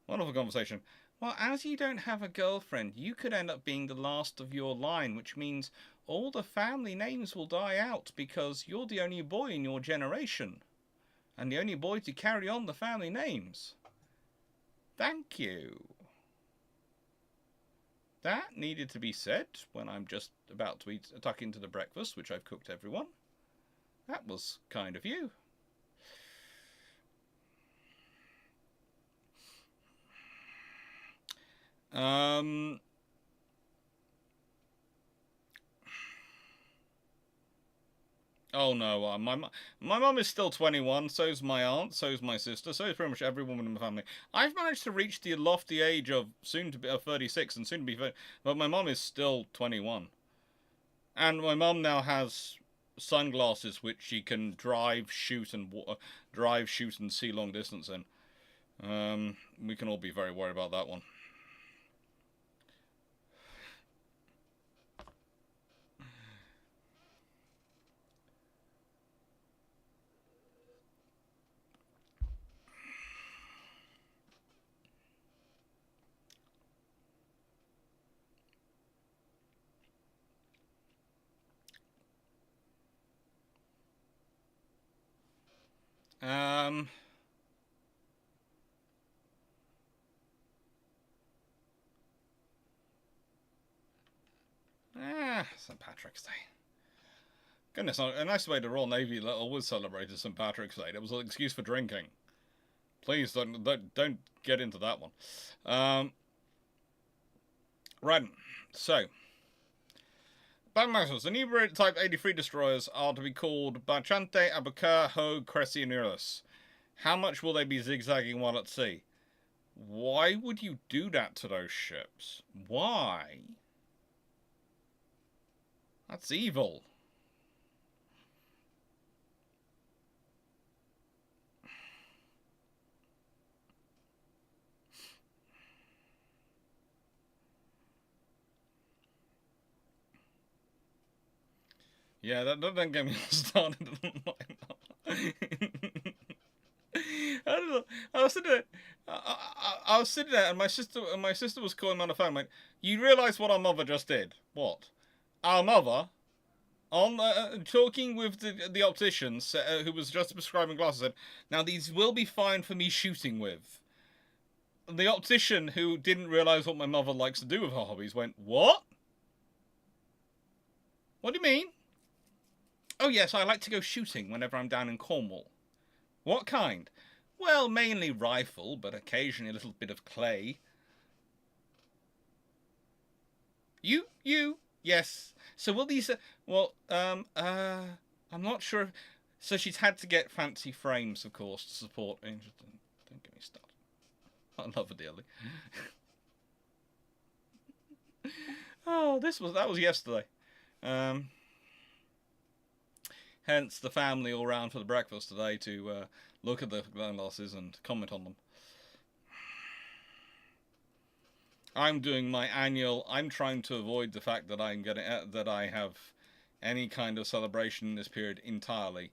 Wonderful conversation. Well, as you don't have a girlfriend, you could end up being the last of your line, which means all the family names will die out because you're the only boy in your generation. And the only boy to carry on the family names. Thank you. That needed to be said when I'm just about to tuck into the breakfast, which I've cooked everyone. That was kind of you. Oh no, my mum is still 21, so's my aunt, so's my sister, so's pretty much every woman in my family. I've managed to reach the lofty age of soon to be 36 and soon to be 30, but my mum is still 21. And my mum now has sunglasses which she can drive, shoot, and see long distance in. We can all be very worried about that one. St. Patrick's Day. Goodness, a nice way the Royal Navy always celebrated St. Patrick's Day. It was an excuse for drinking. Please don't get into that one. Right, so Battlematters. The new Type 83 destroyers are to be called Bachante, Abukar, Hogue, Cressy, and Urus. How much will they be zigzagging while at sea? Why would you do that to those ships? Why? That's evil. Yeah, don't get me started on I don't know. I was sitting there, and my sister was calling me on the phone. Like, you realise what our mother just did? What? Our mother, on talking with the optician who was just prescribing glasses, said, "Now these will be fine for me shooting with." The optician, who didn't realise what my mother likes to do with her hobbies, went, "What? What do you mean?" "Oh yes, I like to go shooting whenever I'm down in Cornwall." "What kind?" "Well, mainly rifle, but occasionally a little bit of clay." You? Yes. So will these... I'm not sure. So she's had to get fancy frames, of course, to support... Don't get me started. I love her dearly. That was yesterday. Hence the family all round for the breakfast today to look at the glasses and comment on them. I'm doing my annual... I'm trying to avoid the fact that that I have any kind of celebration in this period entirely.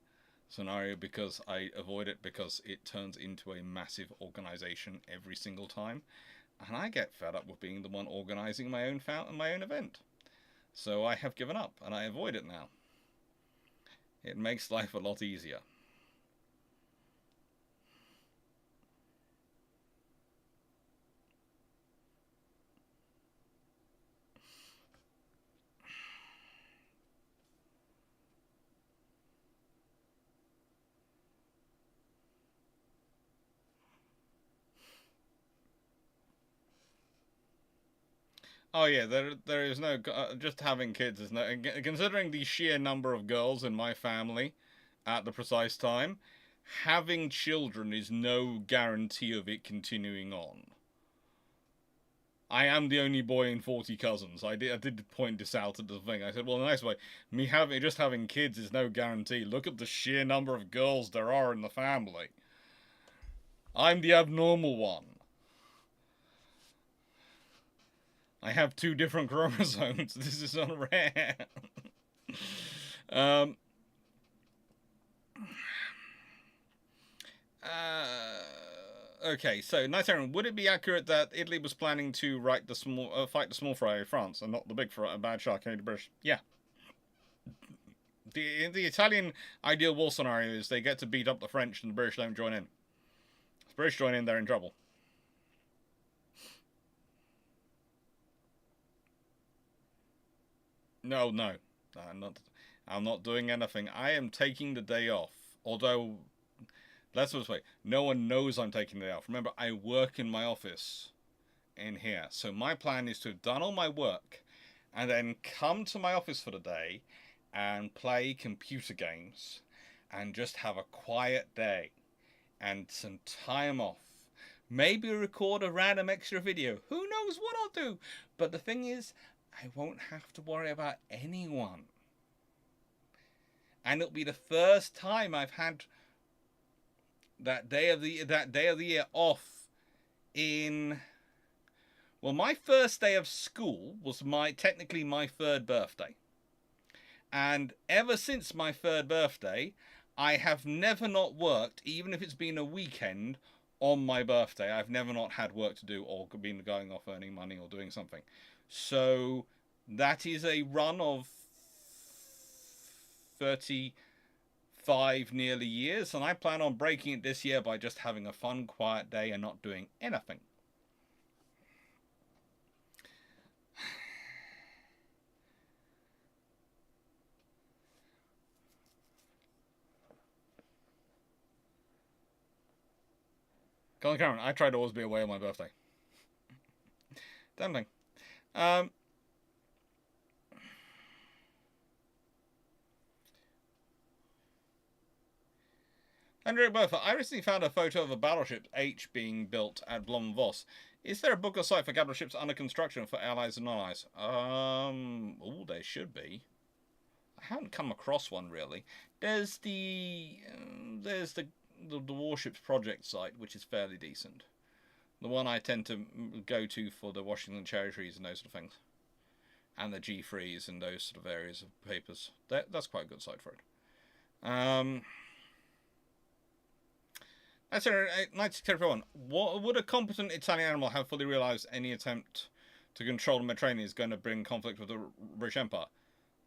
scenario because I avoid it because it turns into a massive organization every single time, and I get fed up with being the one organizing my own my own event. So I have given up and I avoid it now. It makes life a lot easier. Oh yeah, there is no just having kids is no, considering the sheer number of girls in my family at the precise time, having children is no guarantee of it continuing on. I am the only boy in 40 cousins. I did point this out at the thing. I said, well, in a nice way, just having kids is no guarantee. Look at the sheer number of girls there are in the family. I'm the abnormal one. I have 2 different chromosomes. This is unrare. Okay, so nice Aaron. Would it be accurate that Italy was planning to fight the small fry of France and not the big fry, bad shark the British? Yeah. The Italian ideal war scenario is they get to beat up the French and the British don't join in. If the British join in, they're in trouble. No. I'm not doing anything. I am taking the day off. Although, let's put it this way, no one knows I'm taking the day off. Remember, I work in my office in here. So my plan is to have done all my work and then come to my office for the day and play computer games and just have a quiet day and some time off. Maybe record a random extra video. Who knows what I'll do? But the thing is, I won't have to worry about anyone. And it'll be the first time I've had that day of the year off in, well, my first day of school was technically my 3rd birthday. And ever since my 3rd birthday, I have never not worked, even if it's been a weekend on my birthday. I've never not had work to do or been going off earning money or doing something. So that is a run of 35 nearly years, and I plan on breaking it this year by just having a fun, quiet day and not doing anything. Colin Cameron, I try to always be away on my birthday. Damn thing. Andrew Bofa, I recently found a photo of a battleship H being built at Blom Voss. Is there a book or site for battleships under construction for allies and non-allies? Oh, there should be. I haven't come across one really. There's the Warships Project site, which is fairly decent. The one I tend to go to for the Washington cherry trees and those sort of things, and the G3s and those sort of areas of papers. That's quite a good site for it. That's a 1941. Would a competent Italian admiral have fully realised any attempt to control the Mediterranean is going to bring conflict with the British Empire?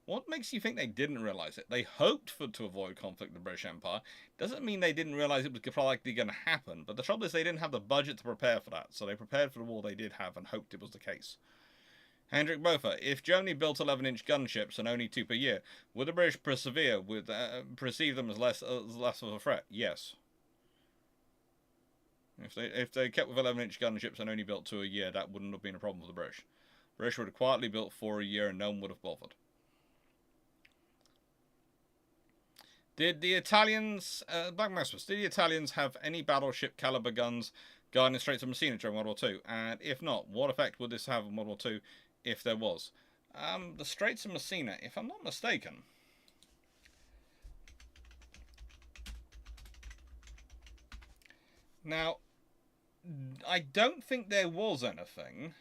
What makes you think they didn't realise it? They hoped to avoid conflict with the British Empire. Doesn't mean they didn't realise it was likely going to happen. But the trouble is they didn't have the budget to prepare for that. So they prepared for the war they did have and hoped it was the case. Hendrik Bofa, if Germany built 11-inch gunships and only 2 per year, would the British perceive them as less of a threat? Yes. If they kept with 11-inch gunships and only built 2 a year, that wouldn't have been a problem for the British. The British would have quietly built 4 a year and no one would have bothered. Did the Italians, Black Maximus, did the Italians have any battleship caliber guns guarding the Straits of Messina during World War II? And if not, what effect would this have on World War II if there was? The Straits of Messina, if I'm not mistaken, now, I don't think there was anything.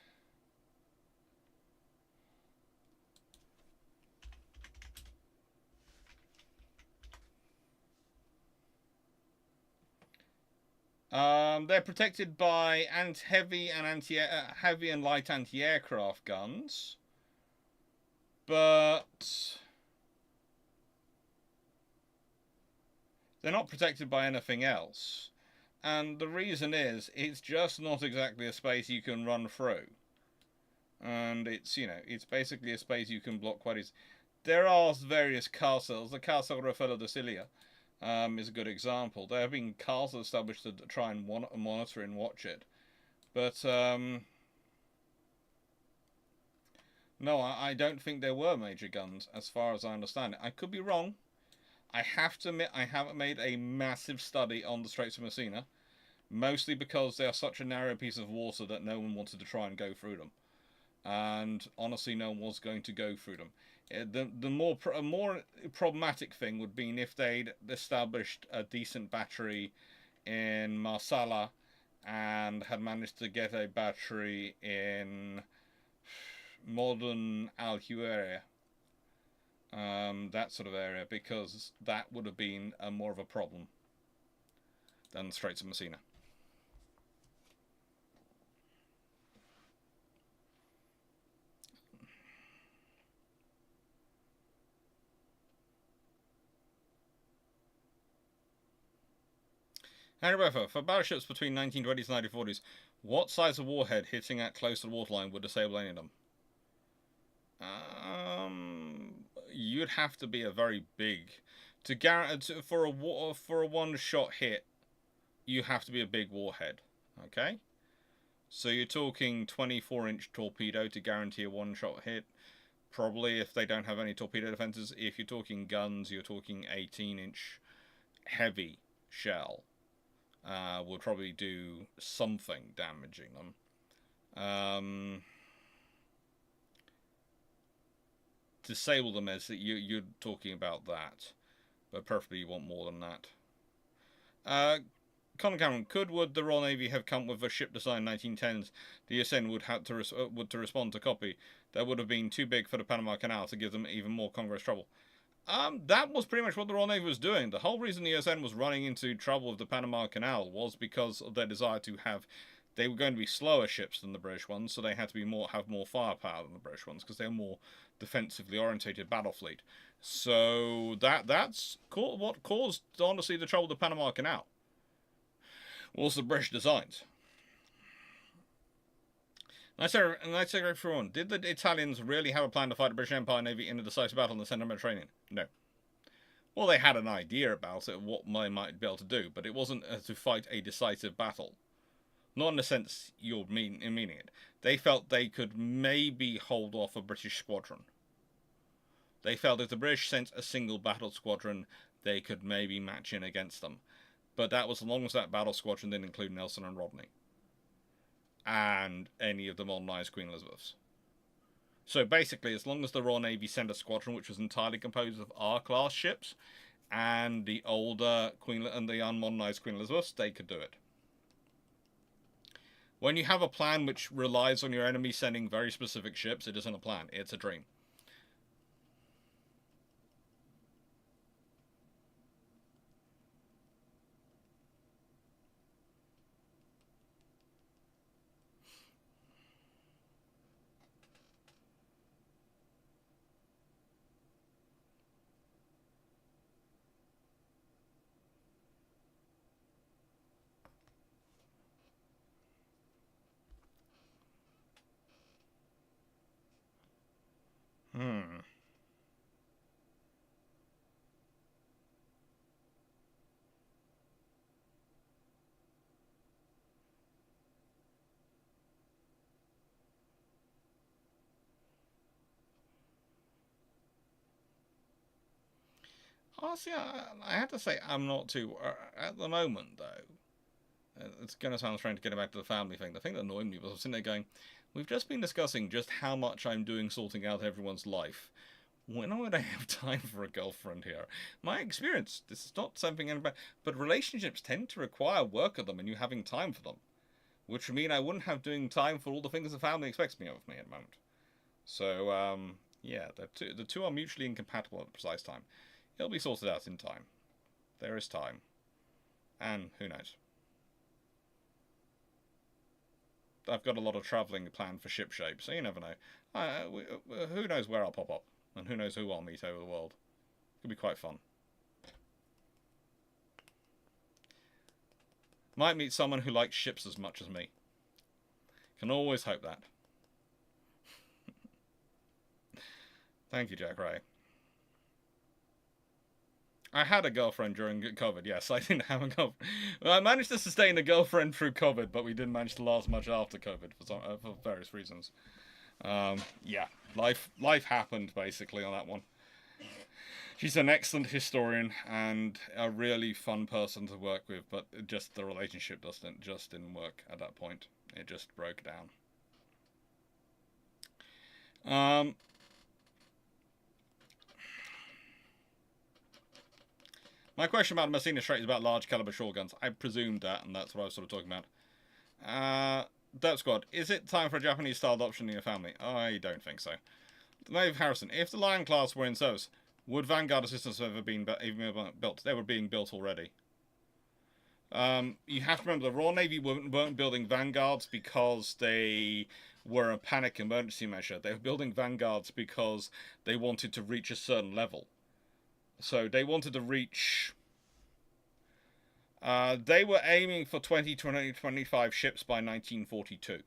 They're protected by heavy and light anti-aircraft guns, but they're not protected by anything else. And the reason is, it's just not exactly a space you can run through. And it's basically a space you can block quite easily. There are various castles. The Castle Raffaello de Cilia is a good example. There have been castles established to try and monitor and watch it. But, no, I don't think there were major guns, as far as I understand it. I could be wrong. I have to admit, I haven't made a massive study on the Straits of Messina, mostly because they are such a narrow piece of water that no one wanted to try and go through them. And honestly, no one was going to go through them. The more problematic thing would be if they'd established a decent battery in Marsala and had managed to get a battery in modern Alhuera, that sort of area, because that would have been more of a problem than the Straits of Messina. However, for battleships between 1920s and 1940s, what size of warhead hitting at close to the waterline would disable any of them? You'd have to be a very big to guarantee for a one-shot hit. You have to be a big warhead. Okay, so you're talking 24-inch torpedo to guarantee a one-shot hit. Probably if they don't have any torpedo defenses. If you're talking guns, you're talking 18-inch heavy shell. Would probably do something damaging them. Disable them as you're talking about that, but preferably you want more than that. Colin Cameron, would the Royal Navy have come with a ship design 1910s? The USN would have to respond to copy. That would have been too big for the Panama Canal to give them even more Congress trouble. That was pretty much what the Royal Navy was doing. The whole reason the USN was running into trouble with the Panama Canal was because of their desire to have. They were going to be slower ships than the British ones, so they had to be have more firepower than the British ones because they're more defensively orientated battle fleet. So that's what caused, honestly, the trouble with the Panama Canal was the British designs. Nice everyone. Did the Italians really have a plan to fight the British Empire Navy in a decisive battle in the Central Mediterranean? No. Well, they had an idea about it, what they might be able to do, but it wasn't to fight a decisive battle. Not in the sense you're meaning it. They felt they could maybe hold off a British squadron. They felt if the British sent a single battle squadron, they could maybe match in against them. But that was as long as that battle squadron didn't include Nelson and Rodney. And any of the modernised Queen Elizabeths. So basically, as long as the Royal Navy sent a squadron which was entirely composed of R-class ships and the older Queen and the unmodernised Queen Elizabeths, they could do it. When you have a plan which relies on your enemy sending very specific ships, it isn't a plan, it's a dream. Honestly, I have to say I'm not too... at the moment, though, it's going to sound strange to get back to the family thing. The thing that annoyed me was I was sitting there going, we've just been discussing just how much I'm doing sorting out everyone's life. When would I have time for a girlfriend here? My experience, this is not something about... But relationships tend to require work of them and you having time for them. Which would mean I wouldn't have doing time for all the things the family expects me of me at the moment. So, yeah, the two are mutually incompatible at the precise time. It'll be sorted out in time. There is time. And who knows? I've got a lot of travelling planned for ship shape, so you never know. Who knows where I'll pop up, and who knows who I'll meet over the world. Could be quite fun. Might meet someone who likes ships as much as me. Can always hope that. Thank you, Jack Ray. I had a girlfriend during COVID. Yes, I didn't have a girlfriend. Well, I managed to sustain a girlfriend through COVID, but we didn't manage to last much after COVID for various reasons. Yeah, life happened basically on that one. She's an excellent historian and a really fun person to work with, but just the relationship just didn't work at that point. It just broke down. My question about Messina Strait is about large caliber short guns. I presumed that, and that's what I was sort of talking about. Dirt Squad, is it time for a Japanese styled option in your family? I don't think so. Dave Harrison, if the Lion class were in service, would Vanguard assistants have ever been built? They were being built already. You have to remember the Royal Navy weren't building Vanguards because they were a panic emergency measure. They were building Vanguards because they wanted to reach a certain level. So they wanted to reach... they were aiming for 20 to 25 ships by 1942.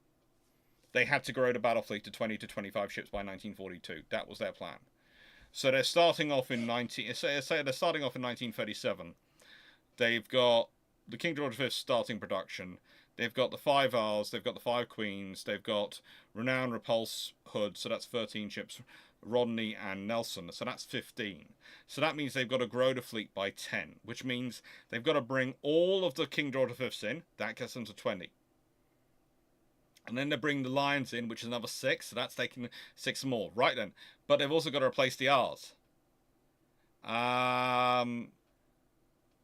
They had to grow the battle fleet to 20 to 25 ships by 1942. That was their plan. So they're starting off in 1937. They've got the King George V starting production. They've got the 5 R's. They've got the 5 Queens. They've got Renown, Repulse, Hood. So that's 13 ships. Rodney and Nelson, so that's 15. So that means they've got to grow the fleet by 10, which means they've got to bring all of the King George V's in. That gets them to 20. And then they bring the Lions in, which is another 6, so that's taking 6 more. Right then. But they've also got to replace the R's. Well,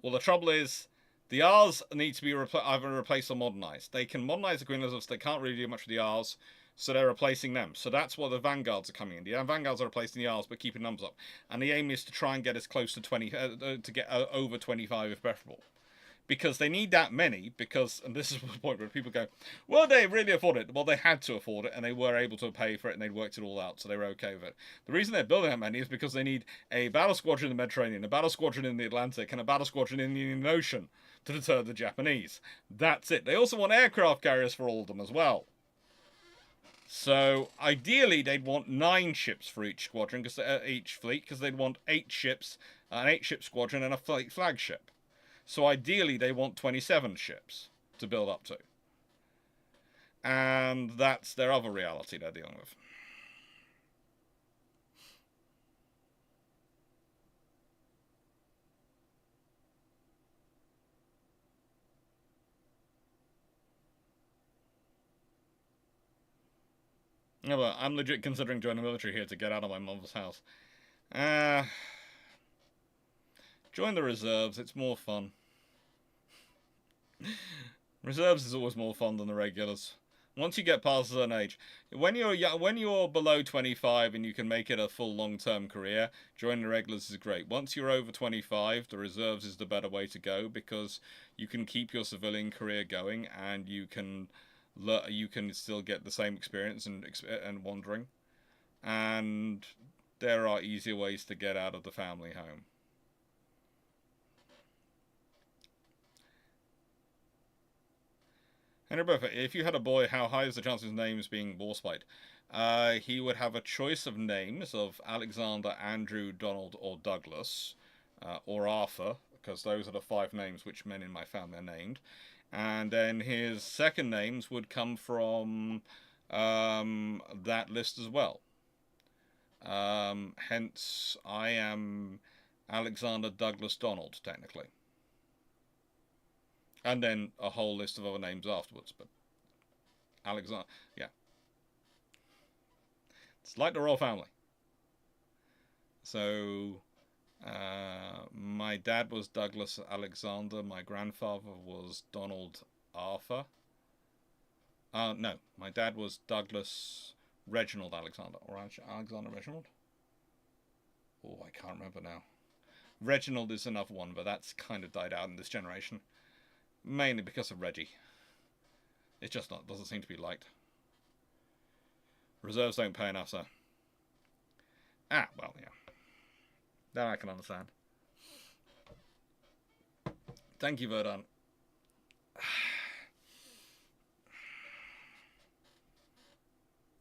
the trouble is, the R's need to be either replaced or modernised. They can modernise the Queen Elizabeths, they can't really do much with the R's. So they're replacing them. So that's what the Vanguards are coming in. The Vanguards are replacing the R's, but keeping numbers up. And the aim is to try and get as close to 20, to get over 25 if preferable. Because they need that many, because, and this is the point where people go, well, they really afford it. Well, they had to afford it, and they were able to pay for it, and they'd worked it all out, so they were okay with it. The reason they're building that many is because they need a battle squadron in the Mediterranean, a battle squadron in the Atlantic, and a battle squadron in the Indian Ocean to deter the Japanese. That's it. They also want aircraft carriers for all of them as well. So, ideally, they'd want 9 ships for each squadron, each fleet, because they'd want 8 ships, an 8-ship squadron, and a flagship. So, ideally, they want 27 ships to build up to. And that's their other reality they're dealing with. Yeah, but I'm legit considering joining the military here to get out of my mother's house. Join the reserves, it's more fun. Reserves is always more fun than the regulars. Once you get past a certain age, when you're below 25 and you can make it a full long-term career, joining the regulars is great. Once you're over 25, the reserves is the better way to go because you can keep your civilian career going and you can still get the same experience and wandering, and there are easier ways to get out of the family home. Henry Buffett, if you had a boy, how high is the chance of his names being Warspite? He would have a choice of names of Alexander, Andrew, Donald, or Douglas, or Arthur, because those are the 5 names which men in my family are named. And then his second names would come from that list as well. Hence, I am Alexander Douglas Donald, technically. And then a whole list of other names afterwards, but Alexander, yeah. It's like the royal family. So, my dad was Douglas Alexander. My grandfather was Donald Arthur. No, my dad was Douglas Reginald Alexander. Or Alexander Reginald? Oh, I can't remember now. Reginald is another one, but that's kind of died out in this generation. Mainly because of Reggie. It's just not, doesn't seem to be liked. Reserves don't pay enough, sir. Ah, well, yeah. That I can understand. Thank you, Verdun.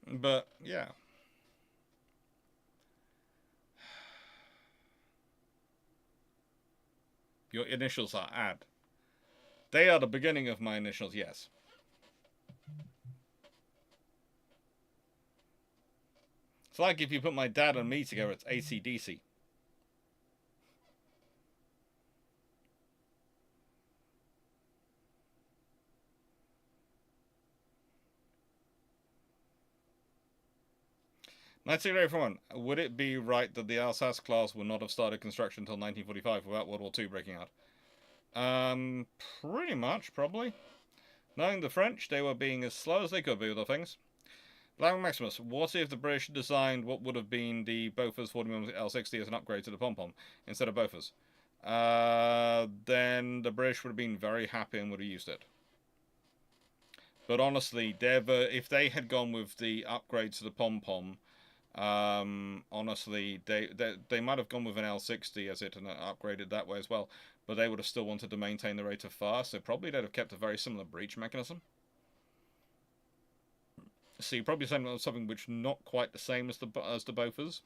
But, yeah. Your initials are add. They are the beginning of my initials, yes. It's like if you put my dad and me together, it's AC/DC. Everyone, would it be right that the Alsace class would not have started construction until 1945 without World War II breaking out? Pretty much, probably. Knowing the French, they were being as slow as they could be with the things. Black Maximus, what if the British designed what would have been the Bofors 40mm L60 as an upgrade to the pom-pom instead of Bofors? Then the British would have been very happy and would have used it. But honestly, if they had gone with the upgrade to the pom-pom, honestly, they might have gone with an L60 as it and upgraded that way as well, but they would have still wanted to maintain the rate of fire, so probably they'd have kept a very similar breach mechanism. So you're probably saying something which not quite the same as the Bofors,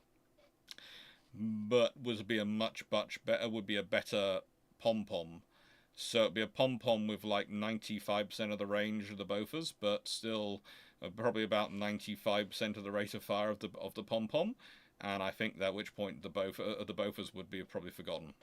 but would be a much better, would be a better pom-pom. So it'd be a pom-pom with like 95% of the range of the Bofors, but still probably about 95% of the rate of fire of the pom-pom. And I think at which point the Bofors would be probably forgotten.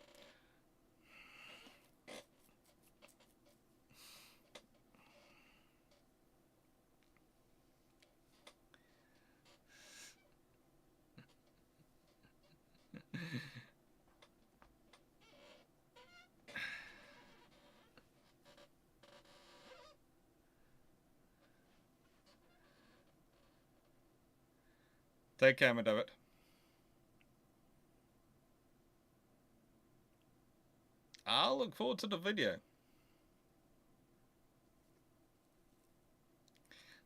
Take care, my David. I'll look forward to the video.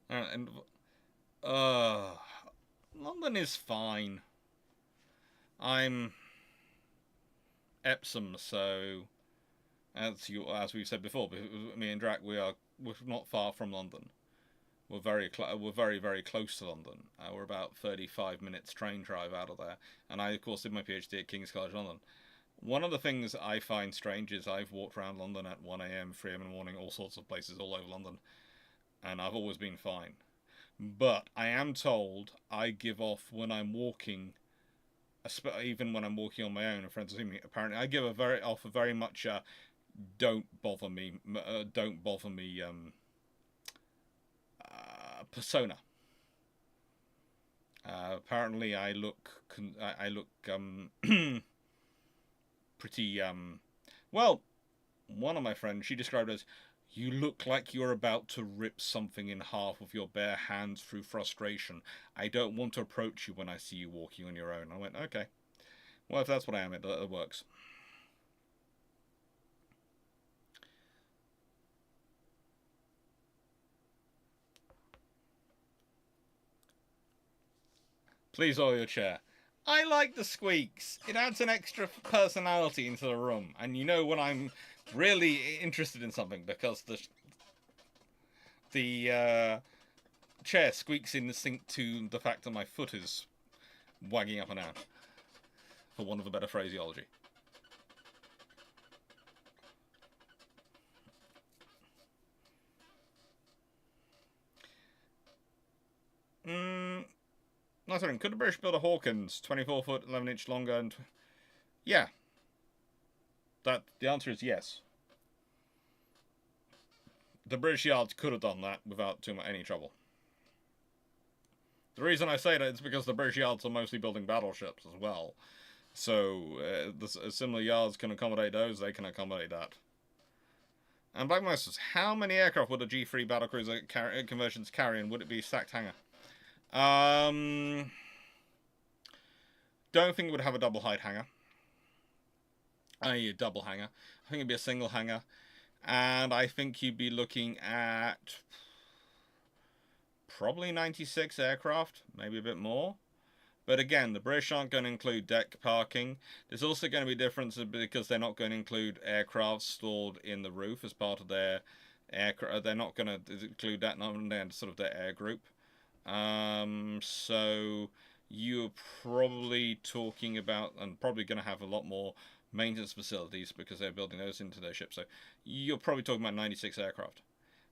And London is fine. I'm Epsom, so as we've said before, me and Drac, we're not far from London. We're very close to London. We're about 35 minutes train drive out of there. And I, of course, did my PhD at King's College London. One of the things I find strange is I've walked around London at 1 a.m., 3 a.m. in the morning, all sorts of places all over London, and I've always been fine. But I am told I give off when I'm walking, even when I'm walking on my own, and friends see me. Apparently, I give off a very much don't bother me persona. Apparently, I look pretty well. One of my friends, she described it as, you look like you're about to rip something in half with your bare hands through frustration. I don't want to approach you when I see you walking on your own. I went, okay. Well, if that's what I am, it works. Please oil your chair. I like the squeaks. It adds an extra personality into the room. And you know when I'm really interested in something, because the chair squeaks in sync to the fact that my foot is wagging up and down, for want of a better phraseology. Nice one. Could the British build a Hawkins 24 foot, 11 inch longer? And yeah, the answer is yes. The British yards could have done that without any trouble. The reason I say that is because the British yards are mostly building battleships as well. So similar yards can accommodate those, they can accommodate that. And Black Masters, how many aircraft would a G3 battlecruiser conversions carry, and would it be a stacked hangar? Don't think it would have a double height hangar. A double hangar. I think it'd be a single hangar. And I think you'd be looking at probably 96 aircraft, maybe a bit more. But again, the British aren't going to include deck parking. There's also going to be differences because they're not going to include aircraft stored in the roof as part of their aircraft. They're not going to include that in sort of their air group. So you're probably talking about, and probably going to have a lot more maintenance facilities because they're building those into their ships. So you're probably talking about 96 aircraft.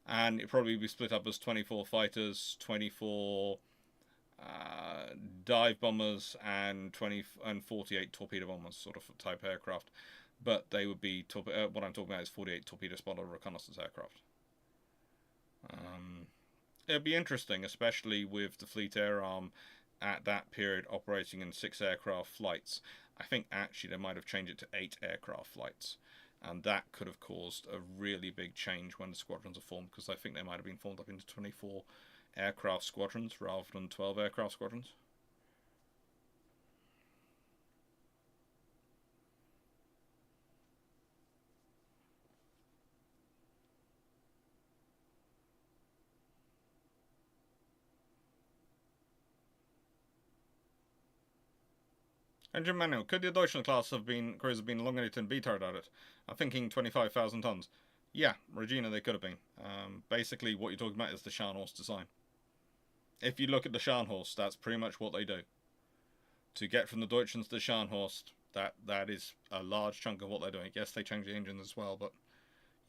And it probably be split up as 24 fighters, 24 dive bombers, and 48 torpedo bombers, sort of type aircraft. But they would be what I'm talking about is 48 torpedo spotter reconnaissance aircraft. It'd be interesting, especially with the Fleet Air Arm at that period operating in 6 aircraft flights. I think actually they might have changed it to 8 aircraft flights. And that could have caused a really big change when the squadrons are formed, because I think they might have been formed up into 24 aircraft squadrons rather than 12 aircraft squadrons. Engine manual. Could the Deutschland class cruise have been longer than B-turret at it? I'm thinking 25,000 tons. Yeah, Regina, they could have been. Basically, what you're talking about is the Scharnhorst design. If you look at the Scharnhorst, that's pretty much what they do. To get from the Deutschlands to the Scharnhorst, that is a large chunk of what they're doing. Yes, they change the engines as well, but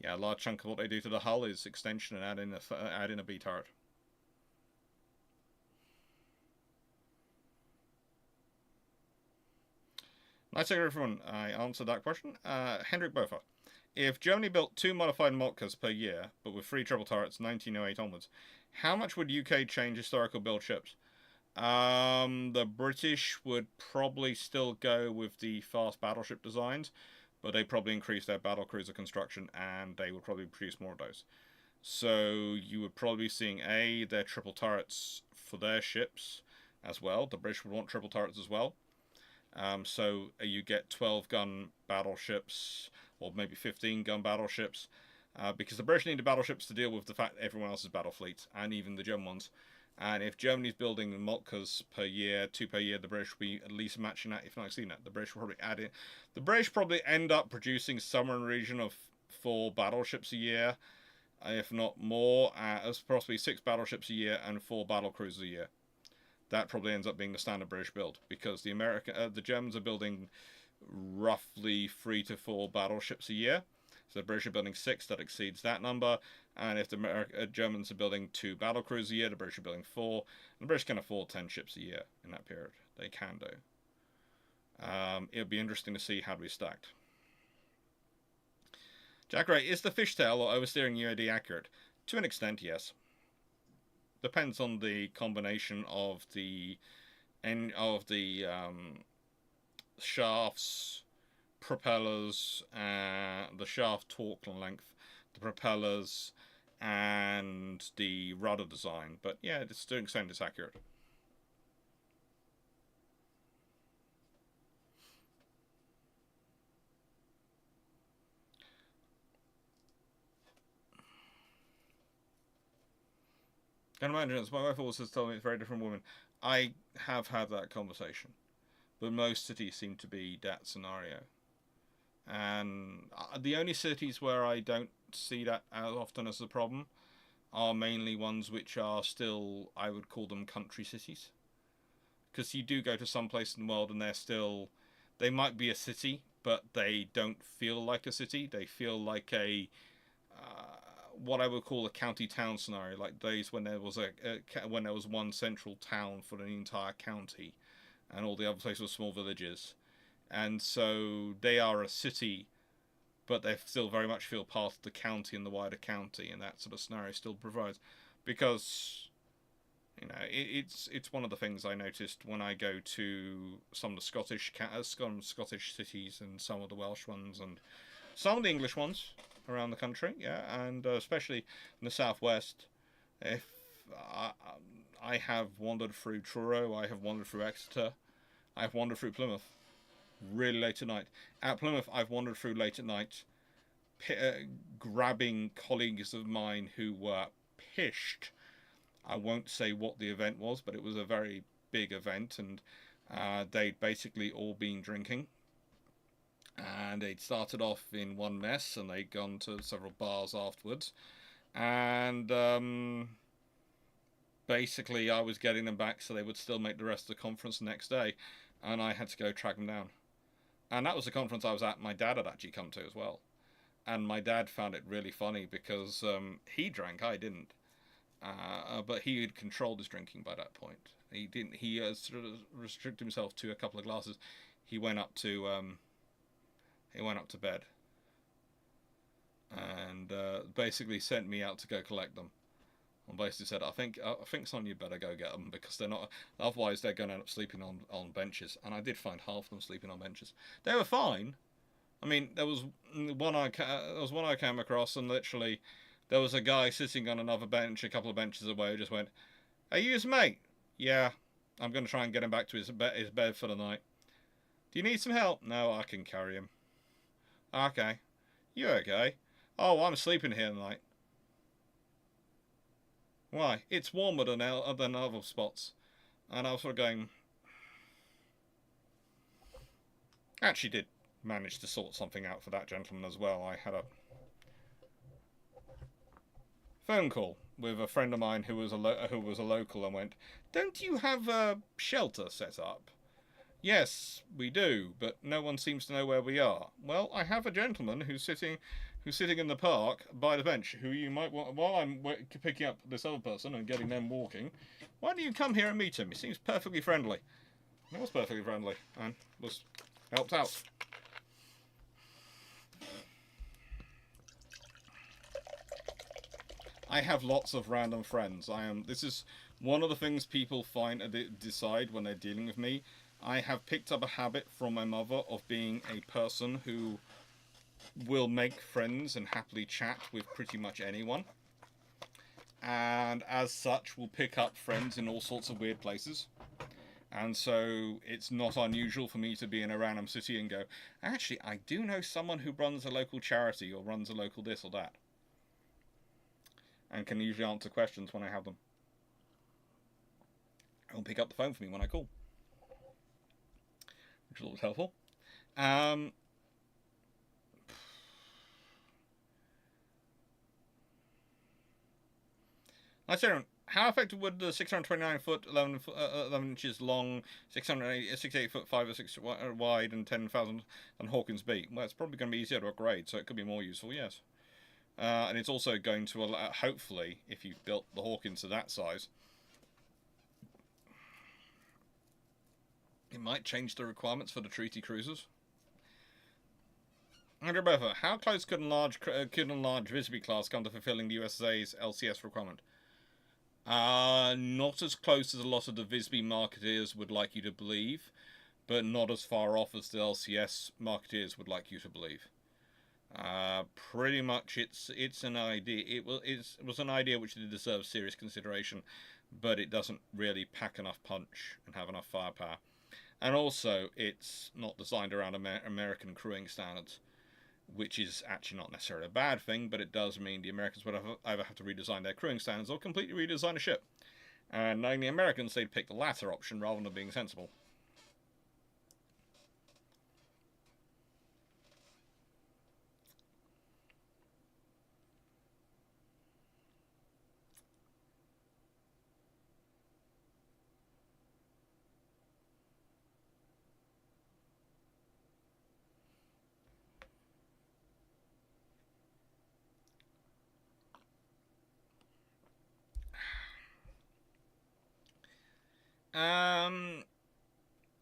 yeah, a large chunk of what they do to the hull is extension and add in a B-turret. Nice to hear everyone. I answered that question. Hendrik Bofa. If Germany built 2 modified Moltkes per year, but with 3 triple turrets 1908 onwards, how much would UK change historical build ships? The British would probably still go with the fast battleship designs, but they probably increase their battlecruiser construction and they would probably produce more of those. So you would probably be seeing their triple turrets for their ships as well. The British would want triple turrets as well. So you get 12-gun battleships, or maybe 15-gun battleships, because the British needed battleships to deal with the fact that everyone else's battle fleet, and even the German ones. And if Germany's building the Moltkes per year, 2 per year, the British will be at least matching that, if not exceeding that. The British will probably add in. The British probably end up producing somewhere in the region of 4 battleships a year, if not more, as possibly 6 battleships a year and 4 battlecruisers a year. That probably ends up being the standard British build, because the Germans are building roughly 3 to 4 battleships a year. So the British are building 6, that exceeds that number. And if the Germans are building 2 battlecruisers a year, the British are building 4. And the British can afford 10 ships a year in that period. They can do. It'll be interesting to see how we stacked. Jack Ray, is the fishtail or oversteering UAD accurate? To an extent, yes. Depends on the combination of the shafts, propellers, the shaft torque length, the propellers, and the rudder design. But yeah, it's to an extent it's accurate. Can imagine, my wife always told me it's a very different woman. I have had that conversation, but most cities seem to be that scenario. And the only cities where I don't see that as often as a problem are mainly ones which are still, I would call them country cities. Because you do go to some place in the world and they might be a city, but they don't feel like a city. They feel like what I would call a county town scenario, like days when there was when there was one central town for the entire county, and all the other places were small villages, and so they are a city, but they still very much feel part of the county and the wider county, and that sort of scenario still provides, because it's one of the things I noticed when I go to some of the Scottish cities and some of the Welsh ones and some of the English ones around the country, and especially in the southwest. If I have wandered through Truro, I have wandered through Exeter, I have wandered through Plymouth, really late at night. At Plymouth, I've wandered through late at night, grabbing colleagues of mine who were pished I won't say what the event was, but it was a very big event, and they'd basically all been drinking. And they'd started off in one mess, and they'd gone to several bars afterwards. And basically, I was getting them back so they would still make the rest of the conference the next day, and I had to go track them down. And that was the conference I was at. My dad had actually come to as well, and my dad found it really funny because he drank, I didn't, but he had controlled his drinking by that point. He didn't. He sort of restricted himself to a couple of glasses. He went up to bed, and basically sent me out to go collect them. And basically said, I think son, you better go get them because they're not. Otherwise, they're going to end up sleeping on benches. And I did find half of them sleeping on benches. They were fine. I mean, there was one I came across, and literally, there was a guy sitting on another bench, a couple of benches away, who just went, "Are you his mate?" "Yeah, I'm going to try and get him back to his bed for the night." "Do you need some help?" "No, I can carry him." "Okay. You okay?" "Oh, I'm sleeping here tonight." "Why?" "It's warmer than other spots." And I was sort of going, actually did manage to sort something out for that gentleman as well. I had a phone call with a friend of mine who was a local and went, "Don't you have a shelter set up?" "Yes, we do, but no one seems to know where we are." "Well, I have a gentleman who's sitting in the park by the bench, who you might want, while I'm picking up this other person and getting them walking, why don't you come here and meet him? He seems perfectly friendly." He was perfectly friendly and was helped out. I have lots of random friends. This is one of the things people decide when they're dealing with me. I have picked up a habit from my mother of being a person who will make friends and happily chat with pretty much anyone, and as such will pick up friends in all sorts of weird places. And so it's not unusual for me to be in a random city and go, "Actually, I do know someone who runs a local charity or runs a local this or that," and can usually answer questions when I have them. Or pick up the phone for me when I call, which is always helpful. I said, how effective would the 629 foot, 11 inches long, 68 foot 5 or 6 wide, and 10,000 on Hawkins be? Well, it's probably going to be easier to upgrade, so it could be more useful, yes. And it's also going to allow, hopefully, if you've built the Hawkins to that size, it might change the requirements for the treaty cruisers. Andrew Buffer, how close could enlarged Visby class come to fulfilling the USA's LCS requirement? Not as close as a lot of the Visby marketeers would like you to believe, but not as far off as the LCS marketeers would like you to believe. Pretty much, it's an idea. It was an idea which deserves serious consideration, but it doesn't really pack enough punch and have enough firepower. And also, it's not designed around American crewing standards, which is actually not necessarily a bad thing, but it does mean the Americans would either have to redesign their crewing standards or completely redesign a ship. And knowing the Americans, they'd pick the latter option rather than being sensible.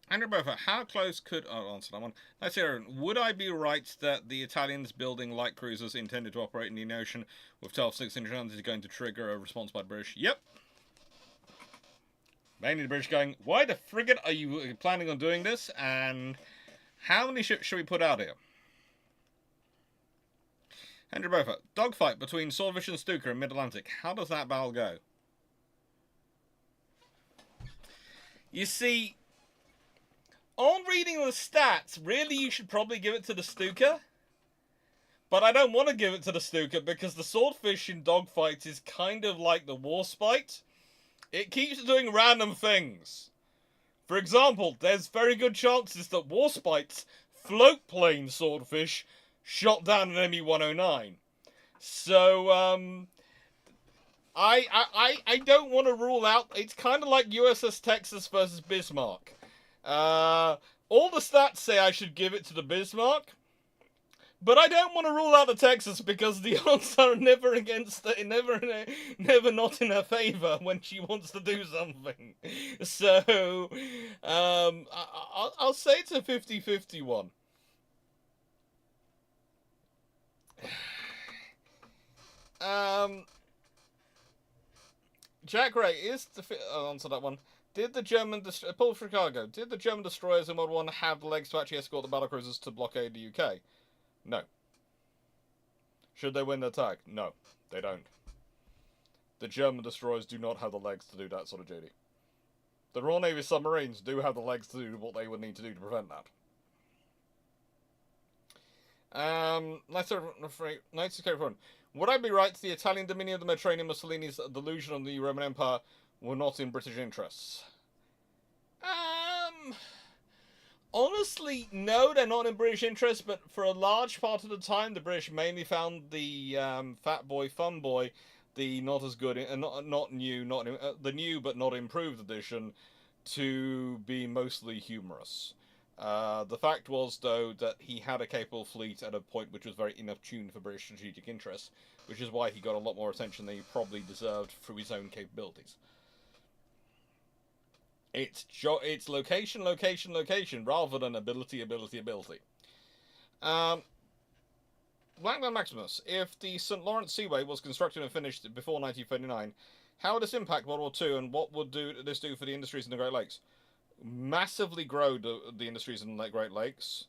Andrew Buffer, how close could... I'll answer that one. Let's hear, would I be right that the Italians building light cruisers intended to operate in the ocean with 12-6-inch guns is going to trigger a response by the British? Yep. Mainly the British going, why the frigate are you planning on doing this? And how many ships should we put out here? Andrew Buffer, dogfight between Swordfish and Stuka in Mid-Atlantic. How does that battle go? You see, on reading the stats, really you should probably give it to the Stuka. But I don't want to give it to the Stuka because the Swordfish in dogfights is kind of like the Warspite. It keeps doing random things. For example, there's very good chances that Warspite's float plane swordfish shot down an ME-109. So, I don't want to rule out. It's kind of like USS Texas versus Bismarck. All the stats say I should give it to the Bismarck, but I don't want to rule out the Texas because the odds are never against it, never not in her favor when she wants to do something. So, I'll say it's a 50-50 one. Jack Ray is the answer that one. Did the German Paul Chicago? Did the German destroyers in World War I have the legs to actually escort the battlecruisers to blockade the UK? No. Should they win the attack? No, they don't. The German destroyers do not have the legs to do that sort of duty. The Royal Navy submarines do have the legs to do what they would need to do to prevent that. Nice to would I be right? The Italian dominion of the Mediterranean, Mussolini's delusion on the Roman Empire, were not in British interests. Honestly, no, they're not in British interests. But for a large part of the time, the British mainly found the Fat Boy, Fun Boy, the not as good, the new but not improved edition, to be mostly humorous. The fact was, though, that he had a capable fleet at a point which was very enough tuned for British strategic interests, which is why he got a lot more attention than he probably deserved through his own capabilities. It's location, location, location, rather than ability, ability, ability. Blackman Maximus, if the St. Lawrence Seaway was constructed and finished before 1939, how would this impact World War II, and what would this do for the industries in the Great Lakes? Massively grow the industries in the Great Lakes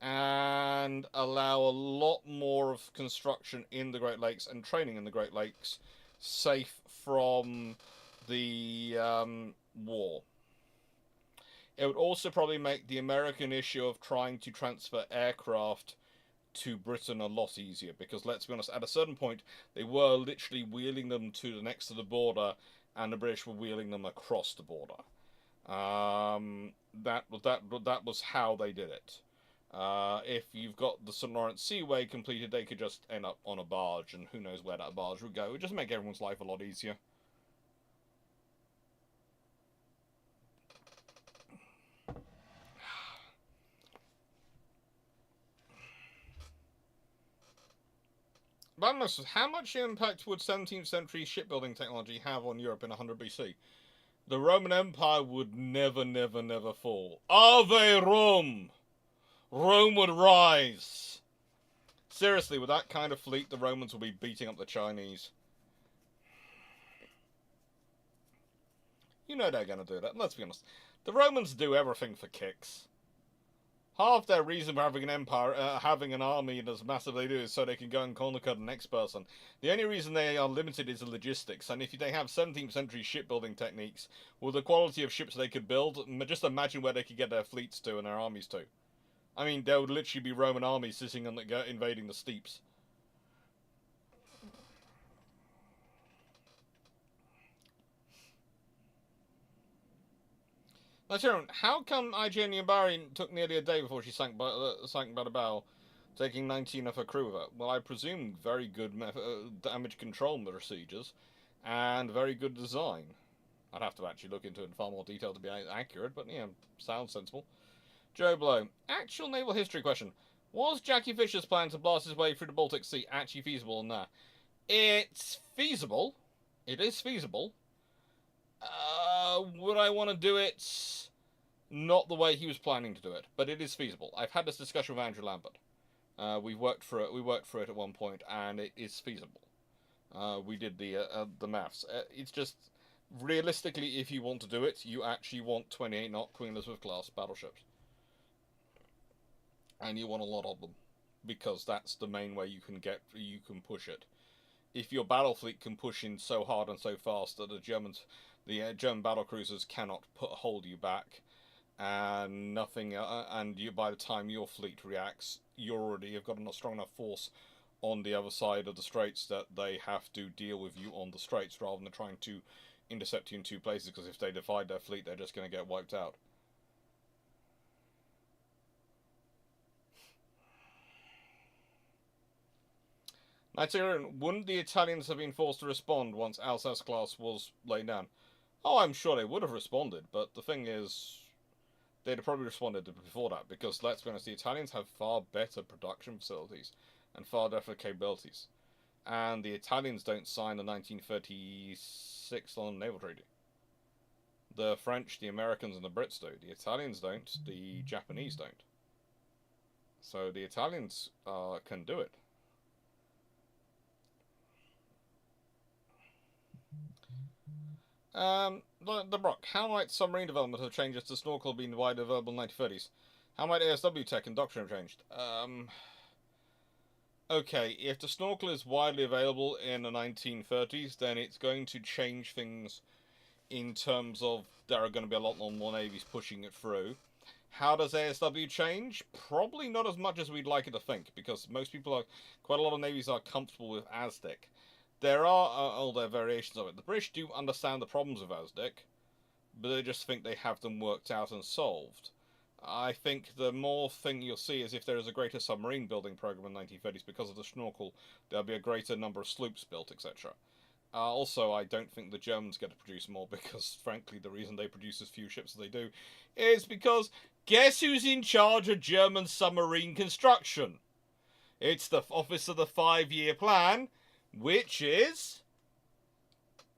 and allow a lot more of construction in the Great Lakes and training in the Great Lakes safe from the war. It would also probably make the American issue of trying to transfer aircraft to Britain a lot easier, because let's be honest, at a certain point they were literally wheeling them to the next to the border, and the British were wheeling them across the border. That was how they did it. If you've got the St. Lawrence Seaway completed, they could just end up on a barge, and who knows where that barge would go. It would just make everyone's life a lot easier. How much impact would 17th century shipbuilding technology have on Europe in 100 BC? The Roman Empire would never, never, never fall. Ave Rome! Rome would rise! Seriously, with that kind of fleet, the Romans will be beating up the Chinese. You know they're going to do that, let's be honest. The Romans do everything for kicks. Half their reason for having an empire, having an army as massive as they do, is so they can go and conquer the next person. The only reason they are limited is the logistics, and if they have 17th century shipbuilding techniques, with the quality of ships they could build, just imagine where they could get their fleets to and their armies to. I mean, there would literally be Roman armies sitting on invading the steppes. Now, Sharon, how come IGN Yambari took nearly a day before she sank by the bow, taking 19 of her crew with her? Well, I presume very good damage control procedures and very good design. I'd have to actually look into it in far more detail to be accurate, but yeah, sounds sensible. Joe Blow, actual naval history question. Was Jackie Fisher's plan to blast his way through the Baltic Sea actually feasible or not? It's feasible. It is feasible. Would I want to do it? Not the way he was planning to do it, but it is feasible. I've had this discussion with Andrew Lambert. We worked for it at one point, and it is feasible. We did the maths. It's just realistically, if you want to do it, you actually want 28 knot Queen Elizabeth class battleships, and you want a lot of them, because that's the main way you can push it. If your battle fleet can push in so hard and so fast that the German battlecruisers cannot hold you back, and nothing, by the time your fleet reacts, you've got a strong enough force on the other side of the straits that they have to deal with you on the straits rather than trying to intercept you in two places, because if they divide their fleet, they're just going to get wiped out. Nigerian, wouldn't the Italians have been forced to respond once Alsace-class was laid down? Oh, I'm sure they would have responded, but the thing is, they'd have probably responded before that, because, let's be honest, the Italians have far better production facilities and far better capabilities. And the Italians don't sign the 1936 London Naval Treaty. The French, the Americans, and the Brits do. The Italians don't. The Japanese don't. So the Italians can do it. The Brock, how might submarine development have changed as the snorkel being widely available in the 1930s? How might ASW tech and doctrine have changed? Okay, if the snorkel is widely available in the 1930s, then it's going to change things in terms of there are going to be a lot more navies pushing it through. How does ASW change? Probably not as much as we'd like it to think, because quite a lot of navies are comfortable with ASDIC. There are all their variations of it. The British do understand the problems of ASDIC, but they just think they have them worked out and solved. I think the more thing you'll see is if there is a greater submarine building program in the 1930s, because of the snorkel, there'll be a greater number of sloops built, etc. Also, I don't think the Germans get to produce more, because, frankly, the reason they produce as few ships as they do is because, guess who's in charge of German submarine construction? It's the Office of the 5-Year Plan, which is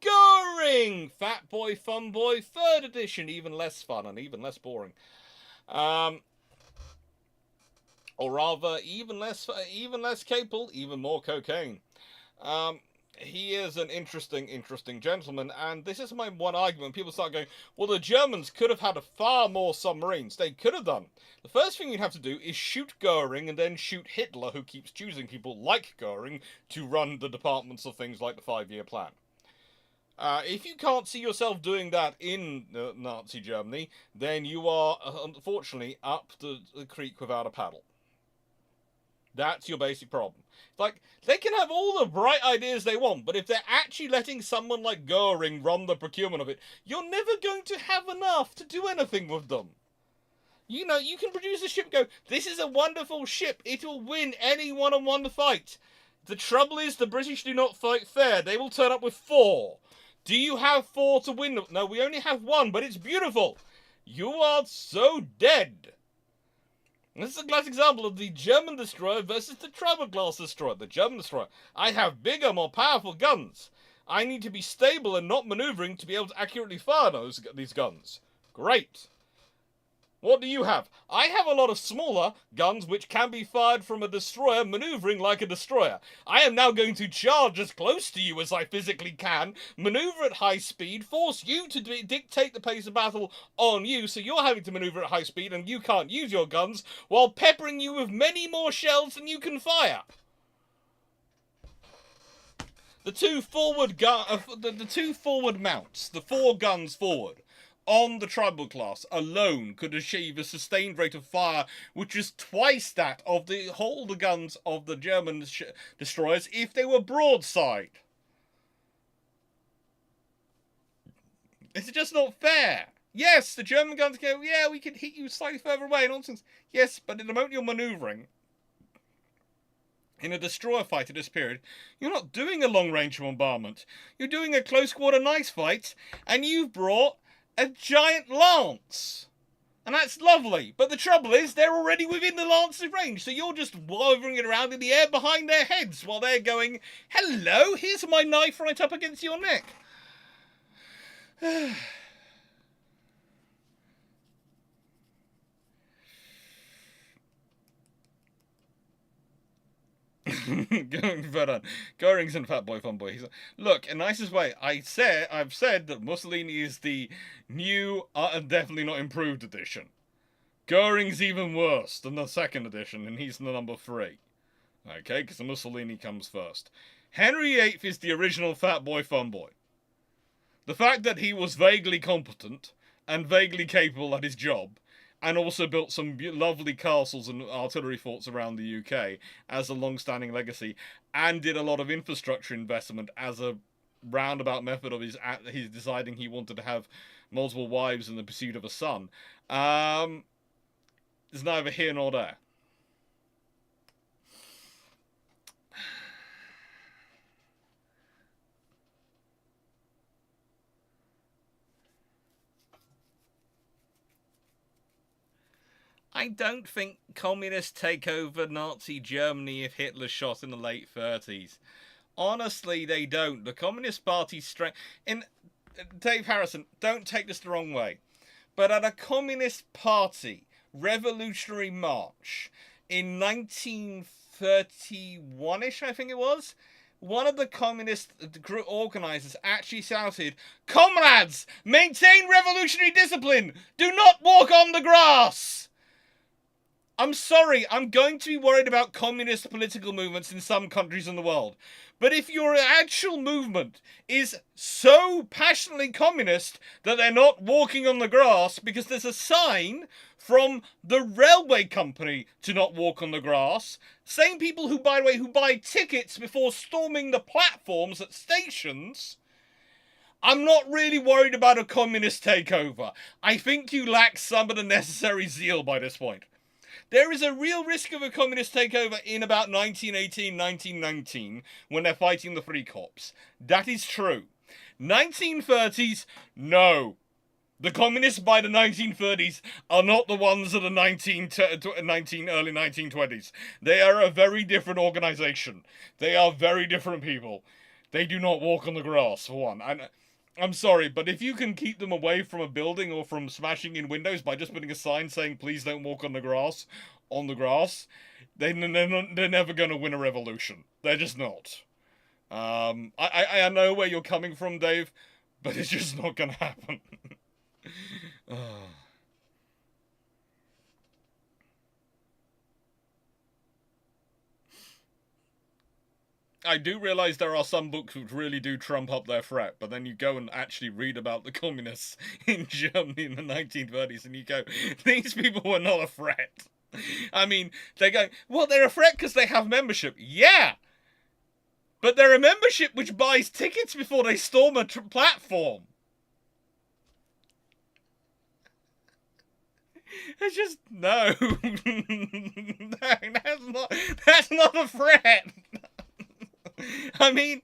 Goering! Fat Boy, Fun Boy, 3rd edition, even less fun and even less boring. Or rather, even less capable, even more cocaine. He is an interesting gentleman, and this is my one argument. People start going, well, the Germans could have had far more submarines. They could have done. The first thing you'd have to do is shoot Goering and then shoot Hitler, who keeps choosing people like Goering to run the departments of things like the 5-Year Plan. If you can't see yourself doing that in Nazi Germany, then you are, unfortunately, up the creek without a paddle. That's your basic problem. Like, they can have all the bright ideas they want, but if they're actually letting someone like Goering run the procurement of it, you're never going to have enough to do anything with them. You know, you can produce a ship and go, this is a wonderful ship, it will win any one-on-one fight. The trouble is, the British do not fight fair. They will turn up with 4. Do you have 4 to win? No, we only have 1, but it's beautiful. You are so dead. This is a classic example of the German destroyer versus the Tribal-class destroyer. The German destroyer. I have bigger, more powerful guns. I need to be stable and not maneuvering to be able to accurately fire these guns. Great. What do you have? I have a lot of smaller guns which can be fired from a destroyer maneuvering like a destroyer. I am now going to charge as close to you as I physically can, maneuver at high speed, force you to dictate the pace of battle on you, so you're having to maneuver at high speed and you can't use your guns, while peppering you with many more shells than you can fire. The two forward mounts, the 4 guns forward, on the Tribal class alone could achieve a sustained rate of fire which is twice that of the guns of the German destroyers if they were broadside. It's just not fair. Yes, the German guns go, yeah, we can hit you slightly further away, nonsense. Yes, but in the moment you're manoeuvring in a destroyer fight at this period, you're not doing a long-range bombardment. You're doing a close-quarter knife fight, and you've brought a giant lance. And that's lovely. But the trouble is, they're already within the lance's range, so you're just wavering it around in the air behind their heads while they're going, hello, here's my knife right up against your neck. Going further on. Goering's and Fat Boy Fun Boy. He's like, look, in the nicest way, I've said that Mussolini is the new and definitely not improved edition. Goering's even worse than the 2nd edition, and he's the number 3. Okay, because the Mussolini comes first. Henry VIII is the original Fat Boy Fun Boy. The fact that he was vaguely competent and vaguely capable at his job, and also built some lovely castles and artillery forts around the UK as a long-standing legacy, and did a lot of infrastructure investment as a roundabout method of his deciding he wanted to have multiple wives in the pursuit of a son, um, is neither here nor there. I don't think communists take over Nazi Germany if Hitler shot in the late 30s. Honestly, they don't. The Communist Party's strength... Dave Harrison, don't take this the wrong way. But at a Communist Party revolutionary march in 1931-ish, I think it was, one of the communist organizers actually shouted, "Comrades, maintain revolutionary discipline! Do not walk on the grass!" I'm sorry, I'm going to be worried about communist political movements in some countries in the world. But if your actual movement is so passionately communist that they're not walking on the grass because there's a sign from the railway company to not walk on the grass, same people who, by the way, who buy tickets before storming the platforms at stations, I'm not really worried about a communist takeover. I think you lack some of the necessary zeal by this point. There is a real risk of a communist takeover in about 1918, 1919, when they're fighting the Free Corps. That is true. 1930s, no. The communists by the 1930s are not the ones of the early 1920s. They are a very different organization. They are very different people. They do not walk on the grass, for one. I'm sorry, but if you can keep them away from a building or from smashing in windows by just putting a sign saying, "Please don't walk on the grass," they're never going to win a revolution. They're just not. I know where you're coming from, Dave, but it's just not going to happen. I do realise there are some books which really do trump up their threat, but then you go and actually read about the communists in Germany in the 1930s and you go, these people were not a threat. I mean, they go, well, they're a threat because they have membership. Yeah! But they're a membership which buys tickets before they storm a platform. It's just, no. No, that's not a threat. I mean,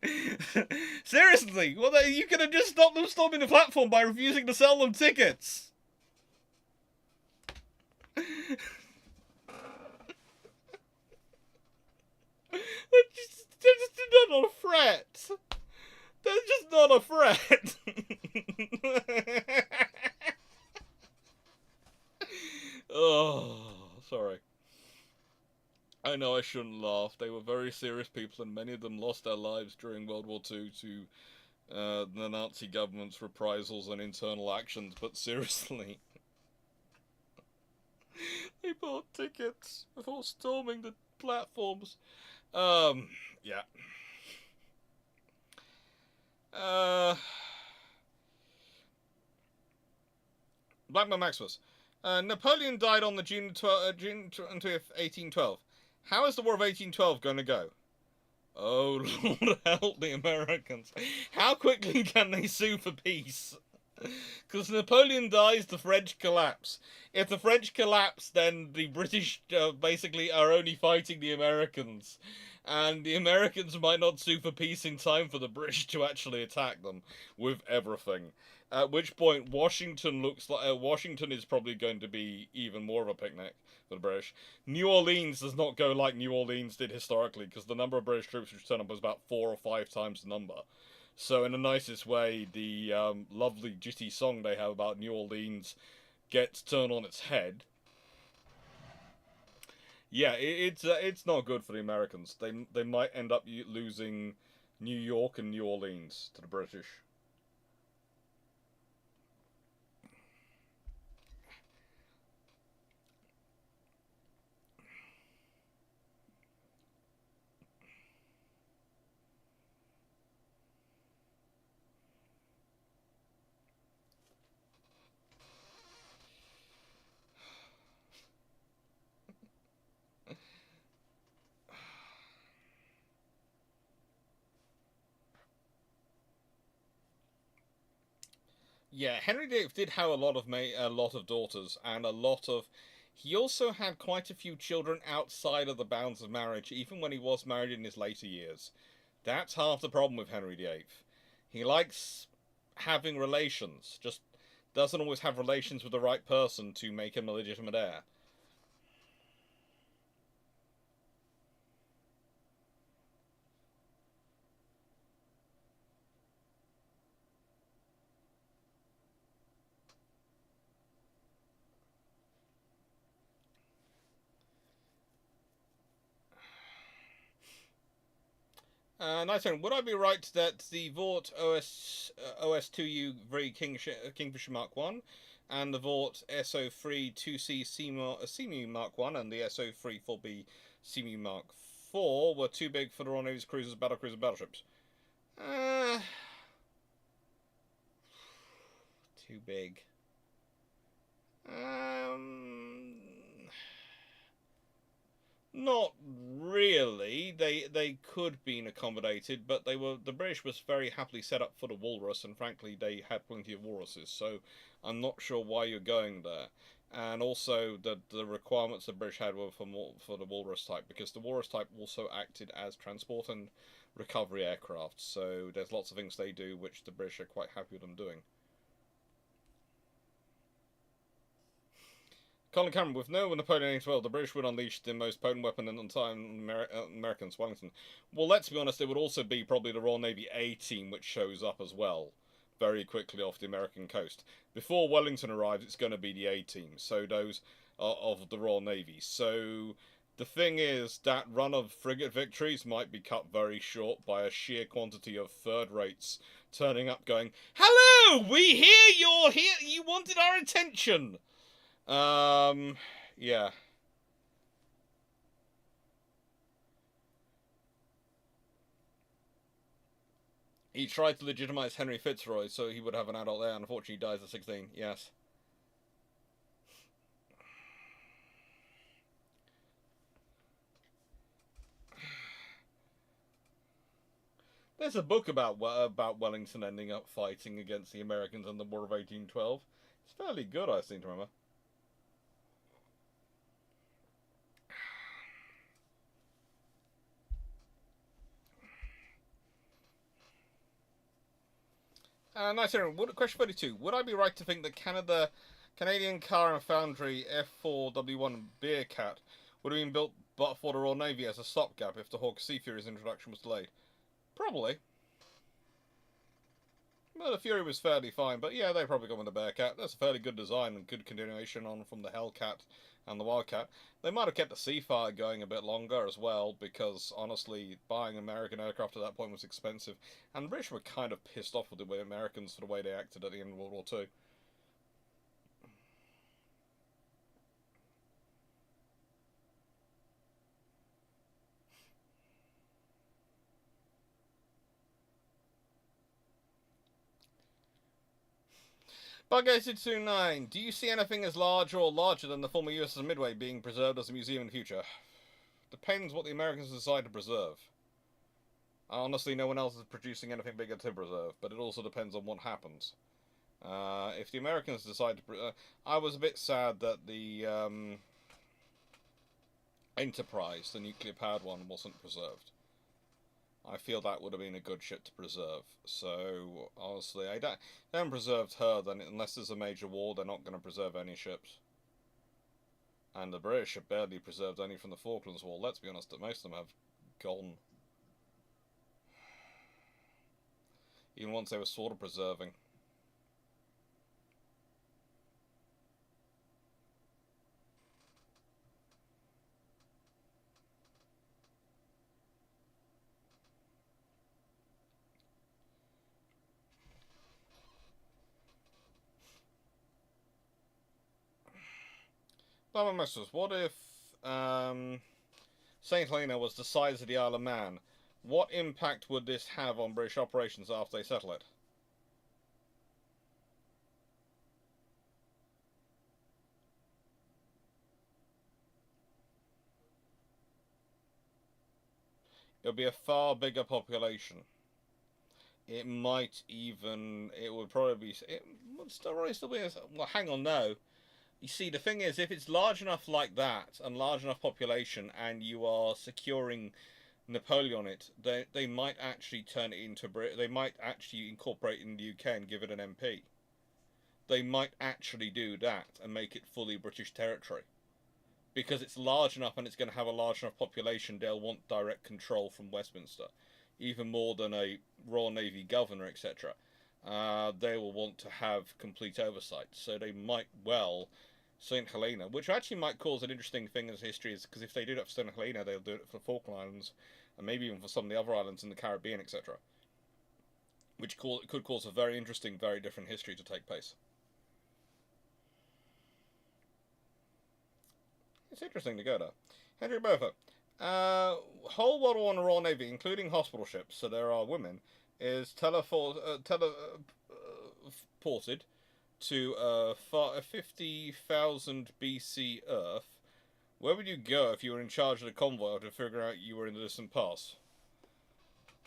seriously, well, you could have just stopped them storming the platform by refusing to sell them tickets. That's just not a threat. That's just not a threat. Oh, sorry. I know I shouldn't laugh. They were very serious people, and many of them lost their lives during World War II to the Nazi government's reprisals and internal actions, but seriously. They bought tickets before storming the platforms. Yeah. Blackman Maximus. Napoleon died on the June 20th, 1812. How is the War of 1812 going to go? Oh, Lord help the Americans. How quickly can they sue for peace? Because Napoleon dies, the French collapse. If the French collapse, then the British basically are only fighting the Americans. And the Americans might not sue for peace in time for the British to actually attack them with everything. At which point, Washington looks like Washington is probably going to be even more of a picnic for the British. New Orleans does not go like New Orleans did historically, because the number of British troops which turned up was about 4 or 5 times the number. So, in the nicest way, the lovely jitty song they have about New Orleans gets turned on its head. Yeah, it's not good for the Americans. They might end up losing New York and New Orleans to the British. Yeah, Henry VIII did have a lot of daughters and a lot of. He also had quite a few children outside of the bounds of marriage, even when he was married in his later years. That's half the problem with Henry VIII. He likes having relations, just doesn't always have relations with the right person to make him a legitimate heir. Nice one. Would I be right that the Vought OS2U Kingfisher Mark 1 and the Vought SO3 2C Seamew Mark 1 and the SO3 4B Seamew Mark 4 were too big for the Royal Navy's cruisers, battlecruiser, battleships? Uh, Too big. Um, Not really. They could been accommodated, but the British was very happily set up for the walrus, and frankly, they had plenty of walruses. So I'm not sure why you're going there. And also the requirements the British had were for the walrus type, because the walrus type also acted as transport and recovery aircraft. So there's lots of things they do which the British are quite happy with them doing. Colin Cameron, with no Napoleon 12, the British would unleash the most potent weapon in the time Americans, Wellington. Well, let's be honest, it would also be probably the Royal Navy A team which shows up as well, very quickly off the American coast. Before Wellington arrives, it's going to be the A team, so those of the Royal Navy. So the thing is, that run of frigate victories might be cut very short by a sheer quantity of third rates turning up going, "Hello, we hear you're here, you wanted our attention." Um, yeah. He tried to legitimize Henry Fitzroy so he would have an adult heir. Unfortunately, he dies at 16. Yes. There's a book about Wellington ending up fighting against the Americans in the War of 1812. It's fairly good, I seem to remember. Nice hearing. Question 32. Would I be right to think that Canadian Car and Foundry F4W1 Bearcat would have been built but for the Royal Navy as a stopgap if the Hawk Sea Fury's introduction was delayed? Probably. Well, the Fury was fairly fine, but yeah, they probably got with the Bearcat. That's a fairly good design and good continuation on from the Hellcat and the Wildcat. They might have kept the Seafire going a bit longer as well, because honestly, buying American aircraft at that point was expensive, and the British were kind of pissed off with the Americans for the way they acted at the end of World War Two. Bug8229, do you see anything as large or larger than the former USS Midway being preserved as a museum in the future? Depends what the Americans decide to preserve. Honestly, no one else is producing anything bigger to preserve, but it also depends on what happens. If the Americans decide to... I was a bit sad that the Enterprise, the nuclear-powered one, wasn't preserved. I feel that would have been a good ship to preserve. So, honestly, they haven't preserved her, then unless there's a major war, they're not going to preserve any ships. And the British have barely preserved any from the Falklands War. Let's be honest, most of them have gone. Even once they were sort of preserving. What if St. Helena was the size of the Isle of Man? What impact would this have on British operations after they settle it? It would be a far bigger population. It might even, it would probably be, it would still be, well, hang on, no. You see, the thing is, if it's large enough like that, and large enough population, and you are securing Napoleon it, they might actually turn it into they might actually incorporate it in the UK and give it an MP. They might actually do that and make it fully British territory. Because it's large enough and it's going to have a large enough population, they'll want direct control from Westminster. Even more than a Royal Navy governor, etc. They will want to have complete oversight. So they might well, St. Helena, which actually might cause an interesting thing in history, is because if they do that for St. Helena, they'll do it for the Falkland Islands, and maybe even for some of the other islands in the Caribbean, etc. Which could cause a very interesting, very different history to take place. It's interesting to go there. Henry Bertha. Whole World War I Royal Navy, including hospital ships, so there are women, is teleported to 50,000 BC Earth. Where would you go if you were in charge of the convoy to figure out you were in the distant past?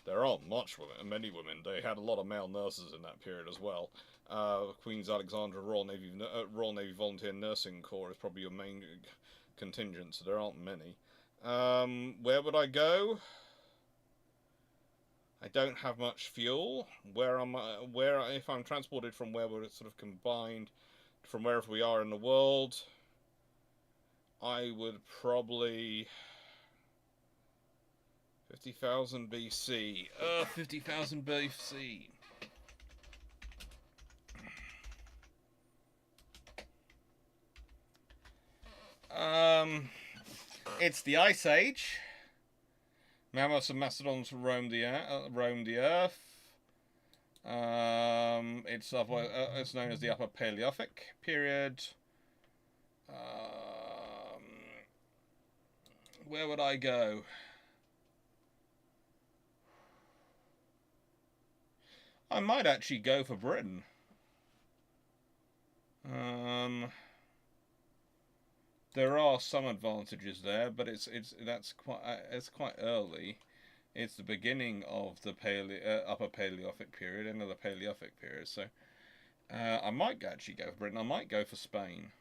There aren't many women. They had a lot of male nurses in that period as well. Queen's Alexandra Royal Navy Volunteer Nursing Corps is probably your main contingent, so there aren't many. Where would I go? I don't have much fuel. If I'm transported from where we're sort of combined, from wherever we are in the world, I would probably 50,000 BC. 50,000 BC. It's the Ice Age. Mammoths and mastodons roamed the earth. It's known as the Upper Paleolithic period. Where would I go? I might actually go for Britain. There are some advantages there, but it's quite early. It's the beginning of the Upper Paleolithic period, end of the Paleolithic period. So I might actually go for Britain. I might go for Spain.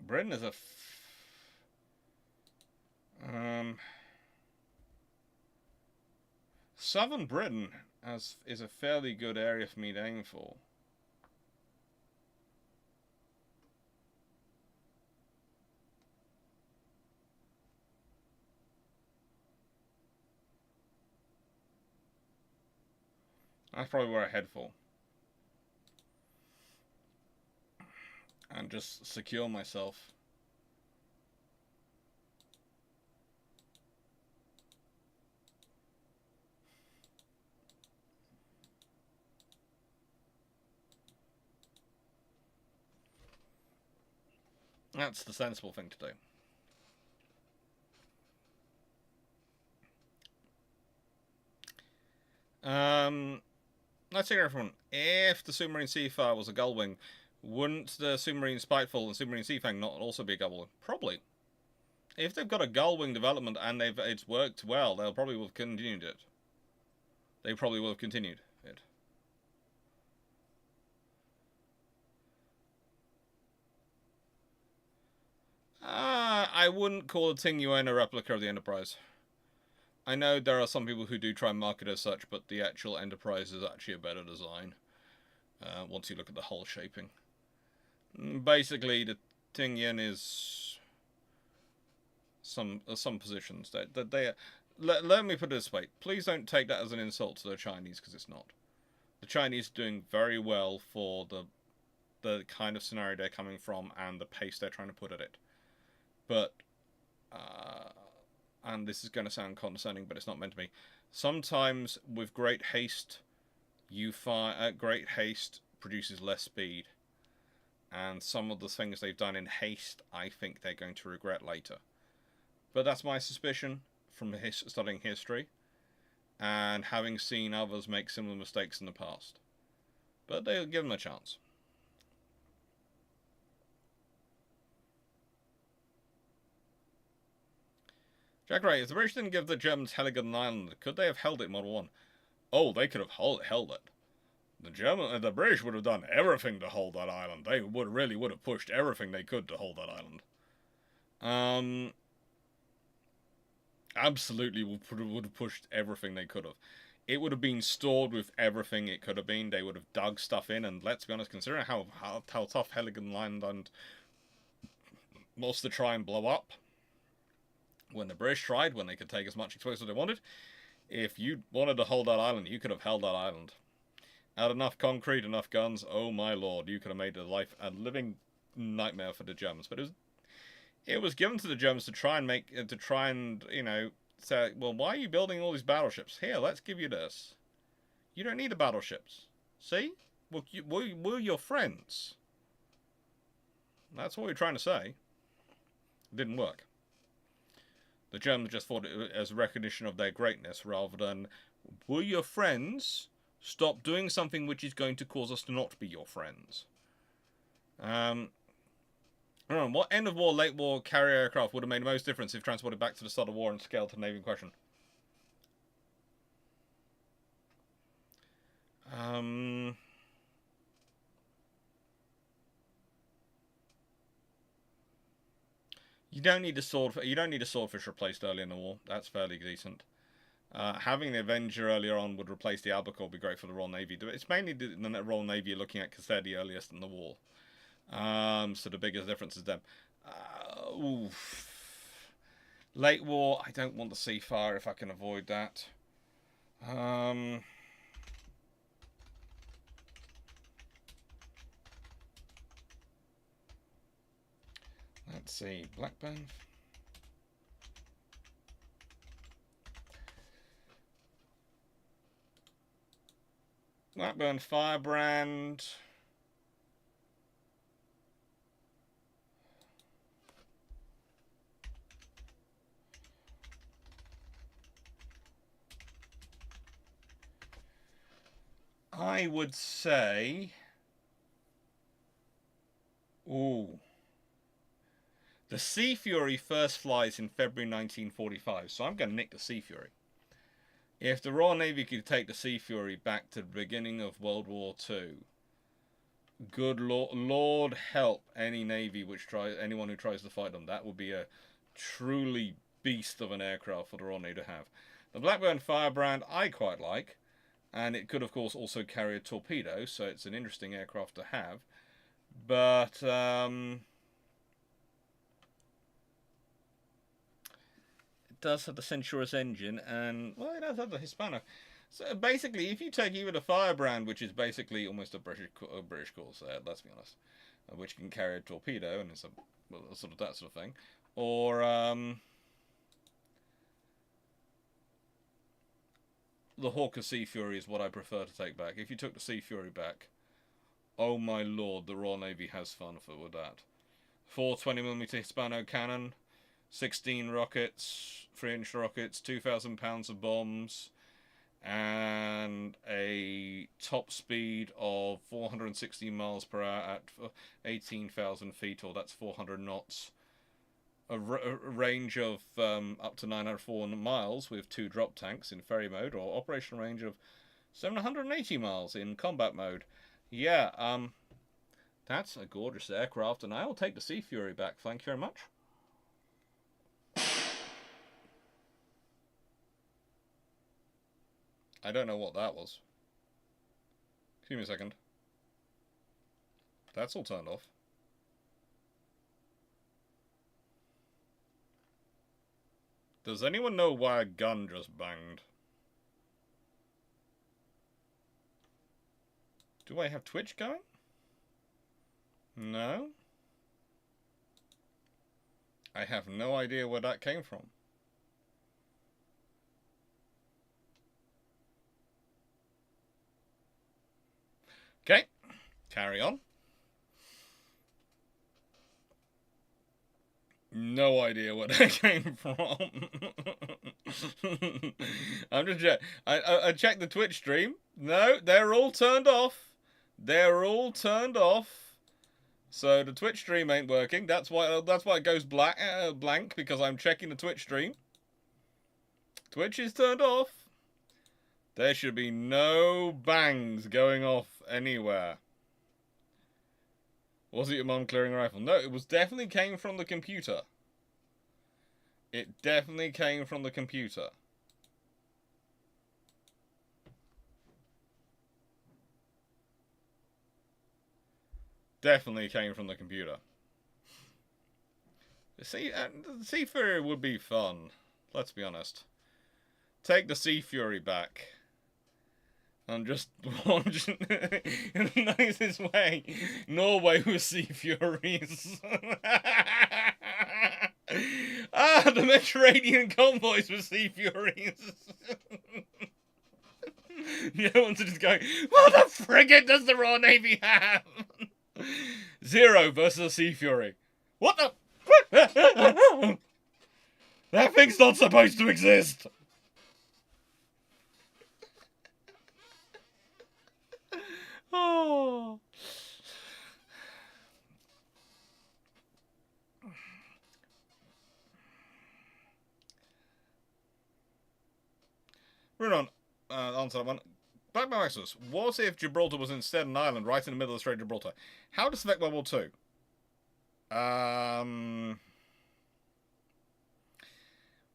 Britain is a southern Britain is a fairly good area for me to aim for. That's probably where I head for. And just secure myself. That's the sensible thing to do. Let's hear everyone. If the Submarine Seafire was a gullwing, wouldn't the Submarine Spiteful and Submarine Seafang not also be a gullwing? Probably. If they've got a gullwing development and it's worked well, they'll probably will have continued it. They probably will have continued it. I wouldn't call the Ting Yuan a replica of the Enterprise. I know there are some people who do try and market it as such, but the actual Enterprise is actually a better design. Once you look at the hull shaping. Basically, the Ting Yuan is some positions that they. Let me put it this way. Please don't take that as an insult to the Chinese, because it's not. The Chinese are doing very well for the kind of scenario they're coming from and the pace they're trying to put at it. But, and this is going to sound condescending, but it's not meant to be. Sometimes with great haste, great haste produces less speed. And some of the things they've done in haste, I think they're going to regret later. But that's my suspicion from studying history and having seen others make similar mistakes in the past. But they'll give them a chance. Jack Ray, if the British didn't give the Germans Heligoland Island, could they have held it in Model 1? Oh, they could have held it. The British would have done everything to hold that island. They really would have pushed everything they could to hold that island. Absolutely would have pushed everything they could have. It would have been stored with everything it could have been. They would have dug stuff in, and let's be honest, considering how tough Heligoland Island was to try and blow up, when the British tried, when they could take as much explosive as they wanted, if you wanted to hold that island, you could have held that island. Had enough concrete, enough guns, oh my lord, you could have made life a living nightmare for the Germans. But it was given to the Germans to try and you know, say, well, why are you building all these battleships? Here, let's give you this. You don't need the battleships. See? We're your friends. That's what we're trying to say. It didn't work. The Germans just thought it as a recognition of their greatness, rather than, we're your friends, stop doing something which is going to cause us to not be your friends. I don't know, what end of war, late war carrier aircraft would have made the most difference if transported back to the start of war and scaled to the Navy in question? You don't need a swordfish replaced early in the war. That's fairly decent. Having the Avenger earlier on would replace the Albacore would be great for the Royal Navy. It's mainly the Royal Navy you're looking at because they're the earliest in the war. So the biggest difference is them. Late war, I don't want the sea fire if I can avoid that. Let's see, Blackburn. Blackburn Firebrand. I would say... Ooh. The Sea Fury first flies in February 1945, so I'm going to nick the Sea Fury. If the Royal Navy could take the Sea Fury back to the beginning of World War II, good Lord help any Navy anyone who tries to fight them. That would be a truly beast of an aircraft for the Royal Navy to have. The Blackburn Firebrand I quite like, and it could of course also carry a torpedo, so it's an interesting aircraft to have. But does have the Centaurus engine, and well, it does have the Hispano. So basically, if you take either the Firebrand, which is basically almost a British Corsair, let's be honest, which can carry a torpedo and it's a sort of that sort of thing, or the Hawker Sea Fury is what I prefer to take back. If you took the Sea Fury back, oh my lord, the Royal Navy has fun with that. 4 20mm Hispano cannon, 16 rockets, 3-inch rockets, 2,000 pounds of bombs, and a top speed of 460 miles per hour at 18,000 feet, or that's 400 knots. A range of up to 904 miles with 2 drop tanks in ferry mode, or operational range of 780 miles in combat mode. Yeah, that's a gorgeous aircraft, and I will take the Sea Fury back. Thank you very much. I don't know what that was. Excuse me a second. That's all turned off. Does anyone know why a gun just banged? Do I have Twitch going? No? I have no idea where that came from. Okay, carry on. No idea where that came from. I'm just I checked the Twitch stream. No, they're all turned off. They're all turned off. So the Twitch stream ain't working. That's why it goes blank, because I'm checking the Twitch stream. Twitch is turned off. There should be no bangs going off anywhere. Was it your mum clearing a rifle? No, it was definitely came from the computer. It definitely came from the computer. Definitely came from the computer. See, the Sea Fury would be fun. Let's be honest. Take the Sea Fury back. And just launch in the nicest way. Norway with Sea Furies. The Mediterranean convoys with Sea Furies. The other ones are just going, what the frigate does the Royal Navy have? Zero versus a Sea Fury. What the? That thing's not supposed to exist. Oh. Runon, answer that one. Black Maximus, what if Gibraltar was instead an island right in the middle of the Strait of Gibraltar? How does it affect World War II?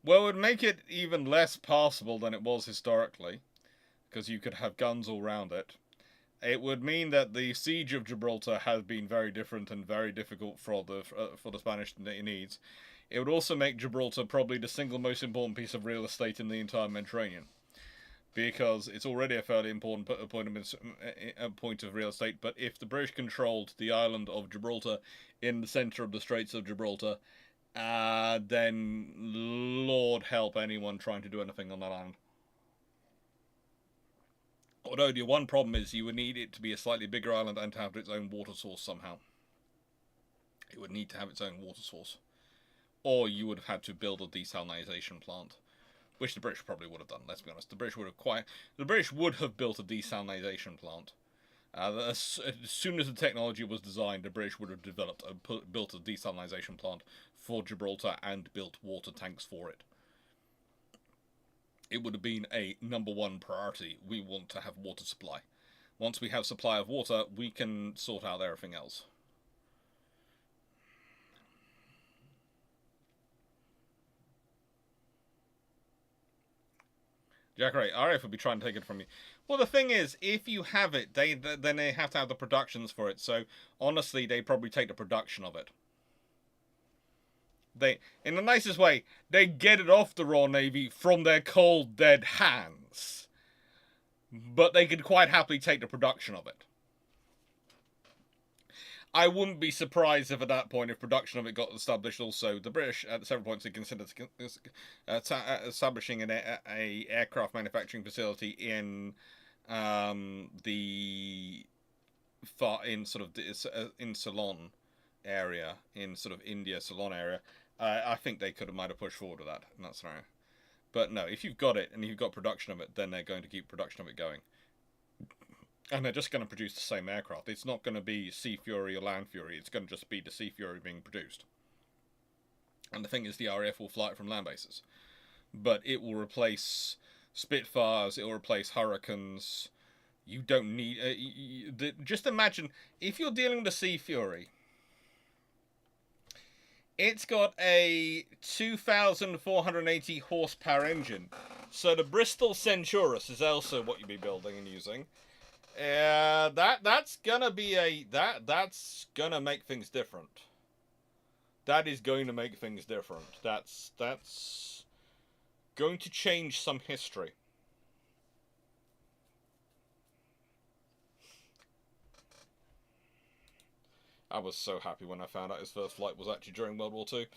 Well, it would make it even less passable than it was historically, because you could have guns all around it. It would mean that the siege of Gibraltar has been very different and very difficult for the Spanish needs. It would also make Gibraltar probably the single most important piece of real estate in the entire Mediterranean, because it's already a fairly important point of real estate. But if the British controlled the island of Gibraltar in the centre of the Straits of Gibraltar, then Lord help anyone trying to do anything on that island. Although the one problem is you would need it to be a slightly bigger island and to have its own water source somehow. It would need to have its own water source. Or you would have had to build a desalination plant. Which the British probably would have done, let's be honest. The British would have built a desalination plant. As soon as the technology was designed, the British would have built a desalination plant for Gibraltar and built water tanks for it. It would have been a #1 priority. We want to have water supply. Once we have supply of water, we can sort out everything else. Jack Ray, RF would be trying to take it from you. Well, the thing is, if you have it, then they have to have the productions for it. So, honestly, they probably take the production of it. In the nicest way, they get it off the Royal Navy from their cold, dead hands. But they could quite happily take the production of it. I wouldn't be surprised if at that point, if production of it got established also, the British at several points had considered establishing a aircraft manufacturing facility in in Ceylon area, in sort of India, Ceylon area. I think they might have pushed forward with that, and that's right. But no, if you've got it and you've got production of it, then they're going to keep production of it going. And they're just going to produce the same aircraft. It's not going to be Sea Fury or Land Fury. It's going to just be the Sea Fury being produced. And the thing is, the RAF will fly it from land bases. But it will replace Spitfires, it will replace Hurricanes. You don't need... just imagine, if you're dealing with the Sea Fury, it's got a 2,480 horsepower engine. So the Bristol Centaurus is also what you'll be building and using. That's gonna be that's gonna make things different. That is going to make things different. That's going to change some history. I was so happy when I found out his first flight was actually during World War II.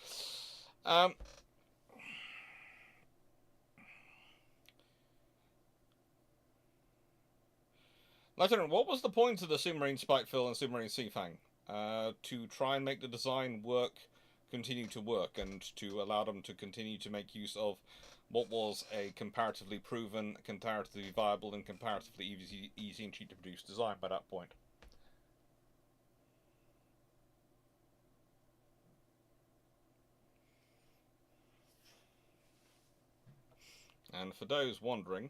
Lieutenant, what was the point of the Submarine Spikefill and Submarine Seafang? To try and make the design continue to work, and to allow them to continue to make use of what was a comparatively proven, comparatively viable, and comparatively easy and cheap to produce design by that point. And for those wondering,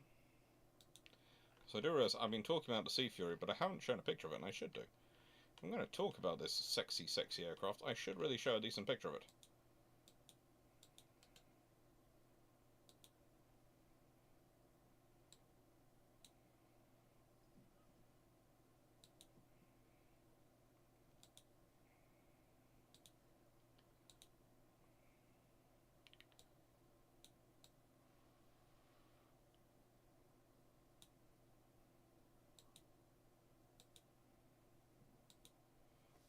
so I do realize I've been talking about the Sea Fury, but I haven't shown a picture of it, and I should do. If I'm going to talk about this sexy, sexy aircraft, I should really show a decent picture of it.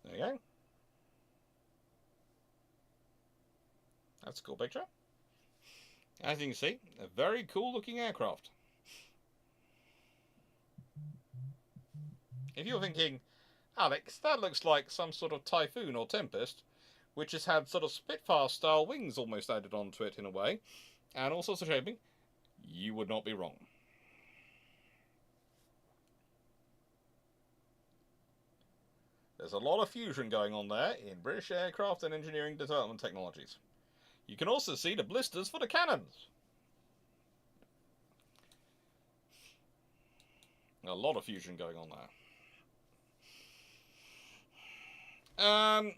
There you go. That's a cool picture. As you can see, a very cool looking aircraft. If you're thinking, Alex, that looks like some sort of Typhoon or Tempest, which has had sort of Spitfire style wings almost added onto it in a way, and all sorts of shaping, you would not be wrong. There's a lot of fusion going on there in British aircraft and engineering development technologies. You can also see the blisters for the cannons. A lot of fusion going on there.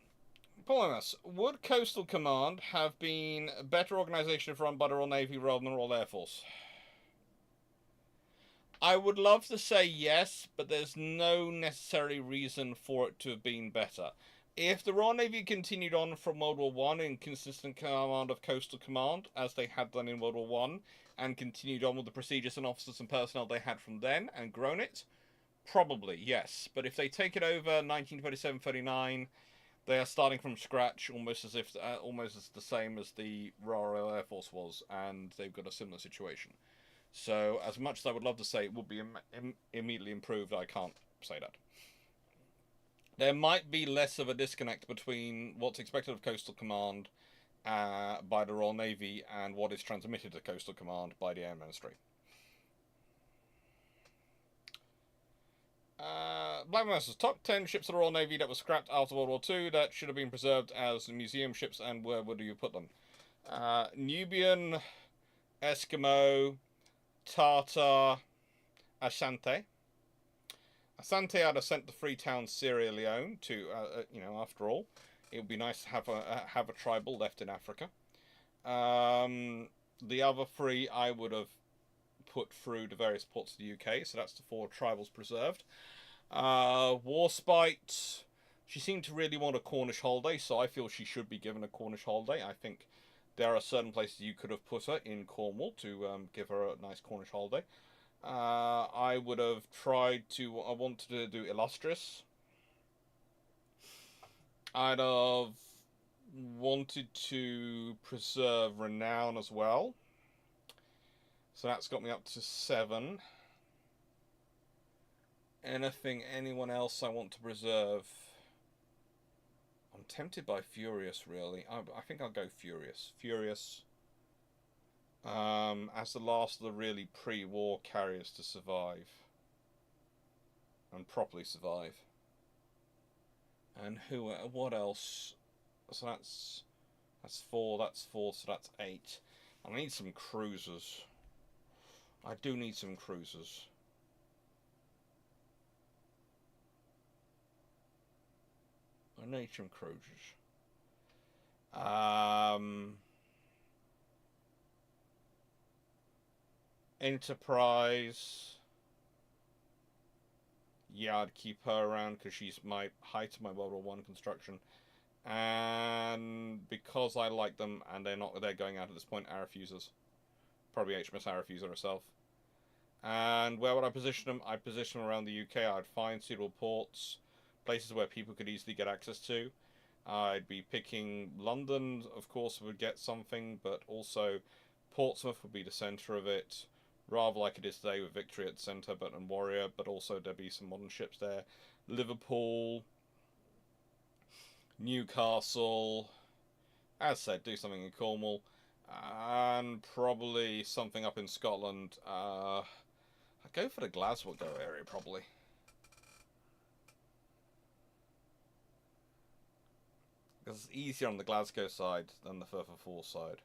Polymus, would Coastal Command have been a better organisation if run by the Royal Navy rather than the Royal Air Force? I would love to say yes, but there's no necessary reason for it to have been better. If the Royal Navy continued on from World War One in consistent command of Coastal Command, as they had done in World War One, and continued on with the procedures and officers and personnel they had from then, and grown it, probably, yes. But if they take it over 1927-39, they are starting from scratch, almost as the same as the Royal Air Force was, and they've got a similar situation. So, as much as I would love to say it would be immediately improved, I can't say that. There might be less of a disconnect between what's expected of Coastal Command by the Royal Navy and what is transmitted to Coastal Command by the Air Ministry. Black Masters, top 10 ships of the Royal Navy that were scrapped after World War II that should have been preserved as museum ships, and where would you put them? Nubian, Eskimo, Tartar, Asante. Asante I'd have sent to Freetown, Sierra Leone to, after all, it would be nice to have a tribal left in Africa. The other three I would have put through the various ports of the UK, so that's the 4 tribals preserved. Warspite, she seemed to really want a Cornish holiday, so I feel she should be given a Cornish holiday. I think there are certain places you could have put her in Cornwall to give her a nice Cornish holiday. I would have I wanted to do Illustrious. I'd have wanted to preserve Renown as well. So that's got me up to 7. Anyone else I want to preserve? I'm tempted by Furious, really. I think I'll go Furious. Furious. As the last of the really pre-war carriers to survive. And properly survive. And what else? So that's 4, so that's 8. I need some cruisers. I do need some cruisers. I need some cruisers. Enterprise. Yeah, I'd keep her around because she's my height of my World War One construction. And because I like them and they're going out at this point, Arrowfusers. Probably HMS Arrowfuser herself. And where would I position them? I'd position them around the UK. I'd find suitable ports, places where people could easily get access to. I'd be picking London, of course, would get something, but also Portsmouth would be the centre of it, rather like it is today with Victory at the centre, and Warrior, but also there'd be some modern ships there. Liverpool, Newcastle, as said, do something in Cornwall, and probably something up in Scotland. I'd go for the Glasgow area, probably. Because it's easier on the Glasgow side than the Firth of Forth side.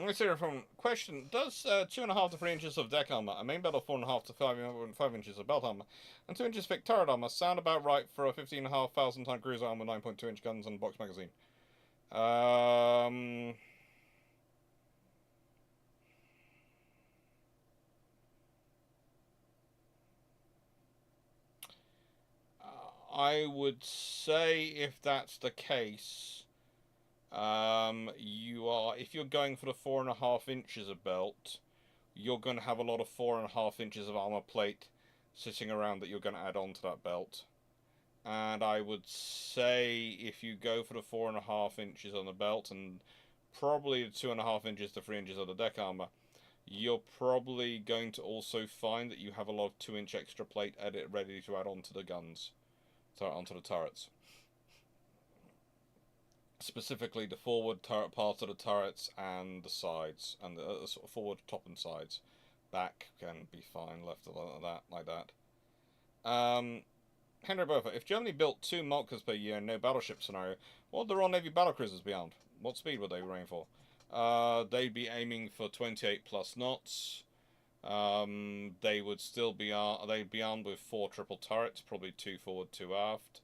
Let's hear from question. Does 2.5 to 3 inches of deck armor, a main belt of 4.5 to 5 inches of belt armor, and 2 inches thick turret armor sound about right for a 15,500 ton cruiser armor, 9.2 inch guns and box magazine? I would say if that's the case, if you're going for the 4.5 inches of belt, you're going to have a lot of 4.5 inches of armor plate sitting around that you're going to add on to that belt. And I would say if you go for the 4.5 inches on the belt and probably 2.5 inches to 3 inches of the deck armor, you're probably going to also find that you have a lot of 2-inch extra plate ready to add onto the guns, onto the turrets. Specifically the forward turret part of the turrets and the sides, and the sort of forward top and sides. Back can be fine, left like that. Henry Burfer, if Germany built 2 Malkas per year and no battleship scenario, what would the Royal Navy battlecruisers be armed? What speed would they aim for? They'd be aiming for 28 plus knots. They would still be they'd be armed with 4 triple turrets, probably 2 forward, 2 aft.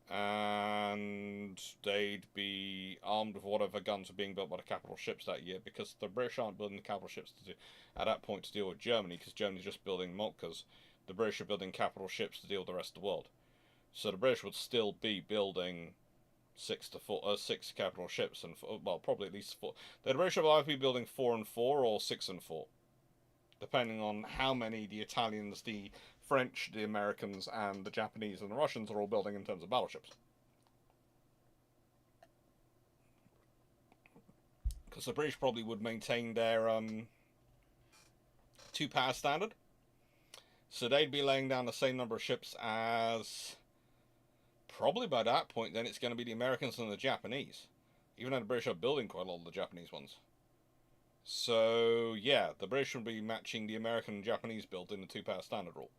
And they'd be armed with whatever guns were being built by the capital ships that year, because the British aren't building the capital ships at that point to deal with Germany, because Germany's just building Malkas. The British are building capital ships to deal with the rest of the world. So the British would still be building 6 capital ships, and well, probably at least 4. The British will either be building 4 and 4 or 6 and 4, depending on how many the Italians, the French, the Americans, and the Japanese and the Russians are all building in terms of battleships. Because the British probably would maintain their 2 power standard. So they'd be laying down the same number of ships as, probably by that point, then it's going to be the Americans and the Japanese. Even though the British are building quite a lot of the Japanese ones. So, yeah, the British would be matching the American and Japanese build in the 2 power standard rule.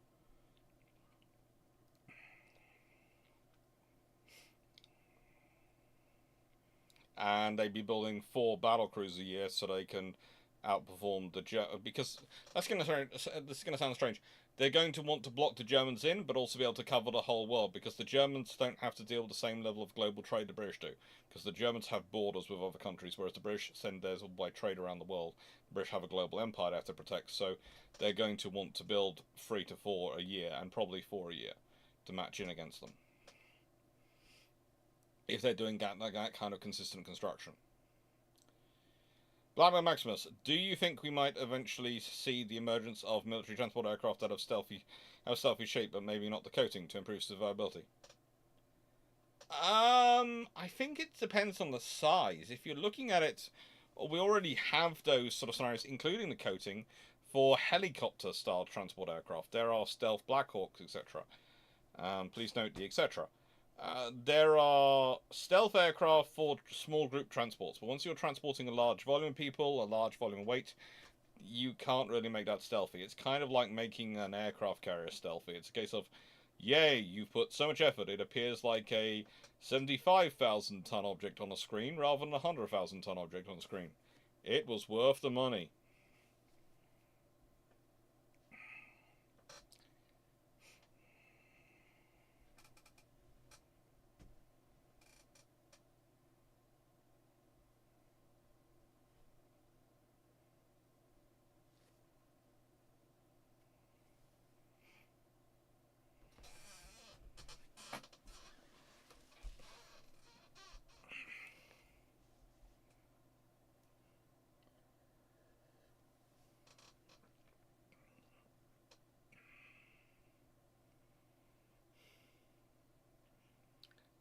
And they'd be building 4 battlecruisers a year so they can outperform the because this is going to sound strange. They're going to want to block the Germans in, but also be able to cover the whole world, because the Germans don't have to deal with the same level of global trade the British do, because the Germans have borders with other countries, whereas the British send theirs all by trade around the world. The British have a global empire they have to protect, so they're going to want to build 3 to 4 a year, and probably 4 a year, to match in against them, if they're doing that kind of consistent construction. Blackman Maximus, do you think we might eventually see the emergence of military transport aircraft that have stealthy shape, but maybe not the coating, to improve survivability? I think it depends on the size. If you're looking at it, we already have those sort of scenarios, including the coating, for helicopter-style transport aircraft. There are stealth Black Hawks, etc. Please note the etc. There are stealth aircraft for small group transports, but once you're transporting a large volume of people, a large volume of weight, you can't really make that stealthy. It's kind of like making an aircraft carrier stealthy. It's a case of, yay, you've put so much effort, it appears like a 75,000 ton object on a screen rather than a 100,000 ton object on a screen. It was worth the money.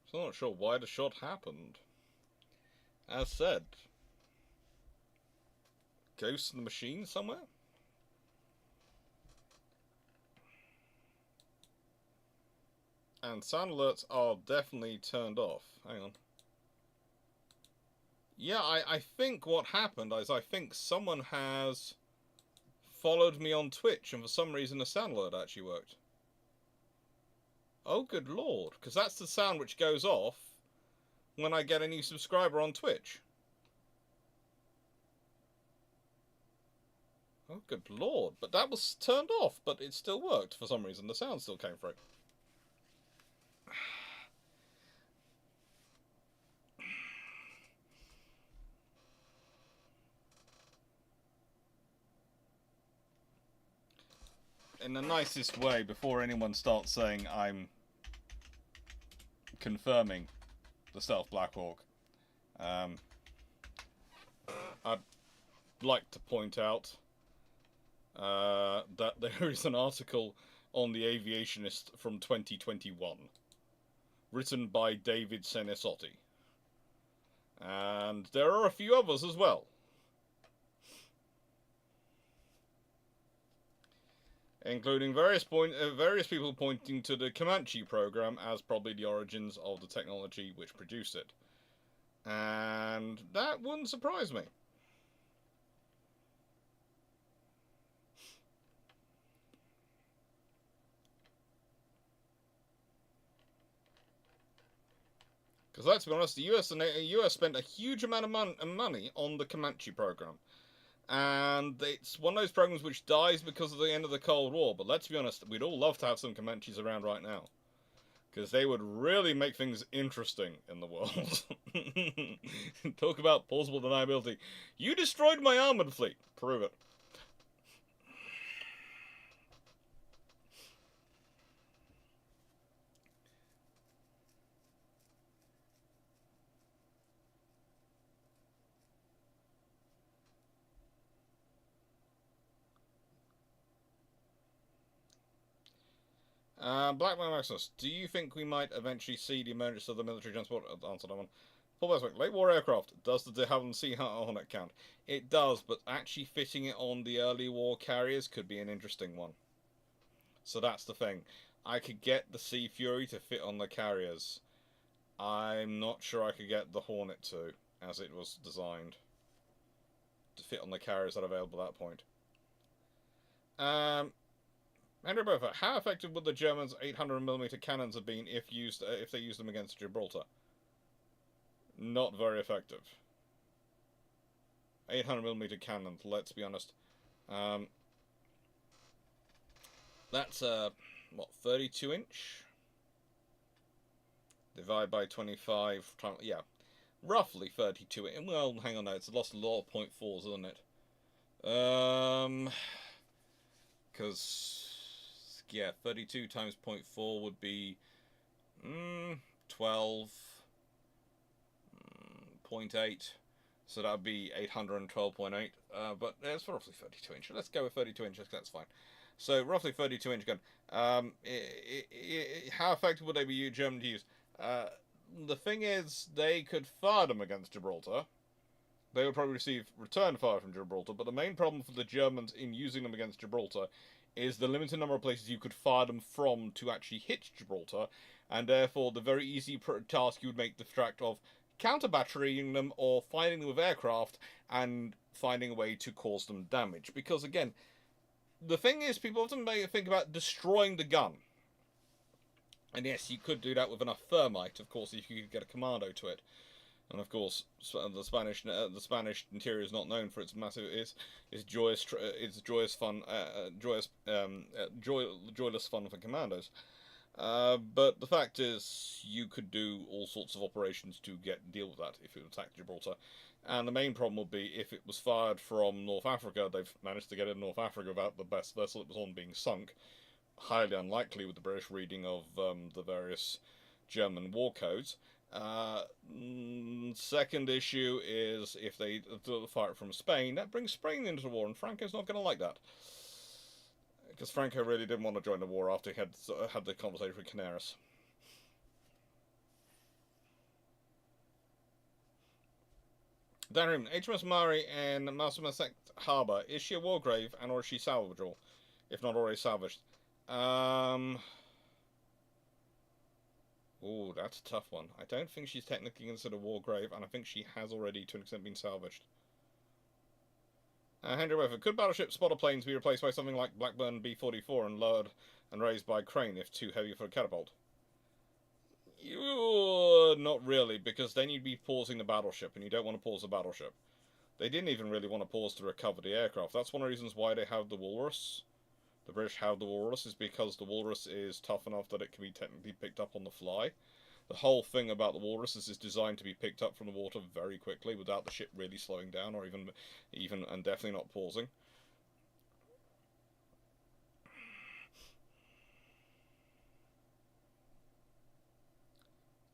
So I'm not sure why the shot happened. As said, ghost in the machine somewhere? And sound alerts are definitely turned off. Hang on. Yeah, I think what happened is I think someone has followed me on Twitch, and for some reason the sound alert actually worked. Oh, good lord, because that's the sound which goes off when I get a new subscriber on Twitch. Oh, good lord. But that was turned off, but it still worked for some reason. The sound still came through. In the nicest way, before anyone starts saying I'm confirming the Stealth Black Hawk, I'd like to point out that there is an article on The Aviationist from 2021, written by David Senesotti. And there are a few others as well. Including various people pointing to the Comanche program as probably the origins of the technology which produced it. And that wouldn't surprise me. Because let's be honest, the US spent a huge amount of money on the Comanche program. And it's one of those programs which dies because of the end of the Cold War. But let's be honest, we'd all love to have some Comanches around right now. Because they would really make things interesting in the world. Talk about plausible deniability. You destroyed my armoured fleet. Prove it. Blackman Maximus, do you think we might eventually see the emergence of the military transport? Answer that one. Paul Beswick, late war aircraft. Does the de Havilland Sea Hornet count? It does, but actually fitting it on the early war carriers could be an interesting one. So that's the thing. I could get the Sea Fury to fit on the carriers. I'm not sure I could get the Hornet to, as it was designed, to fit on the carriers that are available at that point. Andrew Beaufort, how effective would the Germans' 800mm cannons have been if they used them against Gibraltar? Not very effective. 800mm cannons, let's be honest. That's what, 32-inch? Divide by 25, yeah, roughly 32. Well, hang on, now it's lost a lot of .4s, isn't it? Because, yeah, 32 times 0.4 would be 12.8. So that would be 812.8. But it's roughly 32 inch. Let's go with 32 inches, that's fine. So, roughly 32 inch gun. How effective would they be German to use? The thing is, they could fire them against Gibraltar. They would probably receive return fire from Gibraltar, but the main problem for the Germans in using them against Gibraltar is the limited number of places you could fire them from to actually hit Gibraltar, and therefore the very easy task you would make the fact of counter-batterying them or fighting them with aircraft and finding a way to cause them damage. Because, again, the thing is, people often think about destroying the gun. And yes, you could do that with enough thermite, of course, if you could get a commando to it. And of course, the Spanish interior is not known for its joyless fun for commandos. But the fact is, you could do all sorts of operations to deal with that if it attacked Gibraltar. And the main problem would be if it was fired from North Africa. They've managed to get in North Africa without the best vessel it was on being sunk. Highly unlikely with the British reading of the various German war codes. Second issue is if they fire it from Spain, that brings Spain into the war, and Franco's not going to like that. Because Franco really didn't want to join the war after he had the conversation with Canaris. Dan Riemann, HMS Mari and Massachusetts Harbour, is she a war grave and or is she salvageable? If not already salvaged. Oh, that's a tough one. I don't think she's technically considered a war grave, and I think she has already, to an extent, been salvaged. Henry Weather, could battleship spotter planes be replaced by something like Blackburn B-44 and lowered and raised by crane if too heavy for a catapult? Not really, because then you'd be pausing the battleship, and you don't want to pause the battleship. They didn't even really want to pause to recover the aircraft. That's one of the reasons why they have the Walrus. The British have the Walrus is because the Walrus is tough enough that it can be technically picked up on the fly. The whole thing about the Walrus is it's designed to be picked up from the water very quickly without the ship really slowing down or even and definitely not pausing.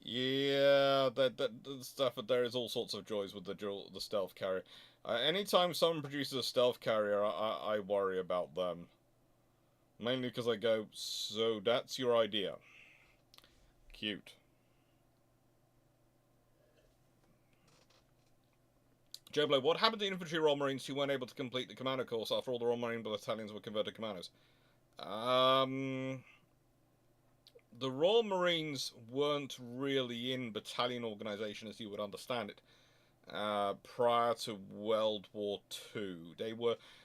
Yeah, that stuff. There is all sorts of joys with the stealth carrier. Anytime someone produces a stealth carrier, I worry about them. Mainly because I go, so that's your idea. Cute. Joblo, what happened to infantry Royal Marines who weren't able to complete the commando course after all the Royal Marine battalions were converted to commandos? The Royal Marines weren't really in battalion organisation as you would understand it prior to World War II. They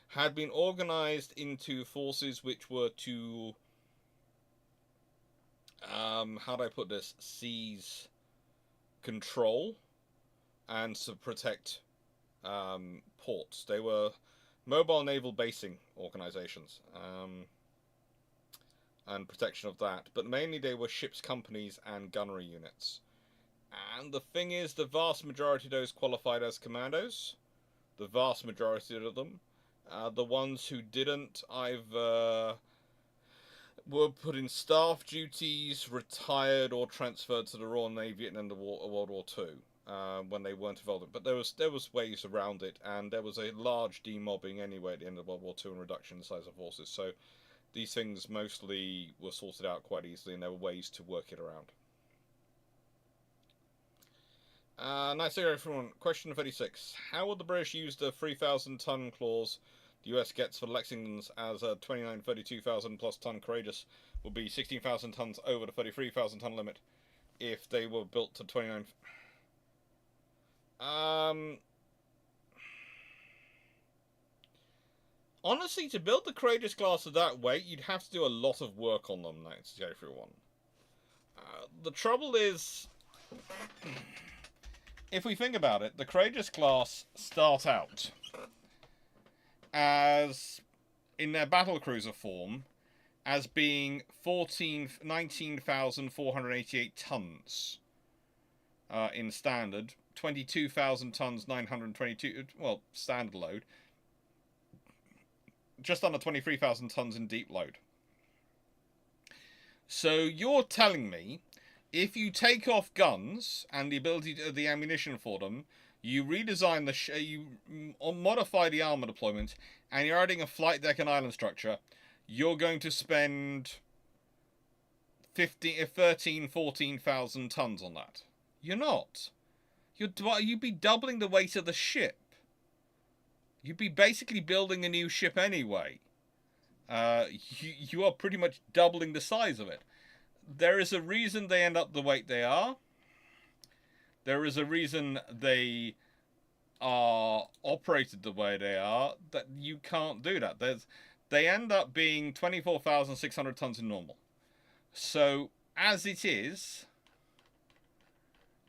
had been organised into forces which were to how do I put this? Seize control and to protect ports. They were mobile naval basing organisations and protection of that, but mainly they were ships companies and gunnery units. And the thing is, the vast majority of those qualified as commandos. The vast majority of them. The ones who didn't either were put in staff duties, retired, or transferred to the Royal Navy at the end of World War II. When they weren't involved in it. But there was ways around it, and there was a large demobbing anyway at the end of World War II and reduction in the size of forces. So these things mostly were sorted out quite easily, and there were ways to work it around. Nice to hear everyone. Question 36. How would the British use the 3,000-ton clause the US gets for Lexingtons as a 32,000 plus ton Courageous would be 16,000 tons over the 33,000 ton limit if they were built to 29... Honestly, to build the Courageous class of that weight, you'd have to do a lot of work on them, nice to everyone. The trouble is, if we think about it, the Courageous class start out as, in their battlecruiser form, as being 19,488 tons in standard, 22,000 tons, 922, well, standard load, just under 23,000 tons in deep load. So you're telling me, if you take off guns and the ability to, the ammunition for them, you redesign you modify the armor deployment, and you're adding a flight deck and island structure, you're going to spend 14,000 tons on that. You're not. You'd be doubling the weight of the ship. You'd be basically building a new ship anyway. You are pretty much doubling the size of it. There is a reason they end up the weight they are. There is a reason they are operated the way they are, that you can't do that. They end up being 24,600 tons in normal. So, as it is,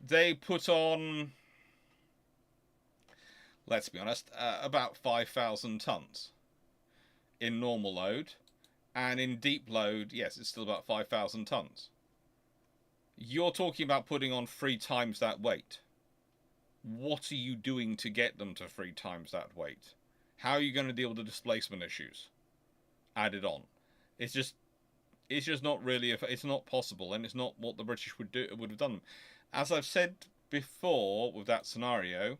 they put on, let's be honest, about 5,000 tons in normal load. And in deep load, yes, it's still about 5,000 tons. You're talking about putting on 3 times that weight. What are you doing to get them to 3 times that weight? How are you going to deal with the displacement issues added on? It's just not really, it's not possible, and it's not what the British would have done. As I've said before with that scenario,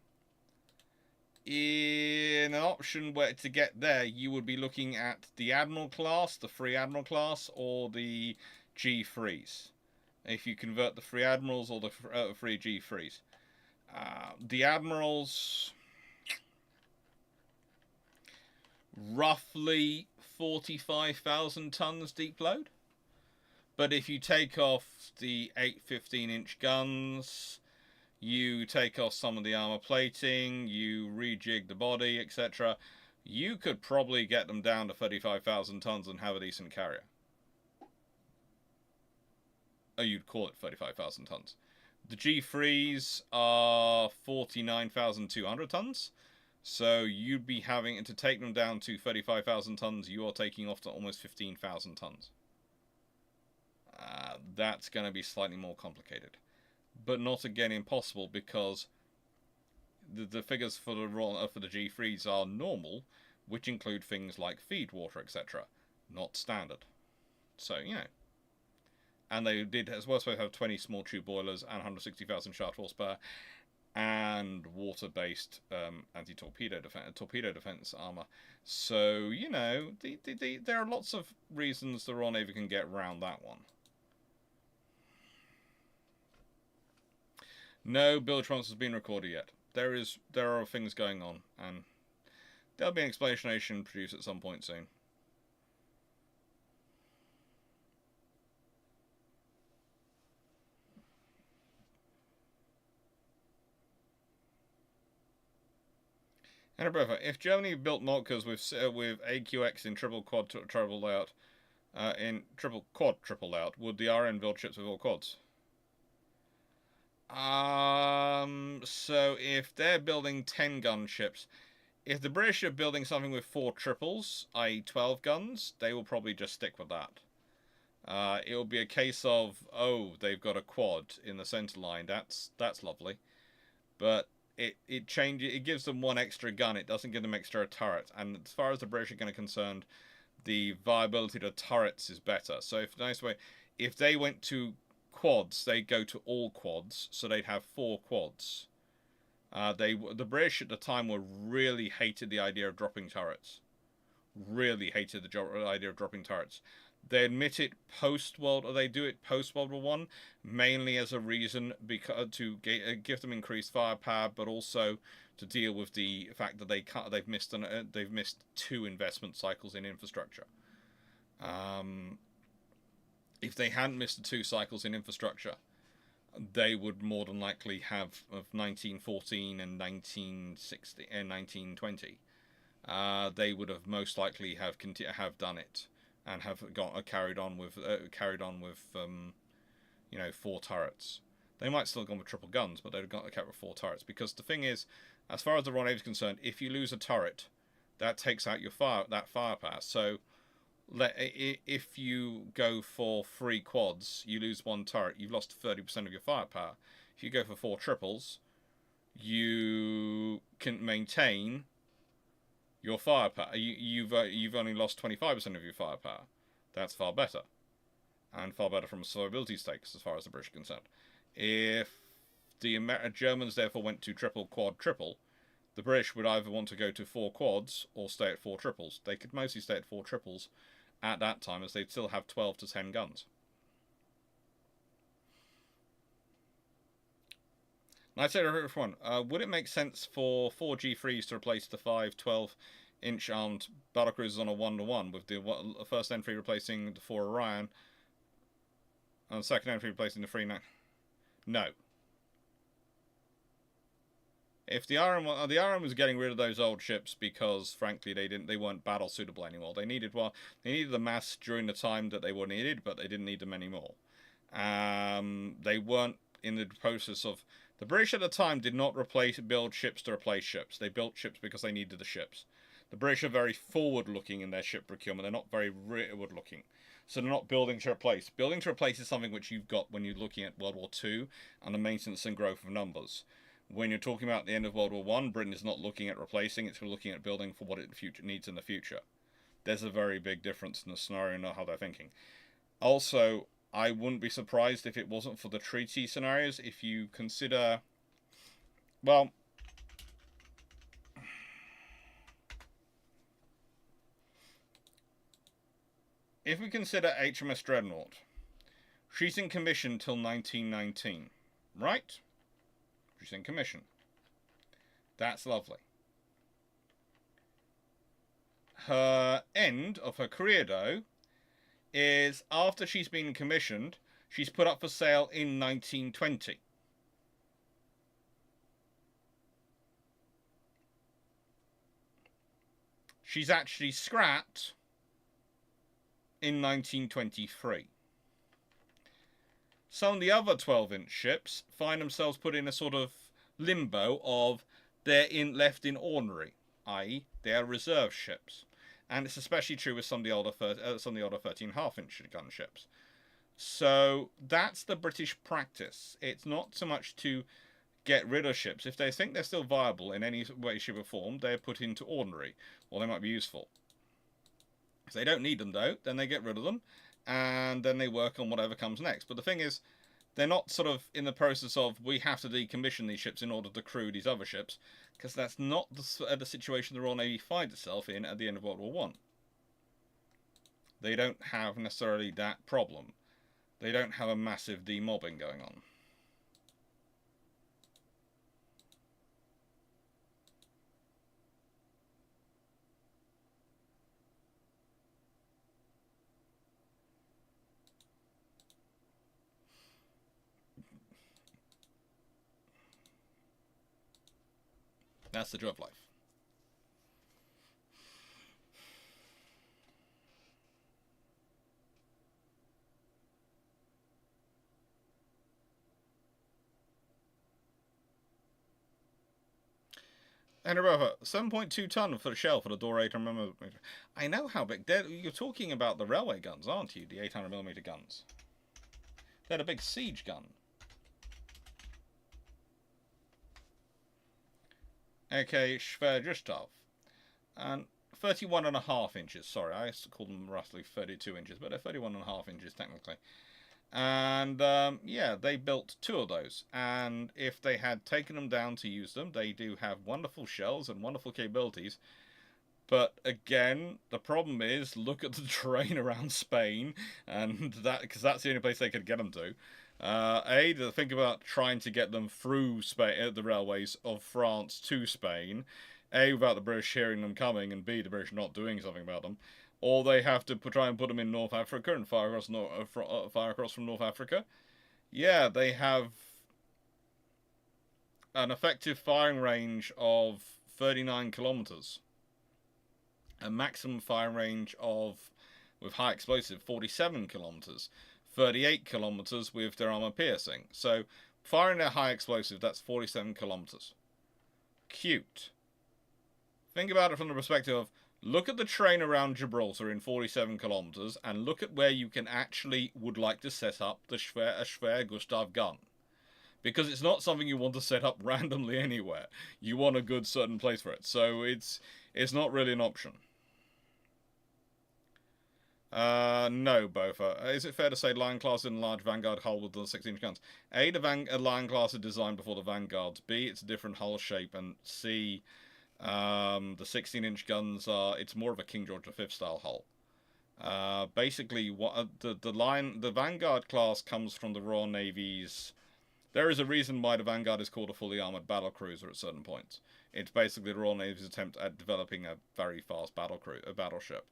in an option where to get there, you would be looking at the Admiral class, the Free Admiral class, or the G3s. If you convert the Free Admirals or the Free G3s. The Admirals, roughly 45,000 tons deep load. But if you take off the 8 15-inch guns, you take off some of the armor plating, you rejig the body, etc., you could probably get them down to 35,000 tons and have a decent carrier. Oh, you'd call it 35,000 tons. The G3s are 49,200 tons. So you'd be having to take them down to 35,000 tons. You are taking off to almost 15,000 tons. That's going to be slightly more complicated, but not again impossible, because the figures for the G3s are normal, which include things like feed water, etc., not standard. So and they did as well supposed to have 20 small tube boilers and 160,000 shaft horsepower and water-based anti-torpedo defense armor. So there are lots of reasons the Royal Navy can get around that one. No build response has been recorded yet. There are things going on, and there'll be an explanation produced at some point soon. And if Germany built Moltkes with AQX in triple quad triple layout, triple layout, would the RN build ships with all quads? So if they're building 10-gun ships, if the British are building something with 4 triples, i.e. 12 guns, they will probably just stick with that. It will be a case of, oh, they've got a quad in the center line. That's lovely, but it changes. It gives them 1 extra gun. It doesn't give them extra turrets. And as far as the British are going to concerned, the viability of turrets is better. So if they went to quads, they'd go to all quads, so they'd have 4 quads. The British at the time really hated the idea of dropping turrets. Really hated the idea of dropping turrets. They admit it they do it post World War One, mainly as a reason to give them increased firepower, but also to deal with the fact that they've missed 2 investment cycles in infrastructure. If they hadn't missed the 2 cycles in infrastructure, they would more than likely have of 1914 and 1960 and 1920. They would have most likely have done it and have carried on with 4 turrets. They might still have gone with triple guns, but they'd have kept with 4 turrets, because the thing is, as far as the Royal Navy is concerned, if you lose a turret, that takes out your firepower. So if you go for 3 quads, you lose 1 turret, you've lost 30% of your firepower. If you go for 4 triples, you can maintain your firepower. You've only lost 25% of your firepower. That's far better, and far better from a survivability stakes as far as the British are concerned. If the Germans therefore went to triple, quad, triple, the British would either want to go to 4 quads or stay at 4 triples. They could mostly stay at 4 triples at that time, as they'd still have 12 to 10 guns. And I'd say to everyone, would it make sense for 4 G3s to replace the 5 12-inch armed battlecruisers on a 1-to-1, with the first entry replacing the 4 Orion and the second entry replacing the 3 9? No. If the RM was getting rid of those old ships because, frankly, they weren't battle suitable anymore. They needed the mass during the time that they were needed, but they didn't need them anymore. They weren't in the process of. The British at the time did not build ships to replace ships. They built ships because they needed the ships. The British are very forward-looking in their ship procurement. They're not very rearward-looking. So they're not building to replace. Building to replace is something which you've got when you're looking at World War II and the maintenance and growth of numbers. When you're talking about the end of World War One, Britain is not looking at replacing, it's looking at building for what it needs in the future. There's a very big difference in the scenario and how they're thinking. Also, I wouldn't be surprised if it wasn't for the treaty scenarios. If you consider, well, if we consider HMS Dreadnought, she's in commission till 1919, right? She's in commission. That's lovely. Her end of her career, though, is after she's been commissioned, she's put up for sale in 1920. She's actually scrapped in 1923. Some of the other 12-inch ships find themselves put in a sort of limbo of they're left in ordinary, i.e., they are reserve ships, and it's especially true with some of the older 13.5-inch gunships. So that's the British practice. It's not so much to get rid of ships. If they think they're still viable in any way, shape, or form, they're put into ordinary, or they might be useful. If they don't need them, though, then they get rid of them, and then they work on whatever comes next. But the thing is, they're not sort of in the process of, we have to decommission these ships in order to crew these other ships, because that's not the situation the Royal Navy finds itself in at the end of World War One. They don't have necessarily that problem. They don't have a massive demobbing going on. That's the joy of life. And remember, 7.2 ton for the shell for the door 800mm. I know how big. You're talking about the railway guns, aren't you? The 800mm guns. They're a big siege gun. Okay, Schwergestoff. And 31.5 inches. Sorry, I used to call them roughly 32 inches, but they're 31.5 inches technically. And yeah, they built 2 of those. And if they had taken them down to use them, they do have wonderful shells and wonderful capabilities. But again, the problem is, look at the terrain around Spain, and that, because that's the only place they could get them to. A, to think about trying to get them through Spain, the railways of France to Spain. A, without the British hearing them coming, and B, the British not doing something about them. Or they have to try and put them in North Africa and fire across from North Africa. Yeah, they have an effective firing range of 39 kilometers. A maximum firing range of, with high explosive, 47 kilometers. 38 kilometers with their armor piercing. So, firing their high explosive, that's 47 kilometers. Cute. Think about it from the perspective of, look at the terrain around Gibraltar in 47 kilometers, and look at where you can actually would like to set up a Schwer gun. Because it's not something you want to set up randomly anywhere. You want a good certain place for it. So it's not really an option. No, Bofa. Is it fair to say Lion class in a large Vanguard hull with the 16-inch guns? A, the Lion class is designed before the Vanguards. B, it's a different hull shape. And C, the 16-inch guns are, it's more of a King George V style hull. Basically, what the Vanguard class comes from the Royal Navy's. There is a reason why the Vanguard is called a fully armoured battlecruiser at certain points. It's basically the Royal Navy's attempt at developing a very fast battleship.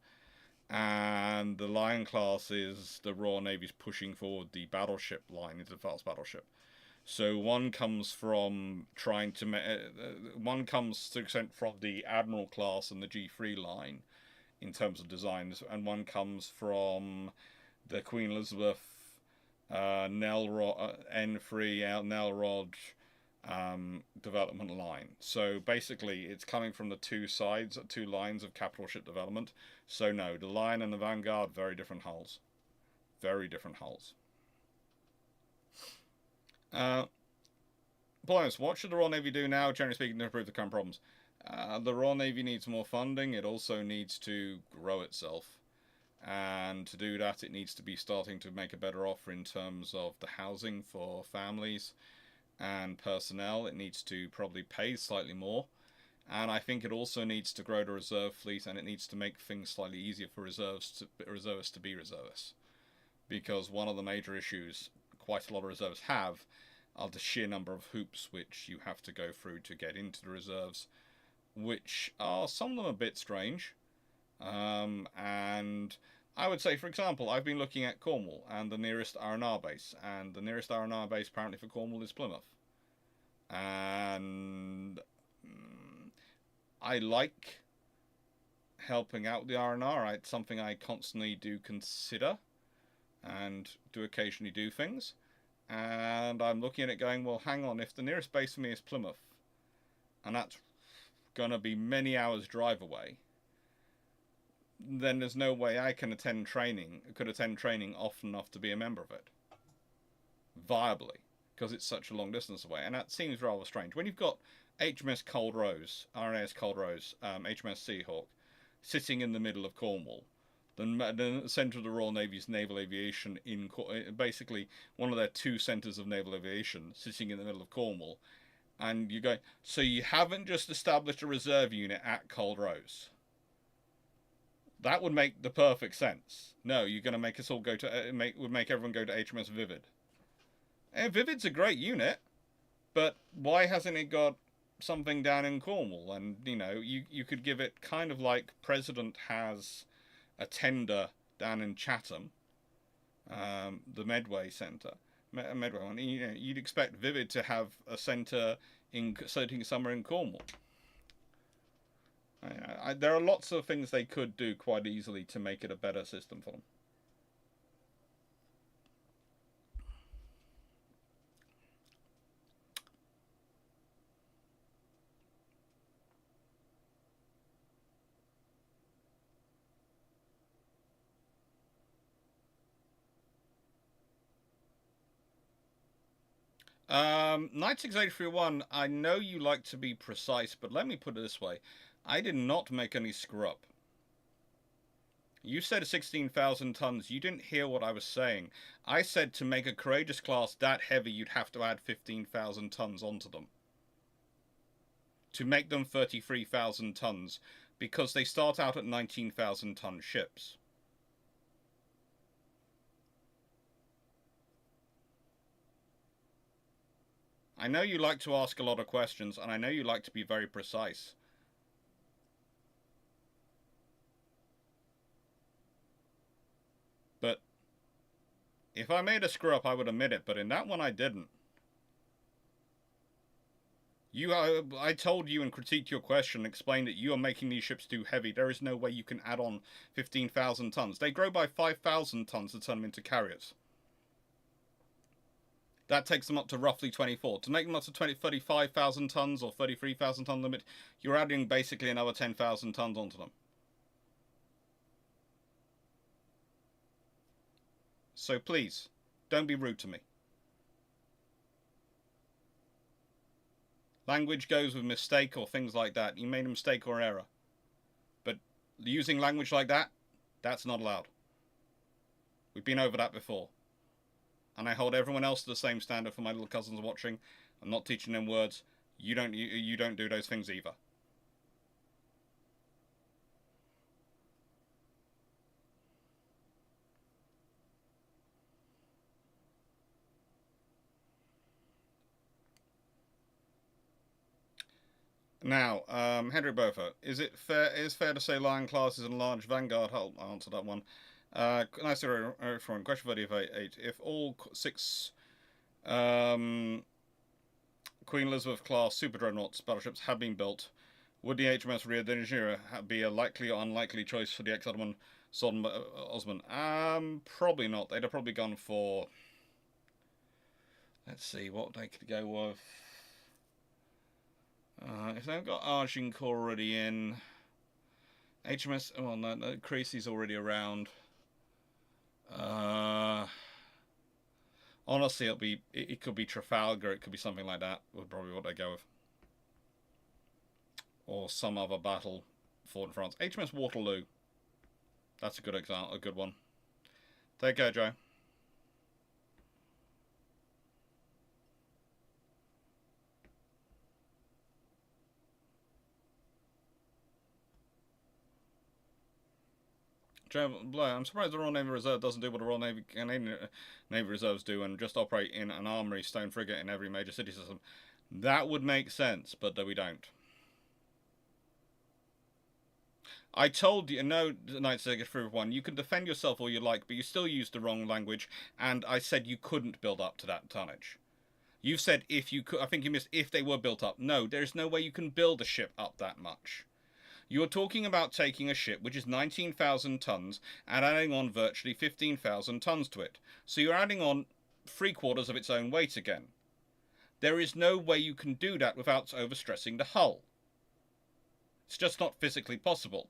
And the Lion class is the Royal Navy's pushing forward the battleship line into the fast battleship. So one comes from trying to one comes to extent from the Admiral class and the G3 line in terms of designs, and one comes from the Queen Elizabeth N3 Nelrod development line. So basically, it's coming from the two lines of capital ship development. So no, the Lion and the Vanguard, very different hulls. Very different hulls. Points. What should the Royal Navy do now, generally speaking, to improve the current problems? The Royal Navy needs more funding. It also needs to grow itself. And to do that, it needs to be starting to make a better offer in terms of the housing for families and personnel. It needs to probably pay slightly more. And I think it also needs to grow the reserve fleet, and it needs to make things slightly easier for reservists to be reservists. Because one of the major issues quite a lot of reservists have are the sheer number of hoops which you have to go through to get into the reserves, which are some of them a bit strange. And I would say, for example, I've been looking at Cornwall and the nearest R&R base, and the nearest R&R base apparently for Cornwall is Plymouth. And I like helping out the R&R. It's something I constantly do consider and do occasionally do things. And I'm looking at it going, well, hang on, if the nearest base for me is Plymouth, and that's going to be many hours drive away, then there's no way I could attend training often enough to be a member of it viably, because it's such a long distance away, and that seems rather strange. When you've got HMS Cold Rose, RNAS Cold Rose, HMS Seahawk, sitting in the middle of Cornwall, the centre of the Royal Navy's naval aviation, basically one of their two centres of naval aviation, sitting in the middle of Cornwall, and you go, so you haven't just established a reserve unit at Cold Rose. That would make the perfect sense. No, you're going to make us all go to make everyone go to HMS Vivid. And Vivid's a great unit, but why hasn't it got something down in Cornwall? And you could give it kind of like President has a tender down in Chatham, the Medway Centre, Medway one. You'd expect Vivid to have a centre sitting somewhere in Cornwall. There are lots of things they could do quite easily to make it a better system for them. Knight 6831, I know you like to be precise, but let me put it this way. I did not make any screw up. You said 16,000 tons. You didn't hear what I was saying. I said to make a Courageous class that heavy, you'd have to add 15,000 tons onto them. To make them 33,000 tons, because they start out at 19,000 ton ships. I know you like to ask a lot of questions, and I know you like to be very precise. But if I made a screw up, I would admit it, but in that one I didn't. I told you and critiqued your question, explained that you are making these ships too heavy. There is no way you can add on 15,000 tons. They grow by 5,000 tons to turn them into carriers. That takes them up to roughly 24. To make them up to 35,000 tons or 33,000 ton limit, you're adding basically another 10,000 tons onto them. So please, don't be rude to me. Language goes with mistake or things like that. You made a mistake or error. But using language like that, that's not allowed. We've been over that before. And I hold everyone else to the same standard for my little cousins watching. I'm not teaching them words. You don't do those things either. Now, Henry Beaufort, is it fair to say Lion class is a large vanguard hull? I'll answer that one. Nice one. Question 38. If all 6 Queen Elizabeth class super dreadnoughts battleships had been built, would the HMS Rio de Janeiro be a likely or unlikely choice for the ex-Ottoman Osman? Probably not. They'd have probably gone for, let's see, what they could go with. If they've got Agincourt already in, HMS, well, no, Creasy's already around. Honestly, it could be Trafalgar, it could be something like that, would probably what they go with. Or some other battle fought in France. HMS Waterloo. That's a good example, a good one. Take care, Joe. I'm surprised the Royal Navy Reserve doesn't do what the Royal Navy Canadian Navy Reserves do and just operate in an armory stone frigate in every major city system. That would make sense, but we don't. I told you, no, Knight Secretary 1, you can defend yourself all you like, but you still used the wrong language, and I said you couldn't build up to that tonnage. You've said if you could, I think you missed if they were built up. No, there's no way you can build a ship up that much. You're talking about taking a ship which is 19,000 tons and adding on virtually 15,000 tons to it. So you're adding on 3/4 of its own weight again. There is no way you can do that without overstressing the hull. It's just not physically possible.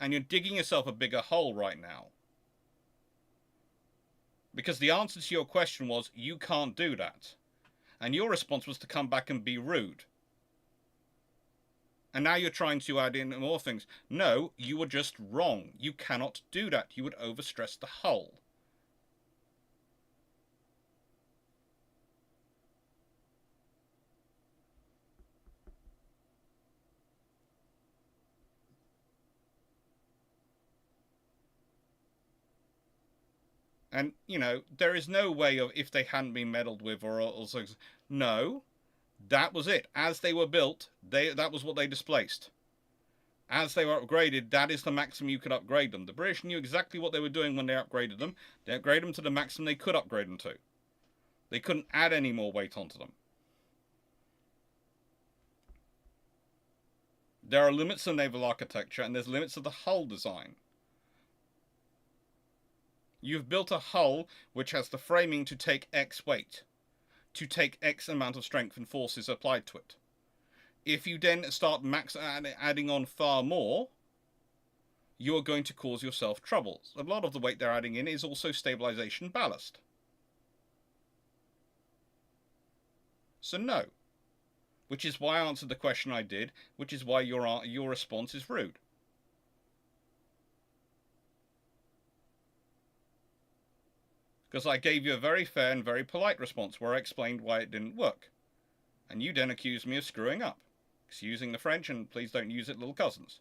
And you're digging yourself a bigger hole right now. Because the answer to your question was, you can't do that. And your response was to come back and be rude. And now you're trying to add in more things. No, you were just wrong. You cannot do that. You would overstress the hull. And, you know, there is no way of, if they hadn't been meddled with or also... No, that was it. As they were built, that was what they displaced. As they were upgraded, that is the maximum you could upgrade them. The British knew exactly what they were doing when they upgraded them. They upgraded them to the maximum they could upgrade them to. They couldn't add any more weight onto them. There are limits of naval architecture, and there's limits of the hull design. You've built a hull which has the framing to take X weight, to take X amount of strength and forces applied to it. If you then start adding on far more, you are going to cause yourself troubles. A lot of the weight they're adding in is also stabilization ballast. So no. Which is why I answered the question I did, which is why your response is rude. Because I gave you a very fair and very polite response where I explained why it didn't work. And you then accused me of screwing up. Using the French, and please don't use it, little cousins.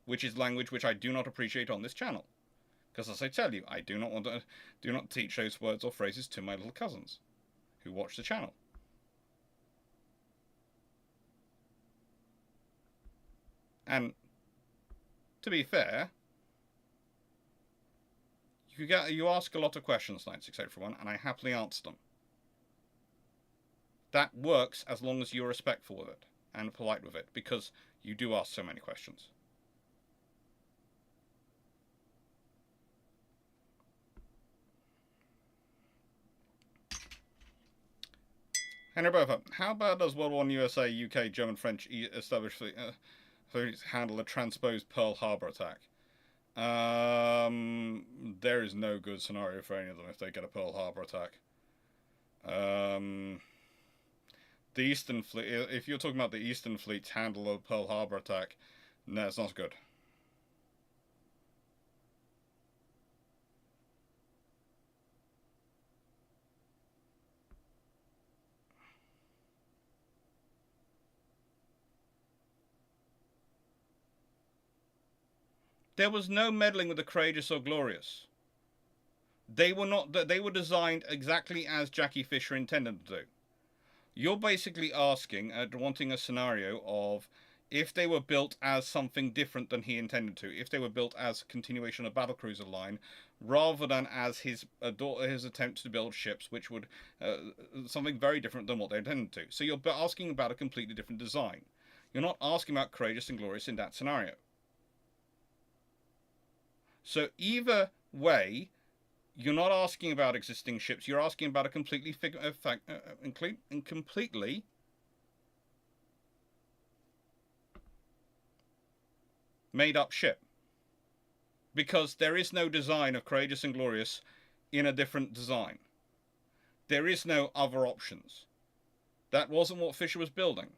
Which is language which I do not appreciate on this channel. Because as I tell you, I do not teach those words or phrases to my little cousins who watch the channel. And to be fair, you ask a lot of questions, 9681, and I happily answer them. That works as long as you're respectful with it and polite with it, because you do ask so many questions. Henry Beaufort, how bad does World War I USA, UK, German, French established fleets handle a transposed Pearl Harbor attack? There is no good scenario for any of them if they get a Pearl Harbor attack. The Eastern Fleet, if you're talking about the Eastern Fleet's handle of Pearl Harbor attack, no, it's not good. There was no meddling with the Courageous or Glorious. They were designed exactly as Jackie Fisher intended to do. You're basically asking, wanting a scenario of if they were built as something different than he intended to, if they were built as a continuation of battlecruiser line, rather than as his attempt to build ships, which would something very different than what they intended to. So you're asking about a completely different design. You're not asking about Courageous and Glorious in that scenario. So either way, you're not asking about existing ships. You're asking about a completely made-up ship. Because there is no design of Courageous and Glorious in a different design. There is no other options. That wasn't what Fisher was building.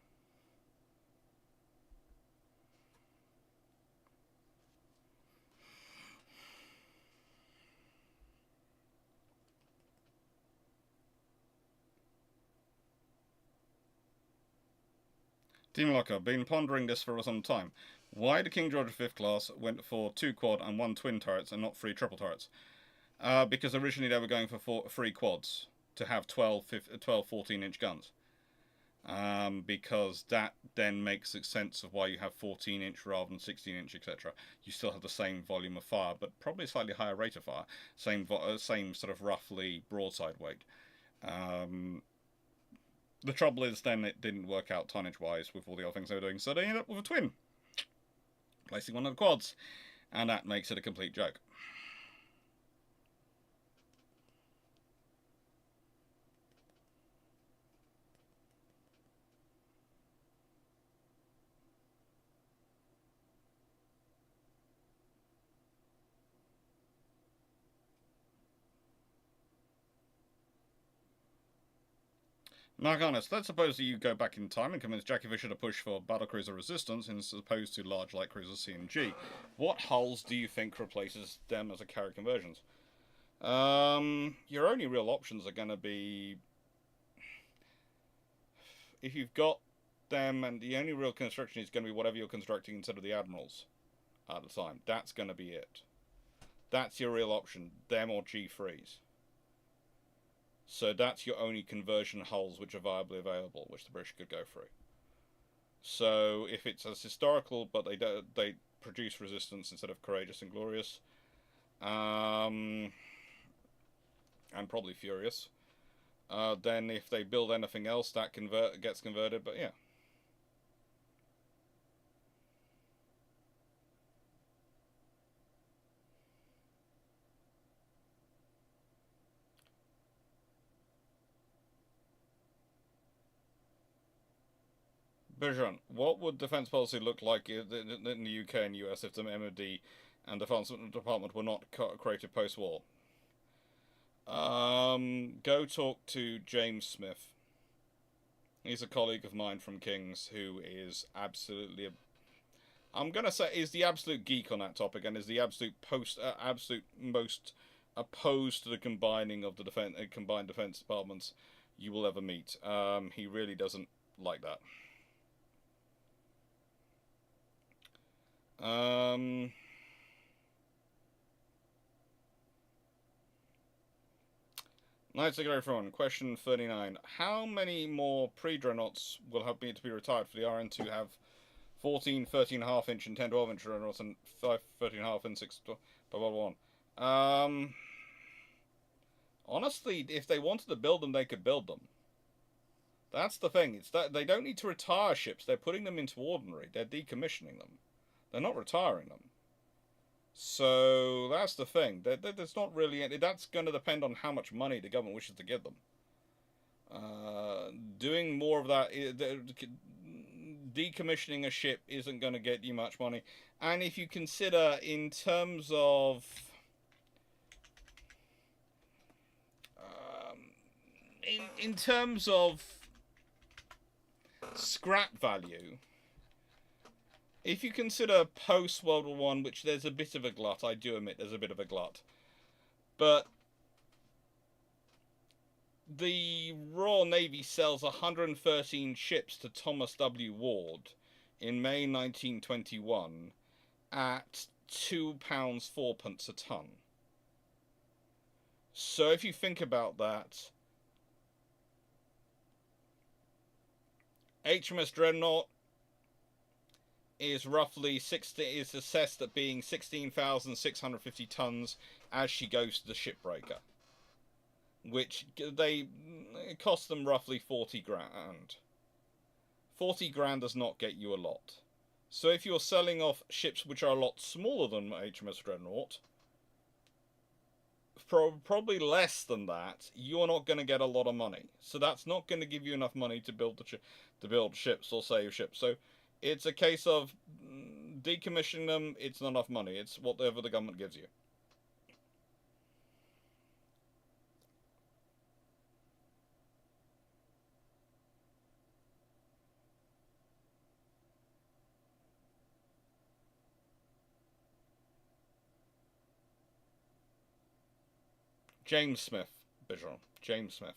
Team Locker, been pondering this for some time. Why the King George V class went for 2 quad and 1 twin turrets and not 3 triple turrets? Because originally they were going for 3 quads to have 12 14-inch guns. Because that then makes sense of why you have 14-inch rather than 16-inch, etc. You still have the same volume of fire, but probably a slightly higher rate of fire. Same sort of roughly broadside weight. The trouble is then it didn't work out tonnage-wise with all the other things they were doing, so they ended up with a twin. Placing one of the quads. And that makes it a complete joke. Mark Honest, let's suppose that you go back in time and convince Jackie Fisher to push for battlecruiser resistance as opposed to large light cruiser C and G. What hulls do you think replaces them as a carrier conversions? Your only real options are going to be if you've got them, and the only real construction is going to be whatever you're constructing instead of the admirals at the time. That's going to be it. That's your real option, them or G3s. So that's your only conversion hulls which are viably available, which the British could go through. So if it's as historical, but they produce resistance instead of courageous and glorious, and probably furious, then if they build anything else, that gets converted. But yeah. Bijan, what would defence policy look like in the UK and US if the MOD and Defence Department were not created post-war? Go talk to James Smith. He's a colleague of mine from King's who is absolutely, I'm gonna say, is the absolute geek on that topic and is the absolute most opposed to the combining of the combined defence departments you will ever meet. He really doesn't like that. Nice to go everyone. Question 39. How many more pre-dreadnoughts will have to be retired for the RN to have 14, 13.5 inch and 10, 12 inch dreadnoughts and 5, 13.5 and 6, blah, blah, blah, blah. Honestly, if they wanted to build them, they could build them. That's the thing. It's that they don't need to retire ships. They're putting them into ordinary. They're decommissioning them. They're not retiring them. So that's the thing. There's not really. That's going to depend on how much money the government wishes to give them. Doing more of that, decommissioning a ship isn't going to get you much money. And if you consider in terms of in terms of scrap value, if you consider post World War One, which there's a bit of a glut, I do admit there's a bit of a glut, but the Royal Navy sells 113 ships to Thomas W. Ward in May 1921 at £2 4 a ton. So if you think about that, HMS Dreadnought is roughly is assessed at being 16,650 tons as she goes to the shipbreaker, which it costs them roughly 40 grand. 40 grand does not get you a lot. So if you're selling off ships which are a lot smaller than HMS Dreadnought, probably less than that, you're not going to get a lot of money. So that's not going to give you enough money to build ships or save ships. So it's a case of decommissioning them. It's not enough money. It's whatever the government gives you. James Smith, Bijan. James Smith.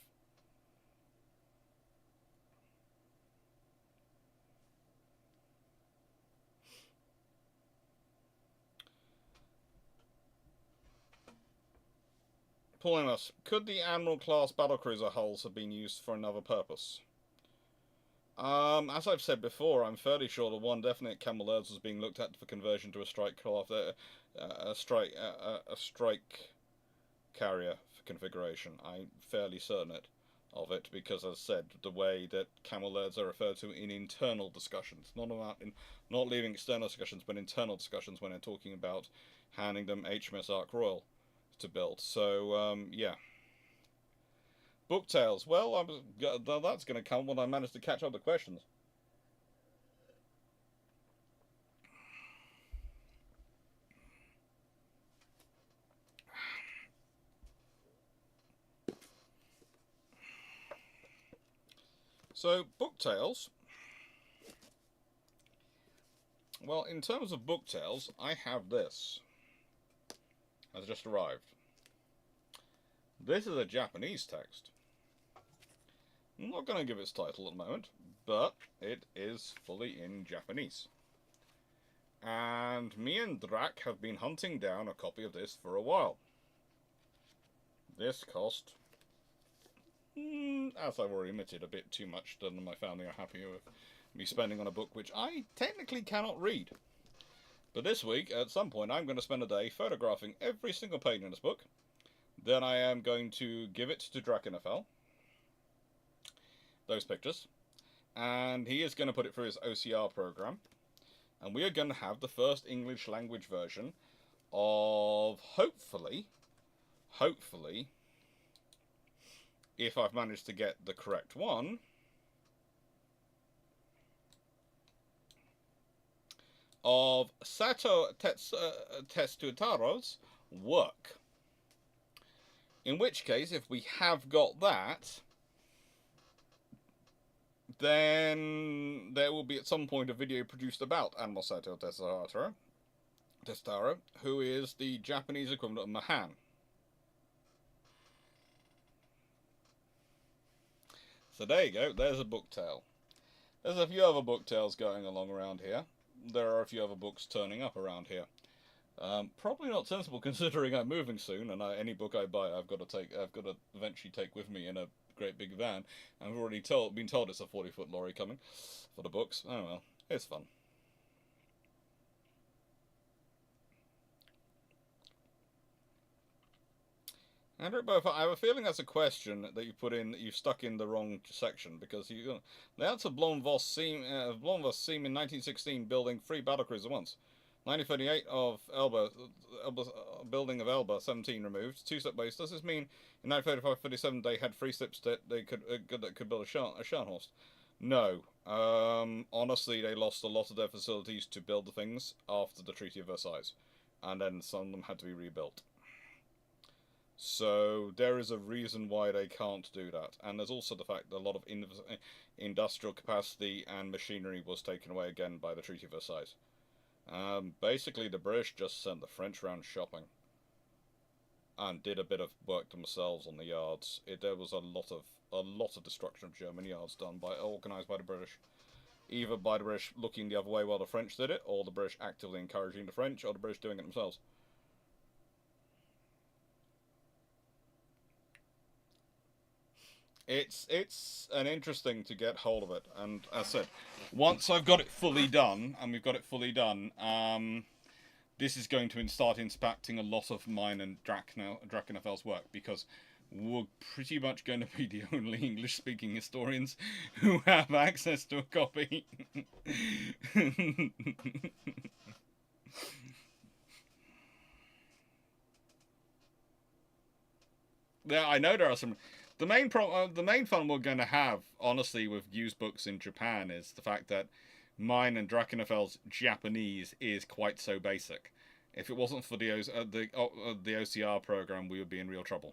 Paulinus, could the Admiral-class battlecruiser hulls have been used for another purpose? As I've said before, I'm fairly sure the one definitely at Camel Earths was being looked at for conversion to a strike craft, a strike carrier for configuration. I'm fairly certain of it because, as I said, the way that Camel Earths are referred to in internal discussions, not leaving external discussions, but internal discussions when they're talking about handing them HMS Ark Royal to build. So yeah. Book tales. Well, that's going to come when I manage to catch up the questions. So, book tales. Well, in terms of book tales, I have this. Has just arrived. This is a Japanese text. I'm not going to give its title at the moment, but it is fully in Japanese. And me and Drak have been hunting down a copy of this for a while. This cost, as I've already admitted, a bit too much than my family are happy with me spending on a book which I technically cannot read. But this week, at some point, I'm going to spend a day photographing every single page in this book. Then I am going to give it to Naval, those pictures, and he is going to put it through his OCR program, and we are going to have the first English language version of, hopefully, if I've managed to get the correct one, of Sato Tetsutaro's work. In which case, if we have got that, then there will be at some point a video produced about Admiral Sato Tetsutaro, who is the Japanese equivalent of Mahan. So there you go, there's a book tale. There's a few other book tales going along around here. There are a few other books turning up around here. Probably not sensible considering I'm moving soon, and any book I buy, I've got to eventually take with me in a great big van. I've already been told it's a 40-foot lorry coming for the books. Oh well, it's fun. Andrew Beaufort, I have a feeling that's a question that you put in, that you've stuck in the wrong section, because the answer Blomvoss seam in 1916 building 3 battlecruisers at once. 1938 of Elba building of Elba 17 removed. 2-step base. Does this mean in 1935-37 they had 3 steps that they could build a Scharnhorst? No. Honestly, they lost a lot of their facilities to build the things after the Treaty of Versailles, and then some of them had to be rebuilt. So there is a reason why they can't do that, and there's also the fact that a lot of industrial capacity and machinery was taken away again by the Treaty of Versailles. Basically, the British just sent the French round shopping and did a bit of work themselves on the yards. There was a lot of destruction of German yards done organised by the British, either by the British looking the other way while the French did it, or the British actively encouraging the French, or the British doing it themselves. It's an interesting to get hold of it, and as I said, once I've got it fully done, and we've got it fully done, this is going to start impacting a lot of mine and Naval's work, because we're pretty much going to be the only English-speaking historians who have access to a copy. Yeah, I know there are some. The main fun we're going to have, honestly, with used books in Japan is the fact that mine and Drakenfeld's Japanese is quite so basic. If it wasn't for the OCR program, we would be in real trouble.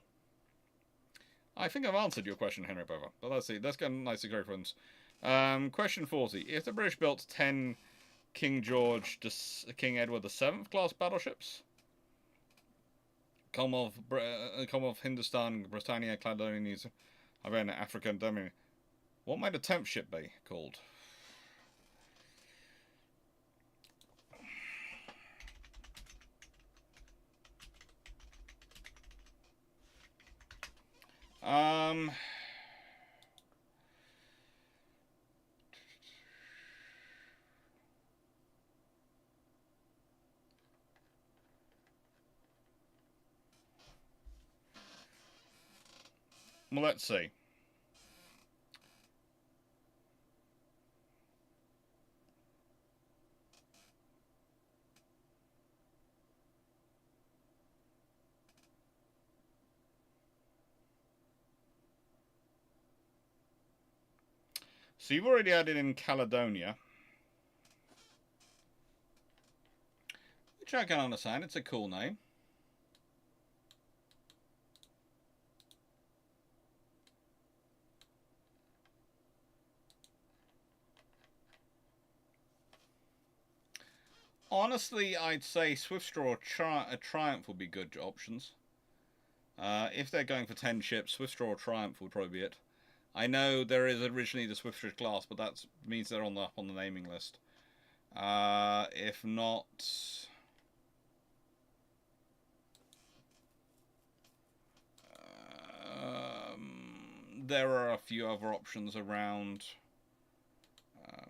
I think I've answered your question, Henry Bover. But let's see. Let's get a nice reference. Question 40. If the British built 10 King Edward VII class battleships, Commonwealth, Hindustan, Britannia, Caledonia, Havana, Africa, and Dominion. What might a temp ship be called? Well, let's see. So you've already added in Caledonia, which I can understand. It's a cool name. Honestly, I'd say Swiftstraw or Triumph would be good options. If they're going for 10 ships, Swiftstraw or Triumph would probably be it. I know there is originally the Swiftstraw class, but that means they're on the naming list. If not, there are a few other options around. Uh,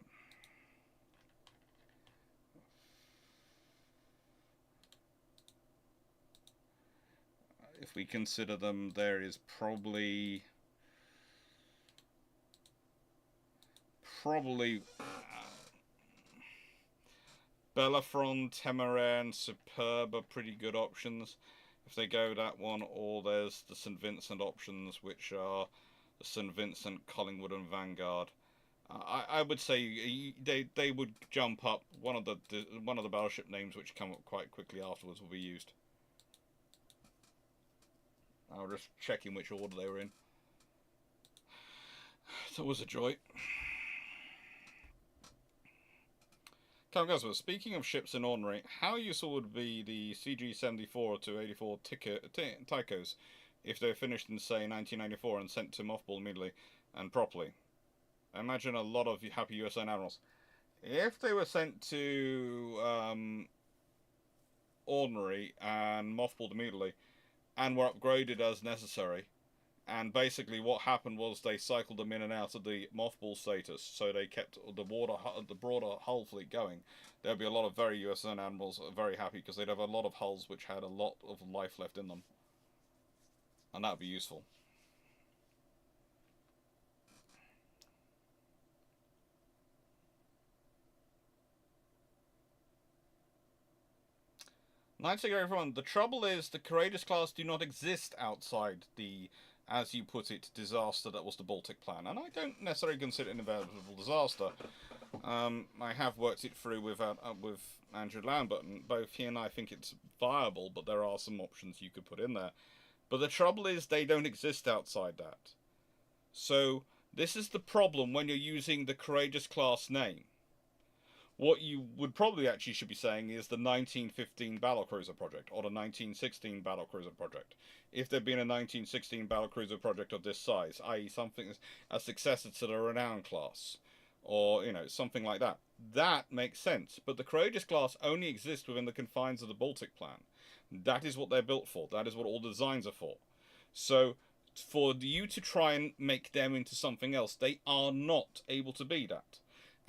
if we consider them, there is probably Bellerophon, Temeraire, and Superb are pretty good options if they go that one, or there's the St. Vincent options, which are the St. Vincent, Collingwood, and Vanguard. I would say they would jump up. One of the battleship names which come up quite quickly afterwards will be used. I was just checking which order they were in. It's always a joy. Calgazwa, speaking of ships in ordinary, how useful would be the CG-74 to 84 Tychos if they were finished in, say, 1994 and sent to mothball immediately and properly? I imagine a lot of happy USN admirals. If they were sent to ordinary and mothballed immediately and were upgraded as necessary, and basically what happened was they cycled them in and out of the mothball status, so they kept the broader hull fleet going, there'd be a lot of very USN admirals very happy because they'd have a lot of hulls which had a lot of life left in them. And that would be useful. Nice to go, everyone. The trouble is the Courageous class do not exist outside the, as you put it, disaster that was the Baltic plan. And I don't necessarily consider it an inevitable disaster. I have worked it through with Andrew Lambert, and both he and I think it's viable, but there are some options you could put in there. But the trouble is they don't exist outside that. So this is the problem when you're using the Courageous class name. What you would probably actually should be saying is the 1915 Battlecruiser project or the 1916 Battlecruiser project. If there'd been a 1916 Battlecruiser project of this size, i.e. something a successor to the Renown class, or, you know, something like that, that makes sense. But the Courageous class only exists within the confines of the Baltic plan. That is what they're built for. That is what all the designs are for. So for you to try and make them into something else, they are not able to be that.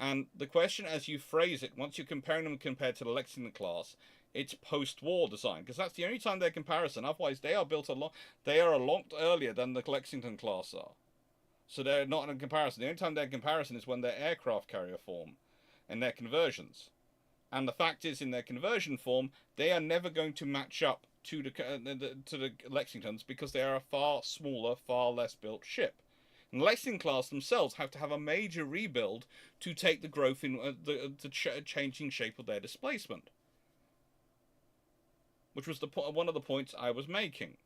And the question, as you phrase it, once you're comparing them compared to the Lexington class, it's post-war design, because that's the only time they're comparison. Otherwise, they are built they are a lot earlier than the Lexington class are. So they're not in comparison. The only time they're in comparison is when they're aircraft carrier form and their conversions. And the fact is, in their conversion form, they are never going to match up to the Lexingtons because they are a far smaller, far less built ship. And the Lexington class themselves have to have a major rebuild to take the growth in the changing shape of their displacement, which was one of the points I was making.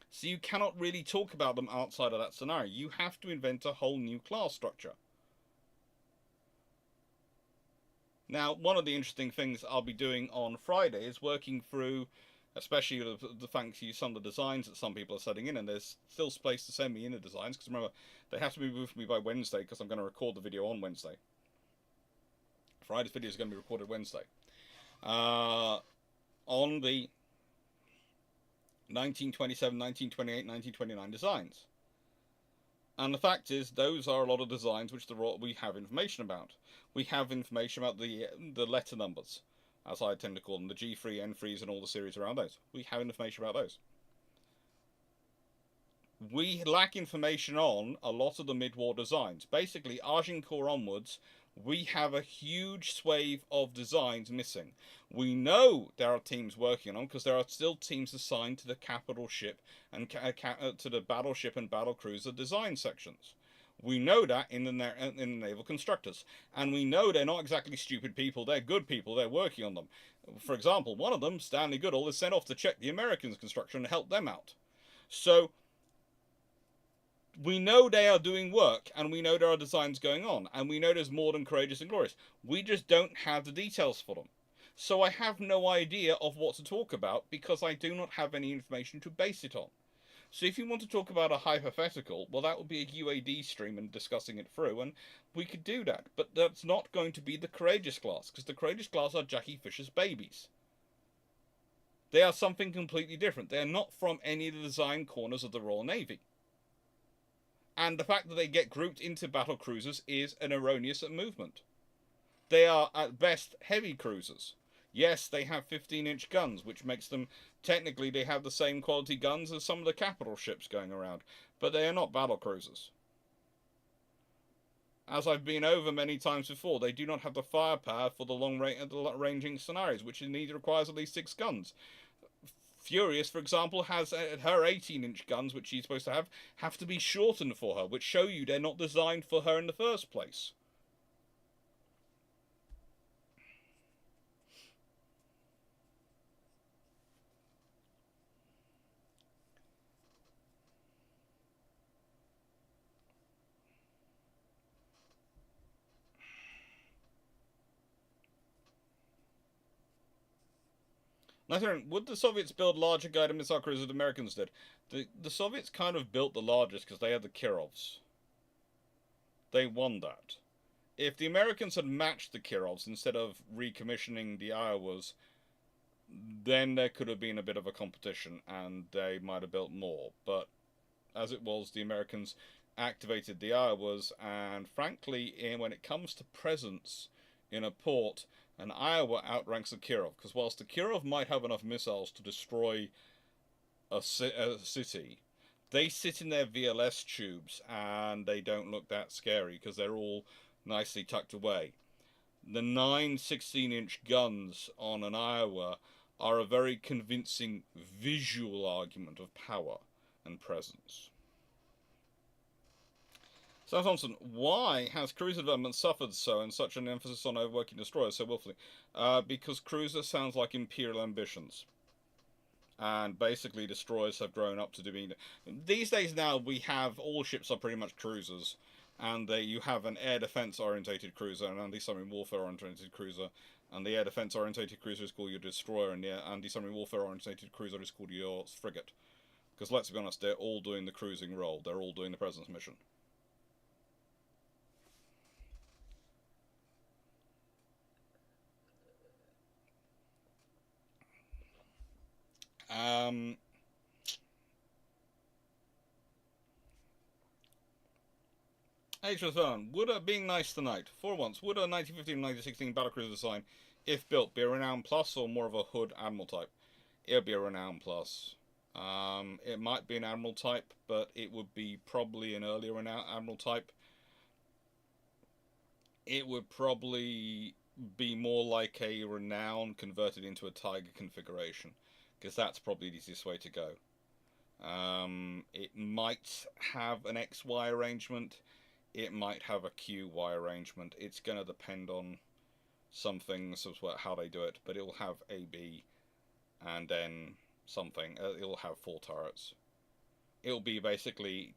So you cannot really talk about them outside of that scenario. You have to invent a whole new class structure. Now, one of the interesting things I'll be doing on Friday is working through, especially the thanks to some of the designs that some people are setting in, and there's still space to send me in the designs, because remember, they have to be with me by Wednesday, because I'm going to record the video on Wednesday. Friday's video is going to be recorded Wednesday. On the 1927, 1928, 1929 designs. And the fact is, those are a lot of designs which we have information about. We have information about the letter numbers, as I tend to call them, the G3, N3s, and all the series around those. We have information about those. We lack information on a lot of the mid-war designs. Basically, Agincourt onwards, we have a huge swathe of designs missing. We know there are teams working on because there are still teams assigned to the capital ship and to the battleship and battlecruiser design sections. We know that in the naval constructors, and we know they're not exactly stupid people. They're good people. They're working on them. For example, one of them, Stanley Goodall, is sent off to check the Americans' construction and help them out. So We know they are doing work, and we know there are designs going on, and we know there's more than Courageous and Glorious. We just don't have the details for them. So I have no idea of what to talk about because I do not have any information to base it on. So if you want to talk about a hypothetical, well, that would be a UAD stream and discussing it through, and we could do that. But that's not going to be the Courageous class, because the Courageous class are Jackie Fisher's babies. They are something completely different. They are not from any of the design corners of the Royal Navy. And the fact that they get grouped into battle cruisers is an erroneous movement. They are, at best, heavy cruisers. Yes, they have 15-inch guns, which makes them, technically, they have the same quality guns as some of the capital ships going around. But they are not battle cruisers. As I've been over many times before, they do not have the firepower for the long-ranging scenarios, which indeed requires at least 6 guns. Furious, for example, has her 18-inch guns, which she's supposed to have to be shortened for her, which show you they're not designed for her in the first place. Would the Soviets build larger guided missile cruisers than the Americans did? The Soviets kind of built the largest because they had the Kirovs. They won that. If the Americans had matched the Kirovs instead of recommissioning the Iowas, then there could have been a bit of a competition and they might have built more. But as it was, the Americans activated the Iowas, and frankly, when it comes to presence in a port, an Iowa outranks a Kirov, because whilst the Kirov might have enough missiles to destroy a city, they sit in their VLS tubes and they don't look that scary because they're all nicely tucked away. The 9 16-inch guns on an Iowa are a very convincing visual argument of power and presence. Sam Thompson, why has cruiser development suffered so and such an emphasis on overworking destroyers so willfully? Because cruiser sounds like imperial ambitions. And basically destroyers have grown up to being... These days now we have... all ships are pretty much cruisers. And you have an air defense orientated cruiser, an anti-submarine warfare orientated cruiser. And the air defense orientated cruiser is called your destroyer, and the anti-submarine warfare orientated cruiser is called your frigate. Because let's be honest, they're all doing the cruising role. They're all doing the presence mission. HSN, would a being nice tonight, for once, would a 1915-1916 battlecruiser design, if built, be a Renown Plus or more of a Hood Admiral type? It would be a Renown Plus. It might be an Admiral type, but it would be probably an earlier Renown Admiral type. It would probably be more like a Renown converted into a Tiger configuration, because that's probably the easiest way to go. It might have an XY arrangement. It might have a QY arrangement. It's going to depend on some things as well, how they do it, but it will have AB and then something. It'll have 4 turrets. It'll be basically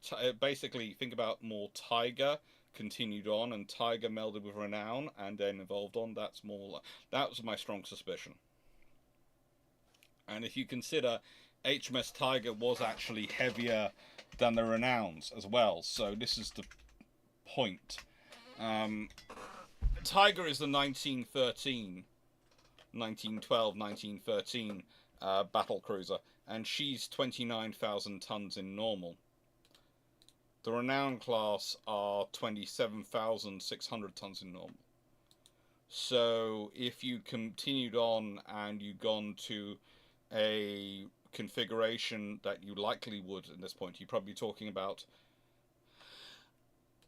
think about more Tiger continued on and Tiger melded with Renown and then evolved on. That was my strong suspicion. And if you consider HMS Tiger was actually heavier than the Renowns as well, so this is the point. Tiger is the 1912, 1913 battle cruiser, and she's 29,000 tons in normal. The Renown class are 27,600 tons in normal. So if you continued on and you'd gone to a configuration that you likely would at this point, you're probably talking about,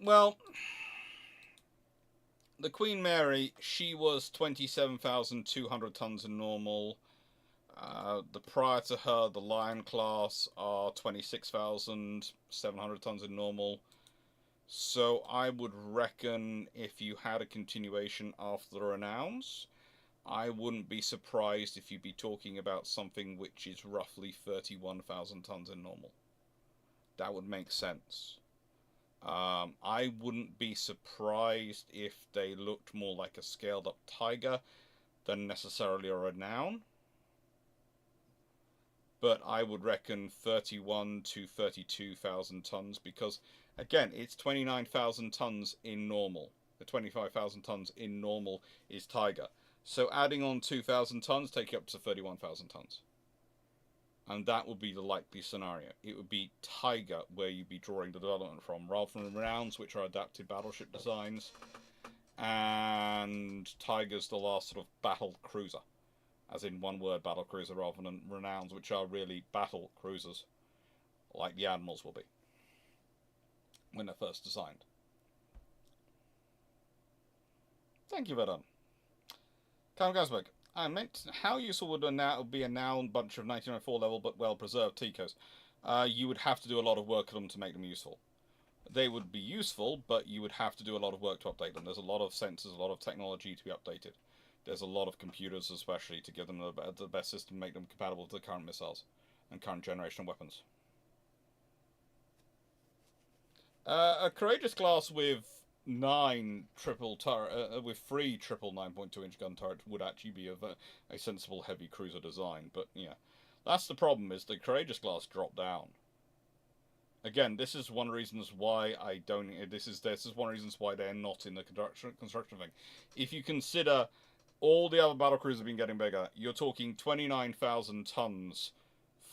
well, the Queen Mary, she was 27,200 tons in normal. The prior to her, the Lion class are 26,700 tons in normal. So I would reckon if you had a continuation after the Renowns, I wouldn't be surprised if you'd be talking about something which is roughly 31,000 tons in normal. That would make sense. I wouldn't be surprised if they looked more like a scaled-up Tiger than necessarily a Renown. But I would reckon 31 to 32,000 tons, because again, it's 29,000 tons in normal. The 25,000 tons in normal is Tiger. So adding on 2,000 tons take you up to 31,000 tons. And that would be the likely scenario. It would be Tiger where you'd be drawing the development from, rather than Renowns, which are adapted battleship designs, and Tiger's the last sort of battle cruiser. As in one word, battle cruiser, rather than Renowns, which are really battle cruisers, like the Admirals will be when they're first designed. Thank you, Verdun. Cam Gasberg. I meant, how useful would be a noun bunch of 1904 level but well-preserved Ticos? You would have to do a lot of work on them to make them useful. They would be useful, but you would have to do a lot of work to update them. There's a lot of sensors, a lot of technology to be updated. There's a lot of computers, especially, to give them the best system to make them compatible to the current missiles and current generation of weapons. A Courageous class with 3 triple 9.2-inch gun turrets would actually be a sensible heavy cruiser design. But yeah, that's the problem, is the Courageous class dropped down. Again, this is one of the reasons why I don't. This is one of the reasons why they're not in the construction thing. If you consider all the other battlecruisers have been getting bigger, you're talking 29,000 tons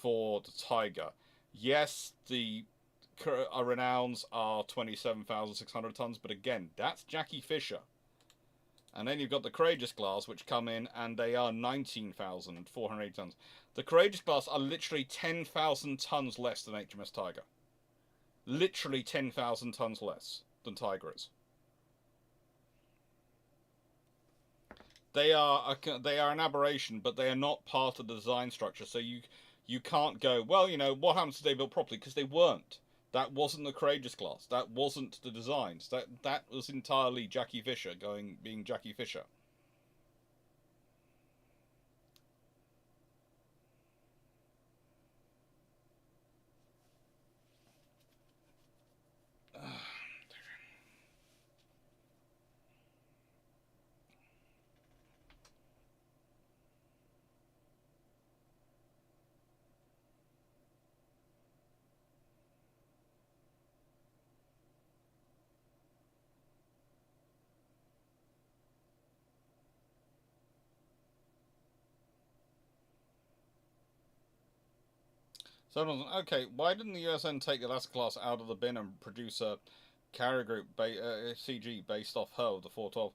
for the Tiger. Yes, the Renowns are 27,600 tons, but again, that's Jackie Fisher. And then you've got the Courageous class, which come in, and they are 19,480 tons. The Courageous class are literally 10,000 tons less than HMS Tiger. Literally 10,000 tons less than Tiger is. They are an aberration, but they are not part of the design structure. So you can't go, well, you know, what happens if they built properly? Because they weren't. That wasn't the Courageous class. That wasn't the designs. That was entirely Jackie Fisher being Jackie Fisher. So, okay, why didn't the USN take the Alaska class out of the bin and produce a carrier group CG based off her, the 412?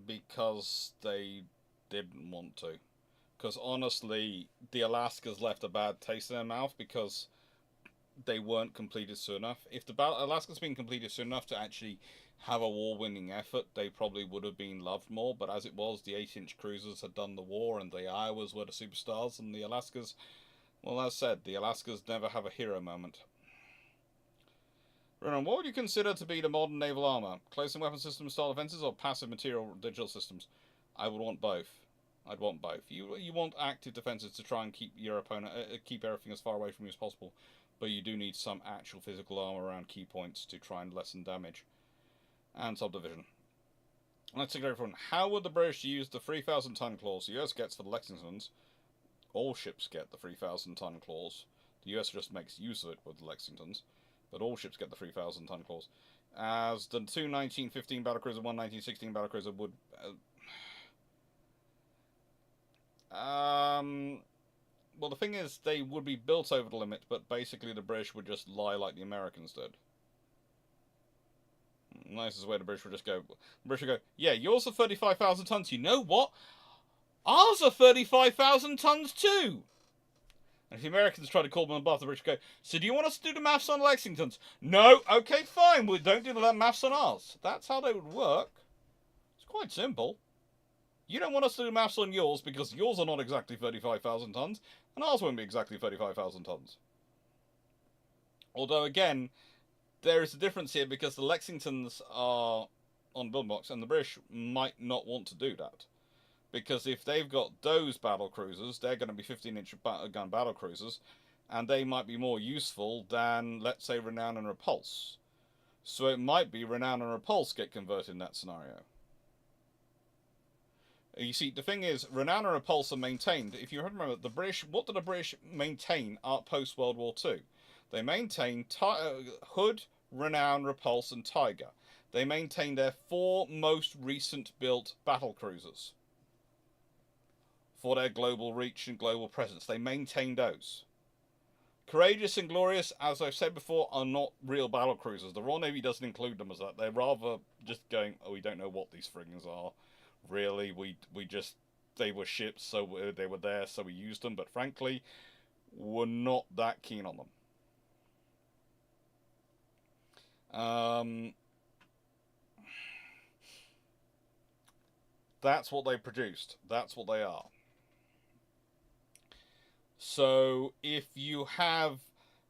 Because they didn't want to. Because honestly, the Alaskas left a bad taste in their mouth because they weren't completed soon enough. If the Alaska's been completed soon enough to actually have a war-winning effort, they probably would have been loved more. But as it was, the 8-inch cruisers had done the war, and the Iowas were the superstars, and the Alaskas, well, as said, the Alaskas never have a hero moment. Ronan, what would you consider to be the modern naval armor? Close-in weapon system style defenses or passive material digital systems? I would want both. I'd want both. You want active defenses to try and keep your opponent, keep everything as far away from you as possible, but you do need some actual physical armor around key points to try and lessen damage. And subdivision. Let's take everyone. How would the British use the 3,000-ton clause the US gets for the Lexingtons? All ships get the 3,000-ton clause. The US just makes use of it with the Lexingtons, but all ships get the 3,000-ton clause. As the 2 1915 battlecruiser, 1 1916 battlecruiser would. Well, the thing is, they would be built over the limit, but basically the British would just lie like the Americans did. Nicest way the British would just go. The British would go, yeah, yours are 35,000 tons. You know what? Ours are 35,000 tons too. And if the Americans try to call them above, the British go, so do you want us to do the maths on Lexingtons? No, okay, fine, we don't do the maths on ours. That's how they would work. It's quite simple. You don't want us to do maths on yours because yours are not exactly 35,000 tons, and ours won't be exactly 35,000 tons. Although, again, there is a difference here because the Lexingtons are on build box, and the British might not want to do that. Because if they've got those battle cruisers, they're going to be 15-inch gun battle cruisers, and they might be more useful than, let's say, Renown and Repulse. So it might be Renown and Repulse get converted in that scenario. You see, the thing is, Renown and Repulse are maintained. If you remember, the British, what did the British maintain post World War II? They maintained Hood, Renown, Repulse, and Tiger. They maintained their 4 most recent built battle cruisers for their global reach and global presence. They maintained those. Courageous and Glorious, as I've said before, are not real battle cruisers. The Royal Navy doesn't include them as that. They're rather just going, oh, we don't know what these friggins are. Really, we just, they were ships, so they were there, so we used them. But frankly, we're not that keen on them. That's what they produced. That's what they are. So if you have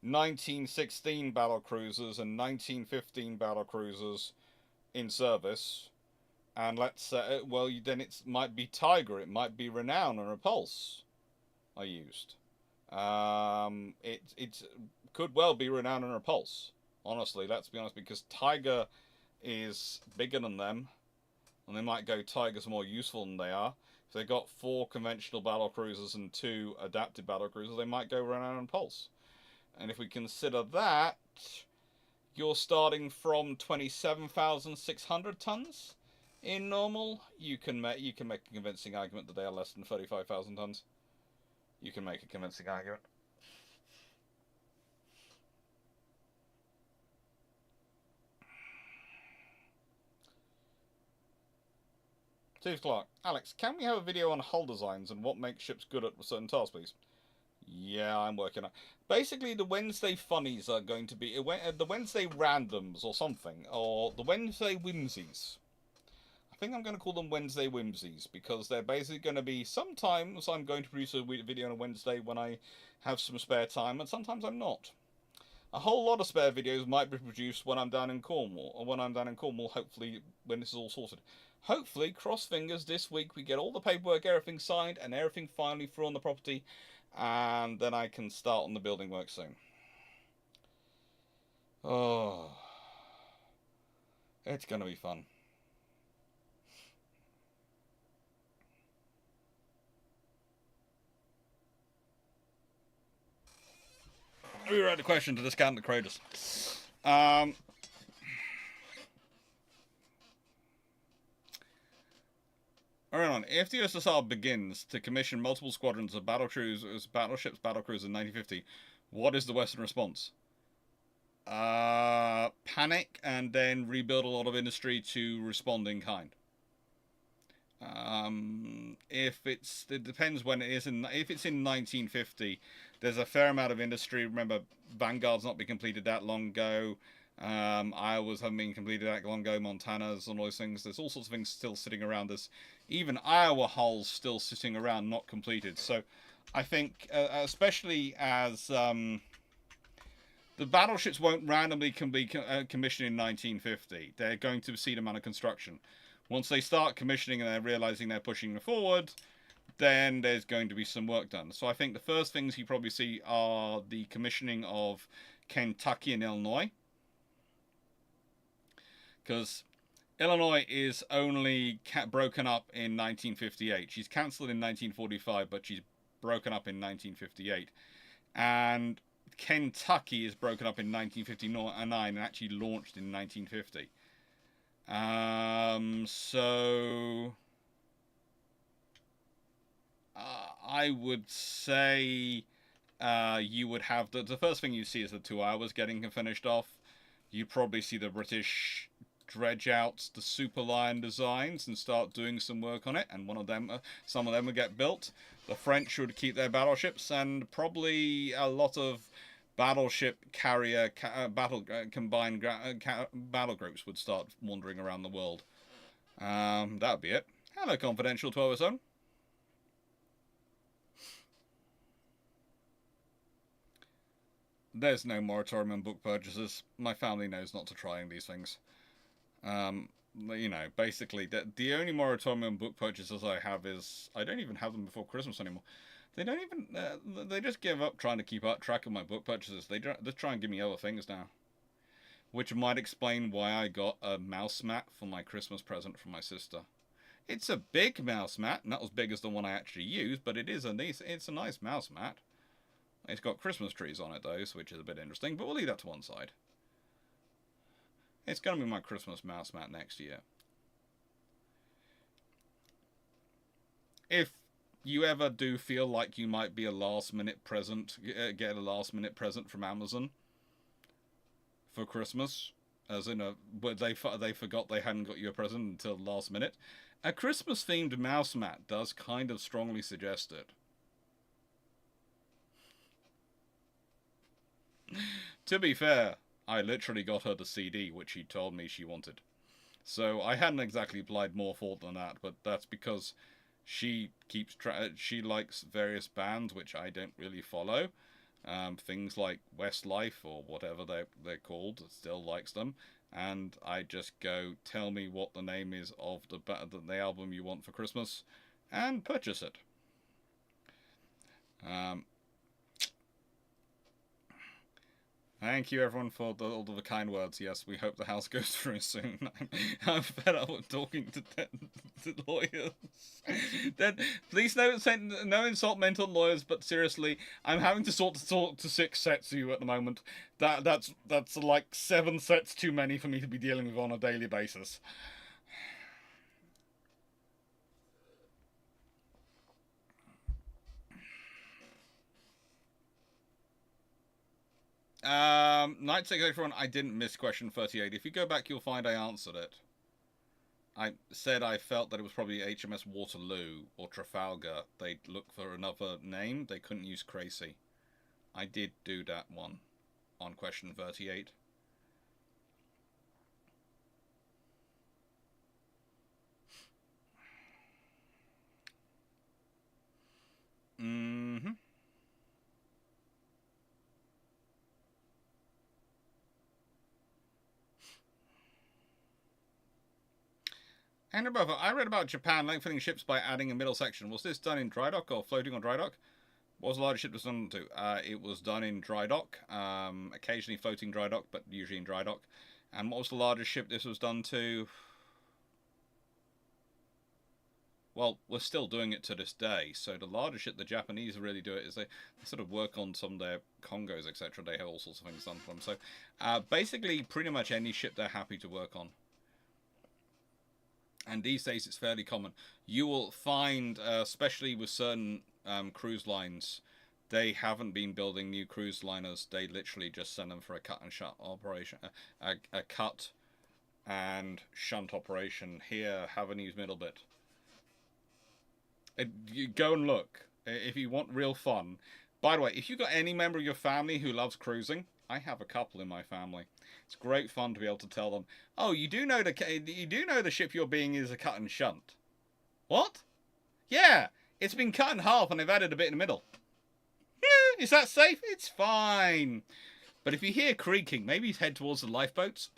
1916 battle cruisers and 1915 battle cruisers in service, and let's say, well, then it might be Tiger, it might be Renown and Repulse are used. It could well be Renown and Repulse. Honestly, let's be honest, because Tiger is bigger than them, and they might go Tiger's more useful than they are. If they've got 4 conventional battle cruisers and 2 adapted battle cruisers, they might go Renown and Repulse. And if we consider that, you're starting from 27,600 tons in normal. You can make a convincing argument that they are less than 35,000 tons. You can make a convincing argument. Steve Clarke. Alex, can we have a video on hull designs and what makes ships good at certain tasks, please? Yeah, I'm working on. Basically, the Wednesday funnies are going to be the Wednesday randoms or something, or the Wednesday whimsies. I think I'm going to call them Wednesday whimsies because they're basically going to be, sometimes I'm going to produce a video on a Wednesday when I have some spare time, and sometimes I'm not. A whole lot of spare videos might be produced when I'm down in Cornwall, or when I'm down in Cornwall, hopefully, when this is all sorted. Hopefully, cross fingers, this week we get all the paperwork, everything signed, and everything finally through on the property, and then I can start on the building work soon. Oh, it's going to be fun. Rewrite the question to discount the Kratos. If the USSR begins to commission multiple squadrons of battleships, battlecruisers in 1950, what is the Western response? Panic and then rebuild a lot of industry to respond in kind. It depends when it is. If it's in 1950, there's a fair amount of industry. Remember, Vanguard's not been completed that long ago. Iowa's haven't been completed that long ago. Montana's and all those things. There's all sorts of things still sitting around. There's even Iowa hulls still sitting around, not completed. So, I think, especially as the battleships won't randomly be commissioned in 1950. They're going to see them under construction. Once they start commissioning and they're realizing they're pushing forward, then there's going to be some work done. So I think the first things you probably see are the commissioning of Kentucky and Illinois. Because Illinois is only broken up in 1958. She's cancelled in 1945, but she's broken up in 1958. And Kentucky is broken up in 1959 and actually launched in 1950. I would say you would have the first thing you see is the 2 hours getting finished off. You probably see the British dredge out the Super Lion designs and start doing some work on it, and some of them will get built. The French would keep their battleships, and probably a lot of battleship carrier combined battle groups would start wandering around the world. That would be it. Hello, Confidential 12 There's no moratorium on book purchases. My family knows not to try these things. You know, basically, the only moratorium on book purchases I have is I don't even have them before Christmas anymore. They don't even. They just give up trying to keep track of my book purchases. They try and give me other things now. which might explain why I got a mouse mat for my Christmas present from my sister. It's a big mouse mat, not as big as the one I actually use, but it's a nice mouse mat. It's got Christmas trees on it though, which is a bit interesting, but we'll leave that to one side. It's going to be my Christmas mouse mat next year. If you ever do feel like you might be a last-minute present, get a last-minute present from Amazon for Christmas, as in they forgot they hadn't got you a present until the last minute, a Christmas-themed mouse mat does kind of strongly suggest it. To be fair, I literally got her the CD, which she told me she wanted. So I hadn't exactly applied more thought than that, but that's because she she likes various bands which I don't really follow. Things like Westlife or whatever they're called, still likes them. And I just go, tell me what the name is of the album you want for Christmas, and purchase it. Thank you, everyone, for all the kind words. Yes, we hope the house goes through soon. I'm fed up with talking to lawyers. Then, please no insult mental lawyers, but seriously, I'm having to talk to 6 sets of you at the moment. That's like 7 sets too many for me to be dealing with on a daily basis. Night 681, I didn't miss question 38. If you go back, you'll find I answered it. I said I felt that it was probably HMS Waterloo or Trafalgar. They'd look for another name. They couldn't use Crazy. I did do that one on question 38. Mm-hmm. Andrew Buffer, I read about Japan lengthening ships by adding a middle section. Was this done in dry dock or floating on dry dock? What was the largest ship was done to? It was done in dry dock, occasionally floating dry dock, but usually in dry dock. And what was the largest ship this was done to? Well, we're still doing it to this day. So the largest ship the Japanese really do it is they sort of work on some of their Congos, etc. They have all sorts of things done for them. So basically, pretty much any ship they're happy to work on. And these days it's fairly common. You will find, especially with certain cruise lines, they haven't been building new cruise liners. They literally just send them for a cut and shunt operation, a cut and shunt operation. Here, have a news middle bit. You go and look if you want real fun. By the way, if you've got any member of your family who loves cruising, I have a couple in my family. It's great fun to be able to tell them, oh, you do know the ship you're being is a cut and shunt. What? Yeah, it's been cut in half and they've added a bit in the middle. Is that safe? It's fine. But if you hear creaking, maybe head towards the lifeboats.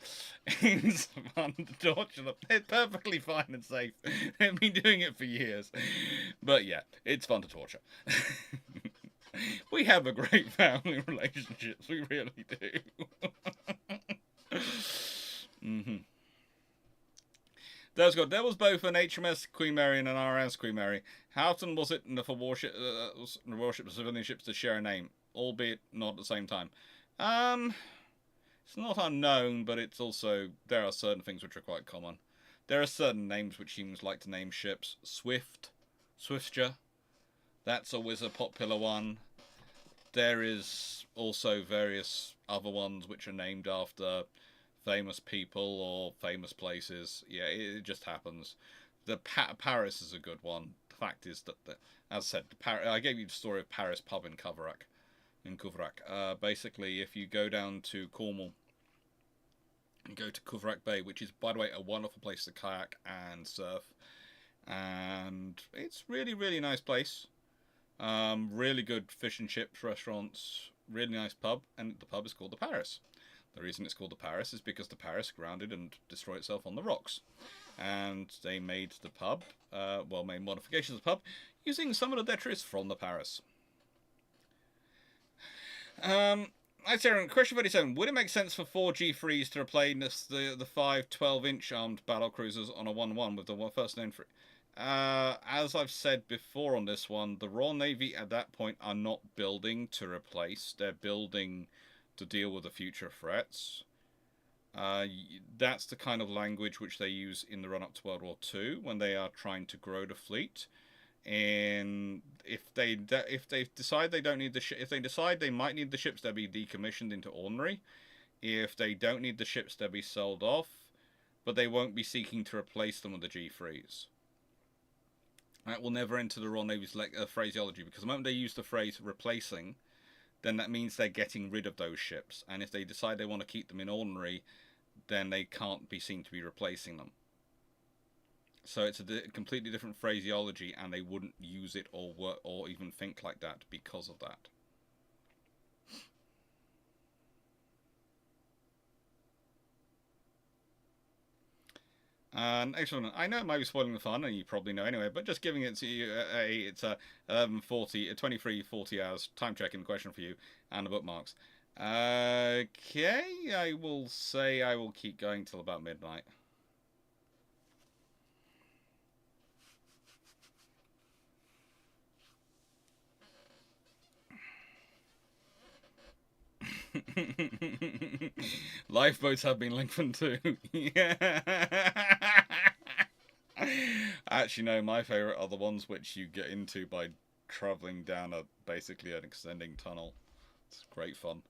It's fun to torture them. They're perfectly fine and safe. They've been doing it for years. But yeah, it's fun to torture. We have a great family relationships. We really do. Mm-hmm. There was both an HMS Queen Mary and an RMS Queen Mary. How often was it for warship civilian ships to share a name, albeit not at the same time? It's not unknown, but it's also there are certain things which are quite common. There are certain names which humans like to name ships. Swifture. That's always a popular one. There is also various other ones which are named after famous people or famous places. Yeah, it just happens. The Paris is a good one. The fact is that, as I said, I gave you the story of Paris pub in Coverack. Basically, if you go down to Cornwall and go to Coverack Bay, which is, by the way, a wonderful place to kayak and surf, and it's really, really nice place. Really good fish and chips restaurants, really nice pub, and the pub is called the Paris. The reason it's called the Paris is because the Paris grounded and destroyed itself on the rocks. And they made the pub, made modifications of the pub, using some of the detritus from the Paris. I'd say question 37. Would it make sense for 4G3s to replace the 5 12-inch armed battle cruisers on a 1-1 with the first known free? As I've said before on this one, the Royal Navy at that point are not building to replace. They're building to deal with the future threats. That's the kind of language which they use in the run-up to World War II when they are trying to grow the fleet. And if they decide they don't need if they decide they might need the ships, they'll be decommissioned into ordinary. If they don't need the ships, they'll be sold off, but they won't be seeking to replace them with the G3s. That will never enter the Royal Navy's phraseology, because the moment they use the phrase replacing, then that means they're getting rid of those ships. And if they decide they want to keep them in ordinary, then they can't be seen to be replacing them. So it's a completely different phraseology, and they wouldn't use it or work or even think like that because of that. Excellent. I know it might be spoiling the fun, and you probably know anyway, but just giving it to you, it's a 23:40 hours time checking question for you and the bookmarks. Okay, I will say I will keep going till about midnight. Lifeboats have been lengthened too. Yeah. Actually, no, my favourite are the ones which you get into by travelling down basically an extending tunnel. It's great fun.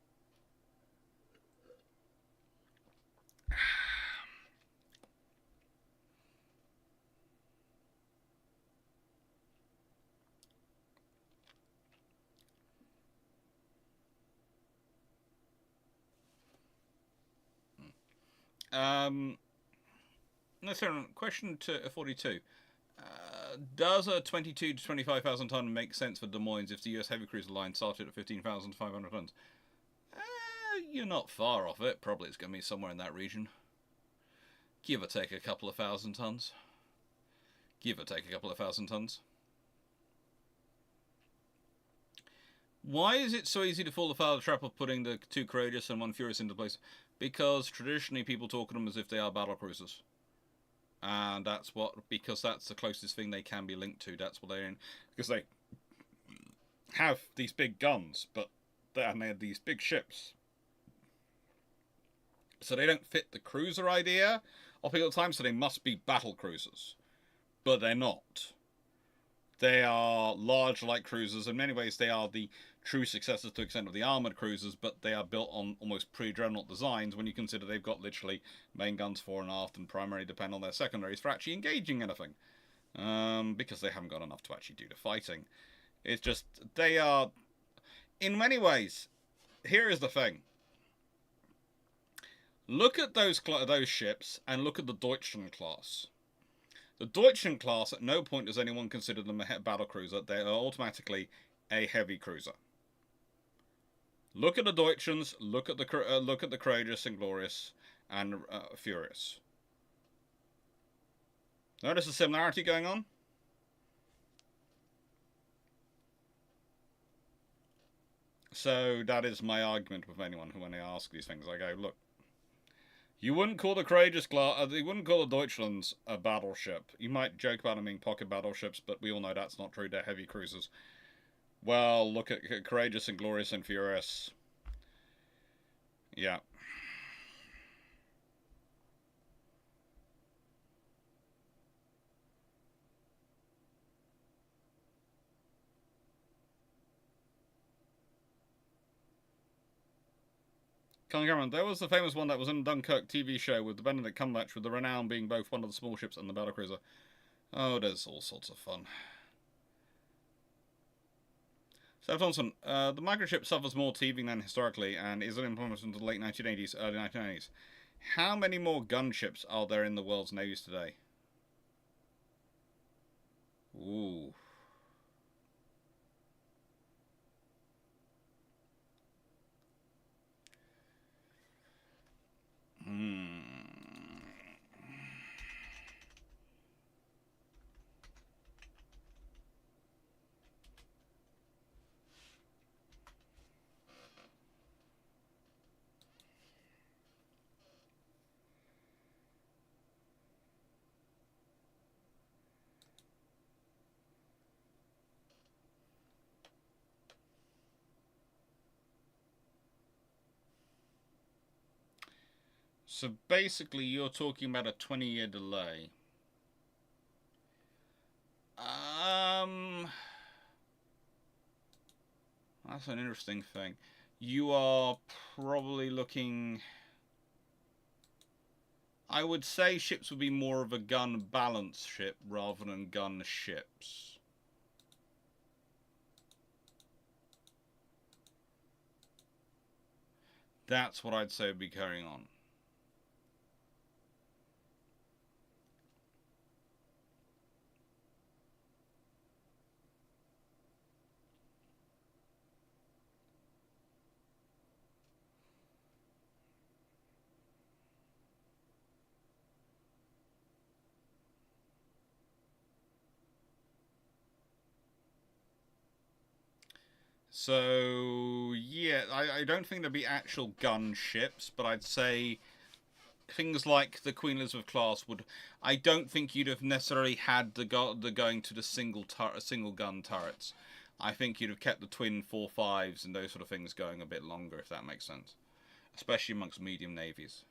No, sorry, question 42. Does a 22 to 25,000 ton make sense for Des Moines if the US heavy cruiser line started at 15,500 tons? You're not far off it. Probably it's going to be somewhere in that region. Give or take a couple of thousand tons. Give or take a couple of thousand tons. Why is it so easy to fall foul of the trap of putting the 2 Courageous and 1 Furious into place? Because traditionally people talk of them as if they are battle cruisers. And because that's the closest thing they can be linked to. That's what they're in. Because they have these big guns, but they have these big ships. So they don't fit the cruiser idea of people at the time, so they must be battle cruisers. But they're not. They are large light cruisers. In many ways, they are the true successors to the extent of the armoured cruisers, but they are built on almost pre-dreadnought designs when you consider they've got literally main guns fore and aft and primarily depend on their secondaries for actually engaging anything. Because they haven't got enough to actually do the fighting. It's just, they are, in many ways, here is the thing. Look at those ships and look at the Deutschland class. The Deutschland class, at no point does anyone consider them a battle cruiser. They are automatically a heavy cruiser. Look at the Deutschlands. Look at the Courageous and Glorious and Furious. Notice the similarity going on. So that is my argument with anyone when they ask these things. I go, look. You wouldn't call the Courageous you wouldn't call the Deutschlands a battleship. You might joke about them being pocket battleships, but we all know that's not true. They're heavy cruisers. Well, look at Courageous and Glorious and Furious. Yeah. Colin Cameron, there was the famous one that was in the Dunkirk TV show with the Benedict Cumberbatch, with the Renown being both one of the small ships and the battlecruiser. Oh, there's all sorts of fun. Seth Thompson, the microship suffers more teething than historically and is implemented into the late 1980s, early 1990s. How many more gunships are there in the world's navies today? Ooh. So basically, you're talking about a 20-year delay. That's an interesting thing. You are probably looking... I would say ships would be more of a gun balance ship rather than gun ships. That's what I'd say would be carrying on. So, yeah, I don't think there'd be actual gun ships, but I'd say things like the Queen Elizabeth class would... I don't think you'd have necessarily had the going to the single gun turrets. I think you'd have kept the twin 4.5s and those sort of things going a bit longer, if that makes sense. Especially amongst medium navies.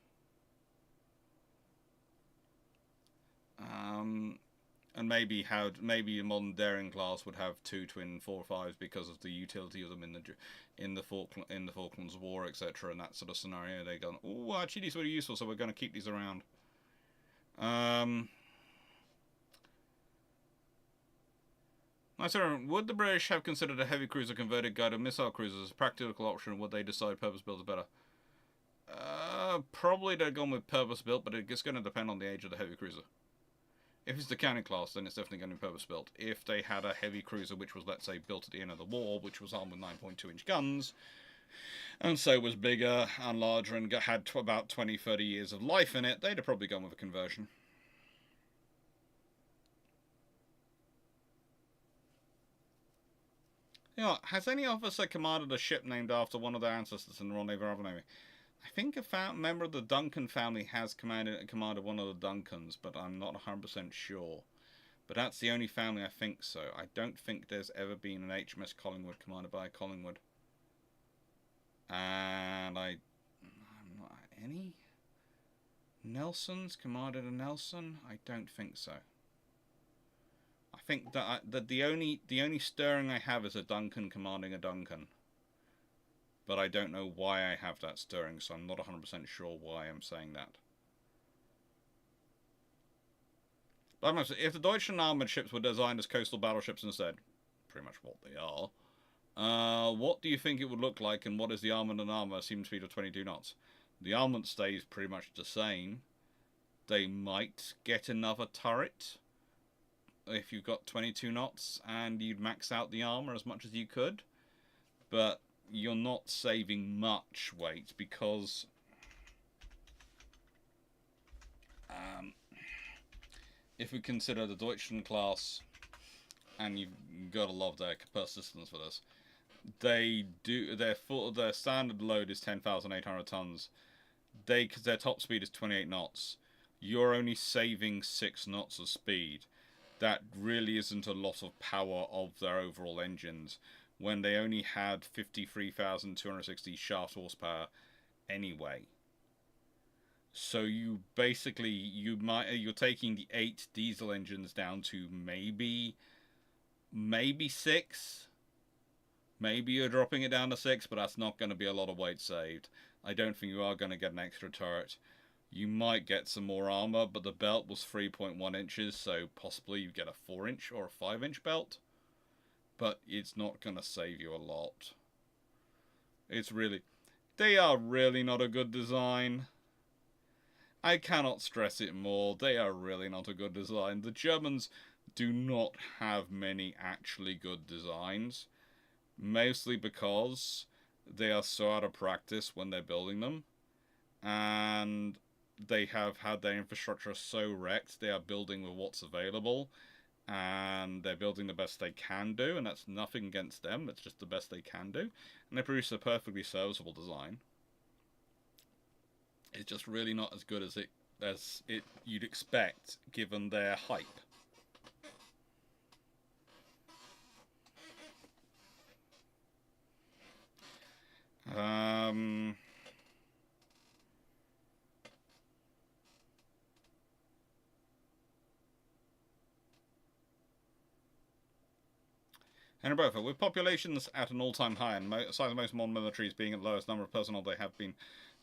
And maybe a modern daring class would have two twin 4.5s because of the utility of them in the Falklands War, etc. And that sort of scenario. They go, oh, actually these are really useful, so we're going to keep these around. Would the British have considered a heavy cruiser converted guided missile cruisers as a practical option, or would they decide purpose-built is better? Probably they'd gone with purpose-built, but it's going to depend on the age of the heavy cruiser. If it's the cannon class, then it's definitely going to be purpose-built. If they had a heavy cruiser, which was, let's say, built at the end of the war, which was armed with 9.2-inch guns, and so was bigger and larger and had about 20, 30 years of life in it, they'd have probably gone with a conversion. You know, has any officer commanded a ship named after one of their ancestors in the Royal Navy or Navy? I think a member of the Duncan family has commanded one of the Duncans, but I'm not 100% sure. But that's the only family I think so. I don't think there's ever been an HMS Collingwood commanded by a Collingwood. And I'm not... Any? Nelson's commanded a Nelson? I don't think so. I think that the only stirring I have is a Duncan commanding a Duncan. But I don't know why I have that stirring, so I'm not 100% sure why I'm saying that. But if the Deutschen armoured ships were designed as coastal battleships instead, pretty much what they are, what do you think it would look like, and what is the armament and armour assuming speed of 22 knots? The armament stays pretty much the same. They might get another turret if you've got 22 knots and you'd max out the armour as much as you could. But you're not saving much weight because if we consider the Deutschland class, and you've got to love their persistence for this, their standard load is 10,800 tons. Their top speed is 28 knots. You're only saving 6 knots of speed. That really isn't a lot of power of their overall engines, when they only had 53,260 shaft horsepower anyway. So you basically you're taking the 8 diesel engines down to maybe 6. Maybe you're dropping it down to 6, but that's not going to be a lot of weight saved. I don't think you are going to get an extra turret. You might get some more armor, but the belt was 3.1 inches, so possibly you get a 4-inch or a 5-inch belt. But it's not going to save you a lot. They are really not a good design. I cannot stress it more. They are really not a good design. The Germans do not have many actually good designs. Mostly because they are so out of practice when they're building them. And they have had their infrastructure so wrecked, they are building with what's available. And they're building the best they can do, and that's nothing against them, it's just the best they can do. And they produce a perfectly serviceable design. It's just really not as good as it you'd expect, given their hype. Henry Beaufort, with populations at an all-time high and the size of most modern militaries being at the lowest number of personnel they have been,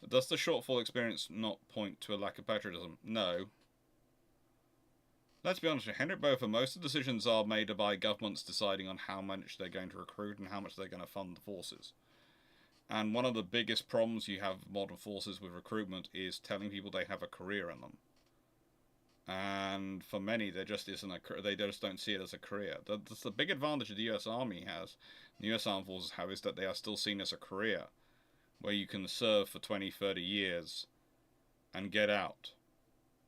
does the shortfall experience not point to a lack of patriotism? No. Let's be honest, Henry Beaufort, most of the decisions are made by governments deciding on how much they're going to recruit and how much they're going to fund the forces. And one of the biggest problems you have with modern forces with recruitment is telling people they have a career in them. And for many, there just isn't they just don't see it as a career. That's the big advantage the U.S. Army has, the U.S. Armed Forces have, is that they are still seen as a career, where you can serve for 20, 30 years and get out,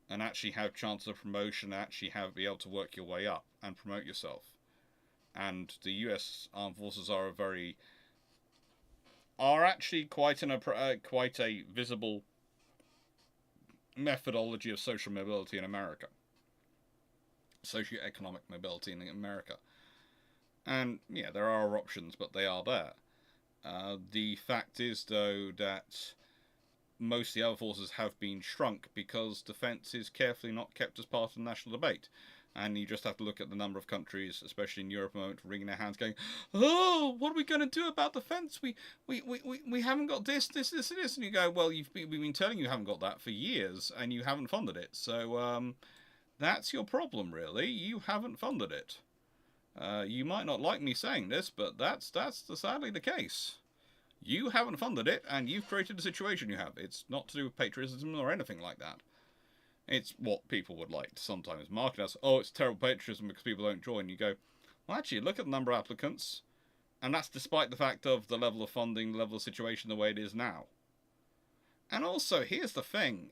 and actually have chance of promotion, actually be able to work your way up and promote yourself. And the U.S. Armed Forces are actually quite a visible methodology of social mobility in America, socioeconomic mobility in America. And yeah, there are options, but they are there. The fact is, though, that most of the other forces have been shrunk because defence is carefully not kept as part of the national debate. And you just have to look at the number of countries, especially in Europe, at the moment, wringing their hands, going, "Oh, what are we going to do about defence? We haven't got this, and this." And you go, "Well, we've been telling you haven't got that for years, and you haven't funded it. So that's your problem, really. You haven't funded it. You might not like me saying this, but that's sadly the case. You haven't funded it, and you've created the situation you have. It's not to do with patriotism or anything like that. It's what people would like to sometimes market as, oh, it's terrible patriotism because people don't join." You go, well, actually, look at the number of applicants, and that's despite the fact of the level of funding, the level of situation, the way it is now. And also, here's the thing.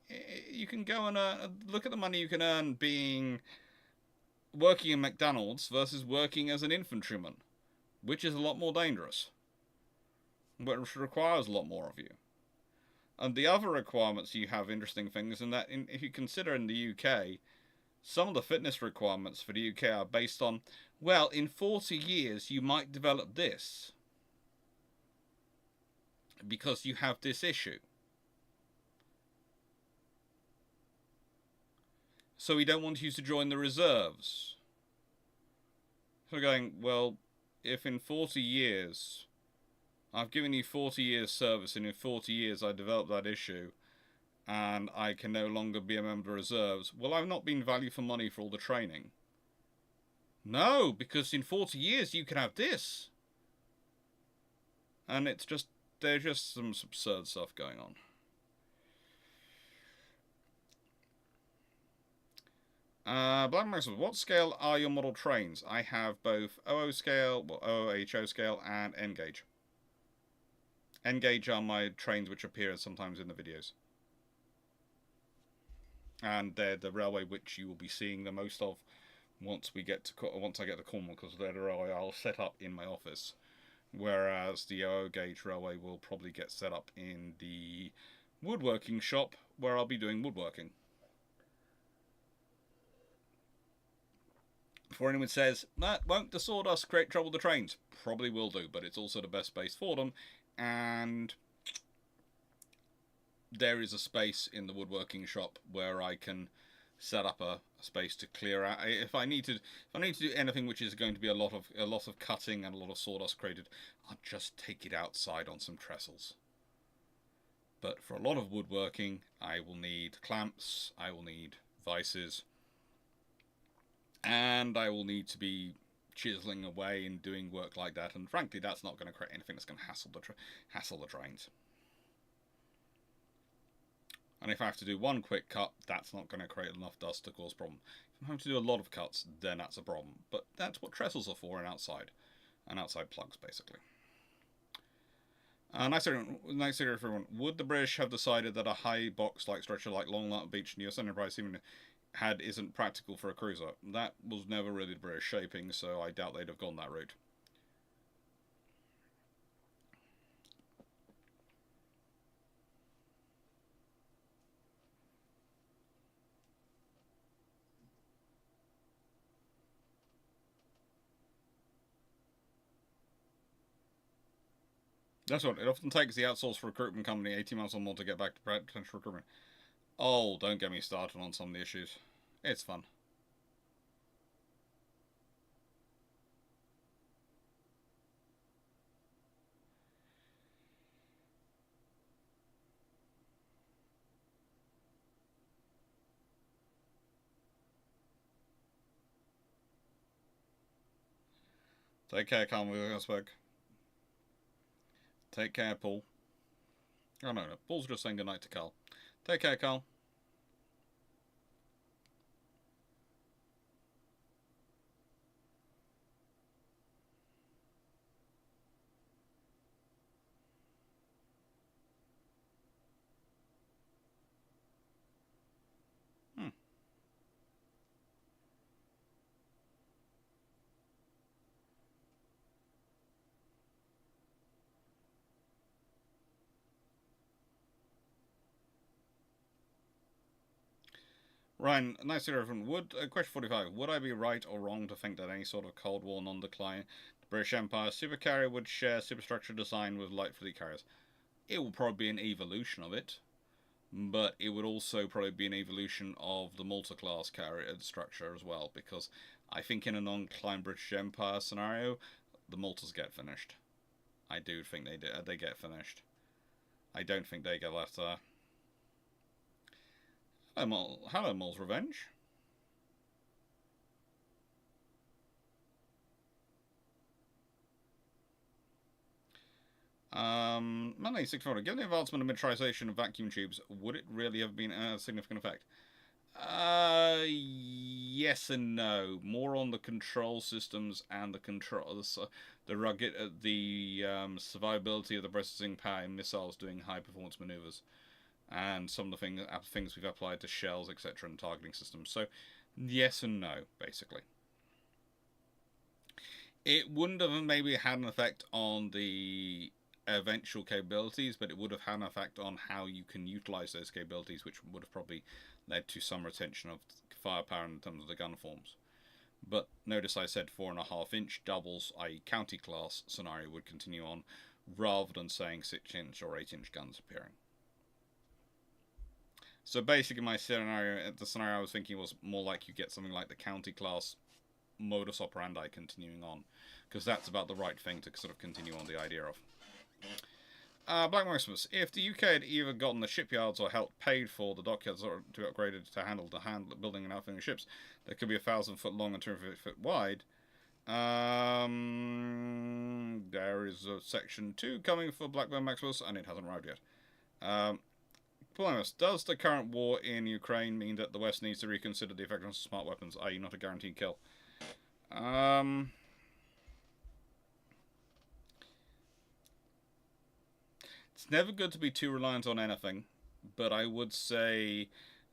You can go and look at the money you can earn working in McDonald's versus working as an infantryman, which is a lot more dangerous, which requires a lot more of you. And the other requirements, you have interesting things in that, if you consider in the UK, some of the fitness requirements for the UK are based on, well, in 40 years you might develop this because you have this issue. So we don't want you to join the reserves. So we're going, well, if in 40 years I've given you 40 years service, and in 40 years I develop that issue, and I can no longer be a member of reserves, well, I've not been value for money for all the training. No, because in 40 years you can have this. And there's just some absurd stuff going on. Black Max, what scale are your model trains? I have both OO scale, OOHO scale, and N gauge. N gauge are my trains which appear sometimes in the videos. And they're the railway which you will be seeing the most of once I get to Cornwall, because they're the railway I'll set up in my office. Whereas the OO gauge railway will probably get set up in the woodworking shop where I'll be doing woodworking. Before anyone says, that won't the sawdust create trouble to trains? Probably will do, but it's also the best space for them. And there is a space in the woodworking shop where I can set up a space to clear out. If I need to do anything which is going to be a lot of cutting and a lot of sawdust created, I'll just take it outside on some trestles. But for a lot of woodworking, I will need clamps, I will need vices, and I will need to be chiseling away and doing work like that. And frankly, that's not going to create anything that's going to hassle the trains. And if I have to do one quick cut, that's not going to create enough dust to cause a problem. If I have to do a lot of cuts, then that's a problem. But that's what trestles are for, and outside plugs, basically. Nice area for everyone. Would the British have decided that a high box-like structure like Long Mountain Beach near Enterprise even isn't practical for a cruiser? That was never really the British shaping, so I doubt they'd have gone that route. That's what it often takes the outsourced recruitment company 18 months or more to get back to potential recruitment. Oh, don't get me started on some of the issues. It's fun. Take care, Carl Williamsburg. Take care, Paul. Oh, no. Paul's just saying goodnight to Carl. Take care, Carl. Ryan, nice to hear from. Question 45. Would I be right or wrong to think that any sort of Cold War non-decline the British Empire supercarrier would share superstructure design with light fleet carriers? It will probably be an evolution of it, but it would also probably be an evolution of the Malta-class carrier structure as well, because I think in a non-decline British Empire scenario, the Maltas get finished. I do think they get finished. I don't think they get left there. Hello, Mole's Revenge. Money 640. Given the advancement of miniaturization of vacuum tubes, would it really have been a significant effect? Yes and no. More on the control systems and the survivability of the processing power in missiles doing high performance maneuvers, and some of the things we've applied to shells, etc., and targeting systems. So, yes and no, basically. It wouldn't have maybe had an effect on the eventual capabilities, but it would have had an effect on how you can utilize those capabilities, which would have probably led to some retention of firepower in terms of the gun forms. But notice I said 4.5-inch doubles, i.e. county class scenario would continue on, rather than saying 6-inch or 8-inch guns appearing. So basically the scenario I was thinking was more like you get something like the county class modus operandi continuing on, because that's about the right thing to sort of continue on the idea of. Black Maximus, if the UK had either gotten the shipyards or helped paid for the dockyards to be upgraded to handle building and outfitting ships that could be 1,000-foot long and 250-foot wide, there is a section 2 coming for Blackburn Maximus, and it hasn't arrived yet. Maximus, does the current war in Ukraine mean that the West needs to reconsider the effectiveness of smart weapons, i.e. not a guaranteed kill? It's never good to be too reliant on anything, but I would say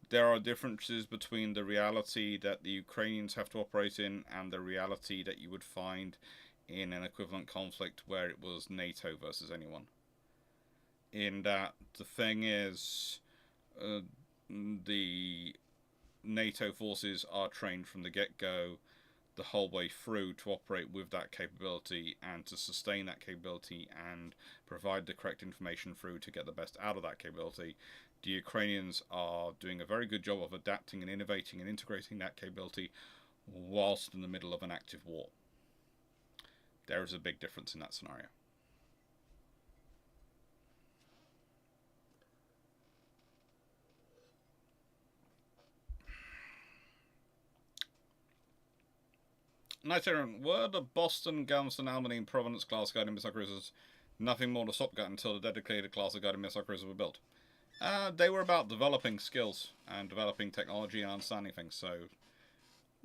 there are differences between the reality that the Ukrainians have to operate in and the reality that you would find in an equivalent conflict where it was NATO versus anyone. In that, the thing is, the NATO forces are trained from the get-go the whole way through to operate with that capability and to sustain that capability and provide the correct information through to get the best out of that capability. The Ukrainians are doing a very good job of adapting and innovating and integrating that capability whilst in the middle of an active war. There is a big difference in that scenario. Nice Aaron, were the Boston, Galveston, Albany, and Providence class guided missile cruisers nothing more to stopgap until the dedicated class of guided missile cruisers were built? They were about developing skills and developing technology and understanding things, so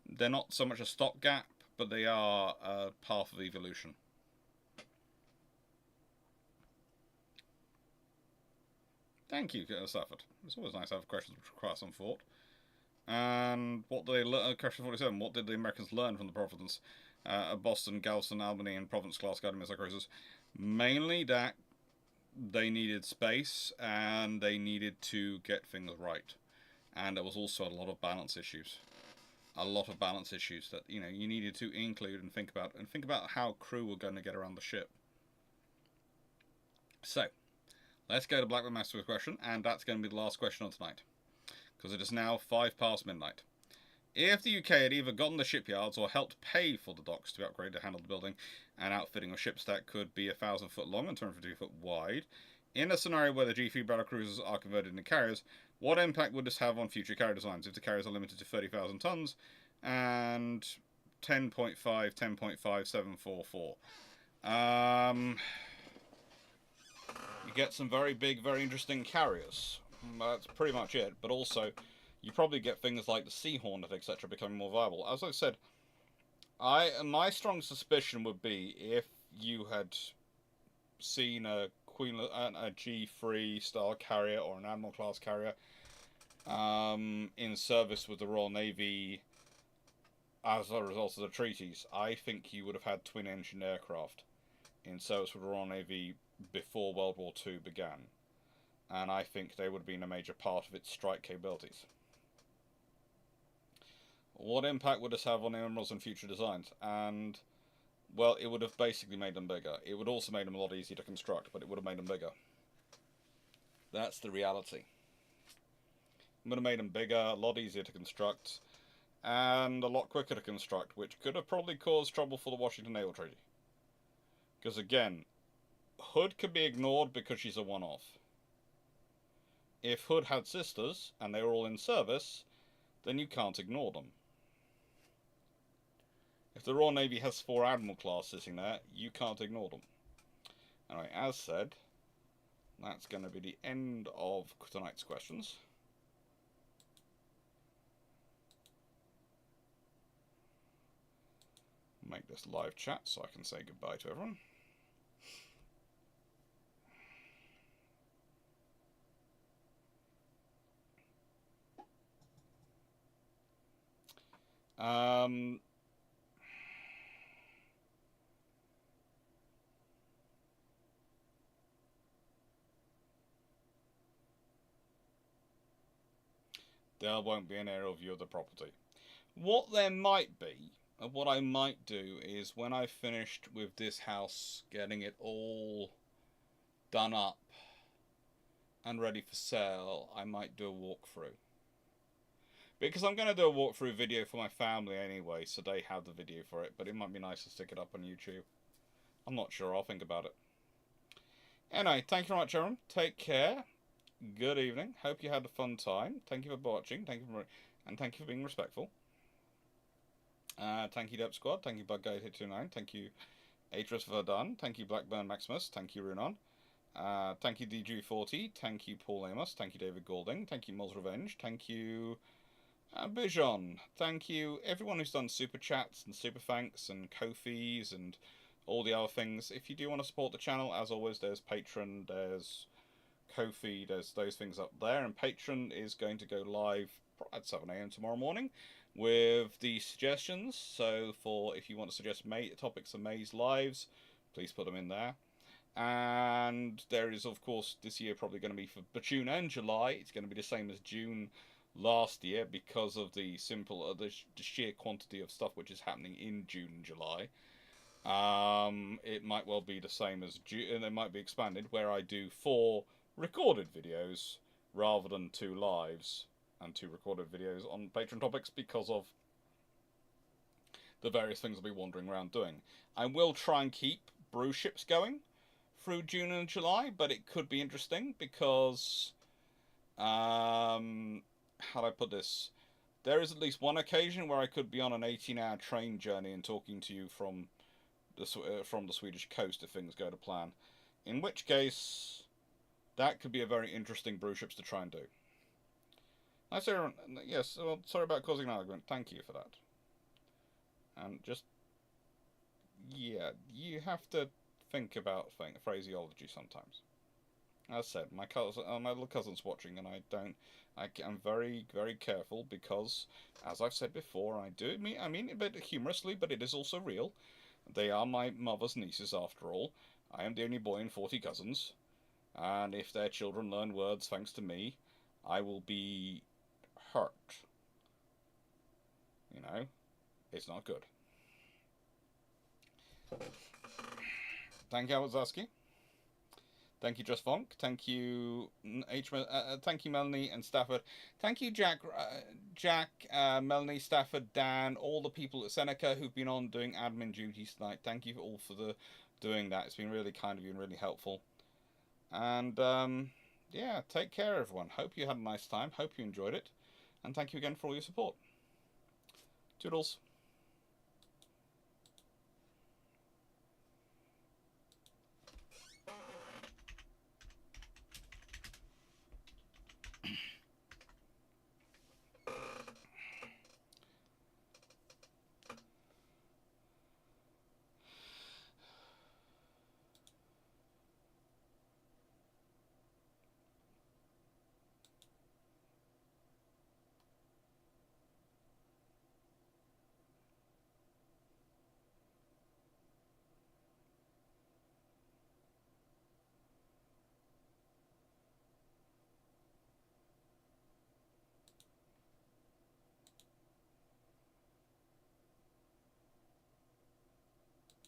they're not so much a stopgap, but they are a path of evolution. Thank you, Stafford. It's always nice to have questions which require some thought. And what did they learn? Question 47. What did the Americans learn from the Providence, Boston, Galveston, Albany, and Providence class guided missile cruisers? Mainly that they needed space and they needed to get things right. And there was also a lot of balance issues. A lot of balance issues that you needed to include and think about how crew were going to get around the ship. So, let's go to Blackburn Master's question, and that's going to be the last question on tonight, because it is now 5 past midnight. If the UK had either gotten the shipyards or helped pay for the docks to be upgraded to handle the building and outfitting of ships that could be 1,000-foot long and 250-foot wide, in a scenario where the G3 battlecruisers are converted into carriers, what impact would this have on future carrier designs if the carriers are limited to 30,000 tons and 10.5, 10.5744. You get some very big, very interesting carriers. That's pretty much it. But also, you probably get things like the Sea Hornet, etc., becoming more viable. As I said, my strong suspicion would be if you had seen a G3 style carrier or an Admiral class carrier in service with the Royal Navy as a result of the treaties. I think you would have had twin-engined aircraft in service with the Royal Navy before World War II began, and I think they would have been a major part of its strike capabilities. What impact would this have on Admirals and future designs? And, well, it would have basically made them bigger. It would also make them a lot easier to construct, but it would have made them bigger. That's the reality. It would have made them bigger, a lot easier to construct, and a lot quicker to construct, which could have probably caused trouble for the Washington Naval Treaty. Because, again, Hood could be ignored because she's a one-off. If Hood had sisters, and they were all in service, then you can't ignore them. If the Royal Navy has 4 Admiral class sitting there, you can't ignore them. Anyway, as said, that's going to be the end of tonight's questions. Make this live chat so I can say goodbye to everyone. There won't be an aerial view of the property. What there might be, and what I might do, is when I've finished with this house, getting it all done up and ready for sale, I might do a walkthrough. Because I'm going to do a walkthrough video for my family anyway, so they have the video for it, but it might be nice to stick it up on YouTube. I'm not sure, I'll think about it. Anyway, thank you very much, everyone. Take care. Good evening. Hope you had a fun time. Thank you for watching. Thank you for being respectful. Thank you, Dep Squad. Thank you, BugGuy829. Thank you, Atris Verdun. Thank you, Blackburn Maximus. Thank you, Runon. Thank you, DG40. Thank you, Paul Amos. Thank you, David Golding. Thank you, Moz Revenge. Thank you, Bijon. Thank you, everyone who's done super chats and super thanks and Ko-fis and all the other things. If you do want to support the channel, as always, there's Patreon, there's Ko-fi, there's those things up there, and Patreon is going to go live at 7 AM tomorrow morning with the suggestions. So if you want to suggest topics of May's lives, please put them in there. And there is, of course, this year probably going to be for June and July. It's going to be the same as June last year because of the sheer quantity of stuff which is happening in June and July. It might well be the same as June, and it might be expanded, where I do 4 recorded videos rather than 2 lives and 2 recorded videos on Patreon topics because of the various things I'll be wandering around doing. I will try and keep Bruships going through June and July, but it could be interesting because, how do I put this? There is at least one occasion where I could be on an 18-hour train journey and talking to you from the Swedish coast if things go to plan. In which case, that could be a very interesting Bruships to try and do. I say, yes, well, sorry about causing an argument. Thank you for that. And just, yeah, you have to think about phraseology sometimes. As I said, my little cousin's watching, and I'm very, very careful because, as I've said before, I mean it a bit humorously, but it is also real. They are my mother's nieces, after all. I am the only boy in 40 cousins, and if their children learn words thanks to me, I will be hurt. You know, it's not good. Thank you, Alzaski. Thank you, Just Vonk. Thank you, thank you, Melanie and Stafford. Thank you, Jack, Melanie, Stafford, Dan, all the people at Seneca who've been on doing admin duties tonight. Thank you all for doing that. It's been really kind of you and really helpful. And yeah, take care, everyone. Hope you had a nice time. Hope you enjoyed it. And thank you again for all your support. Toodles.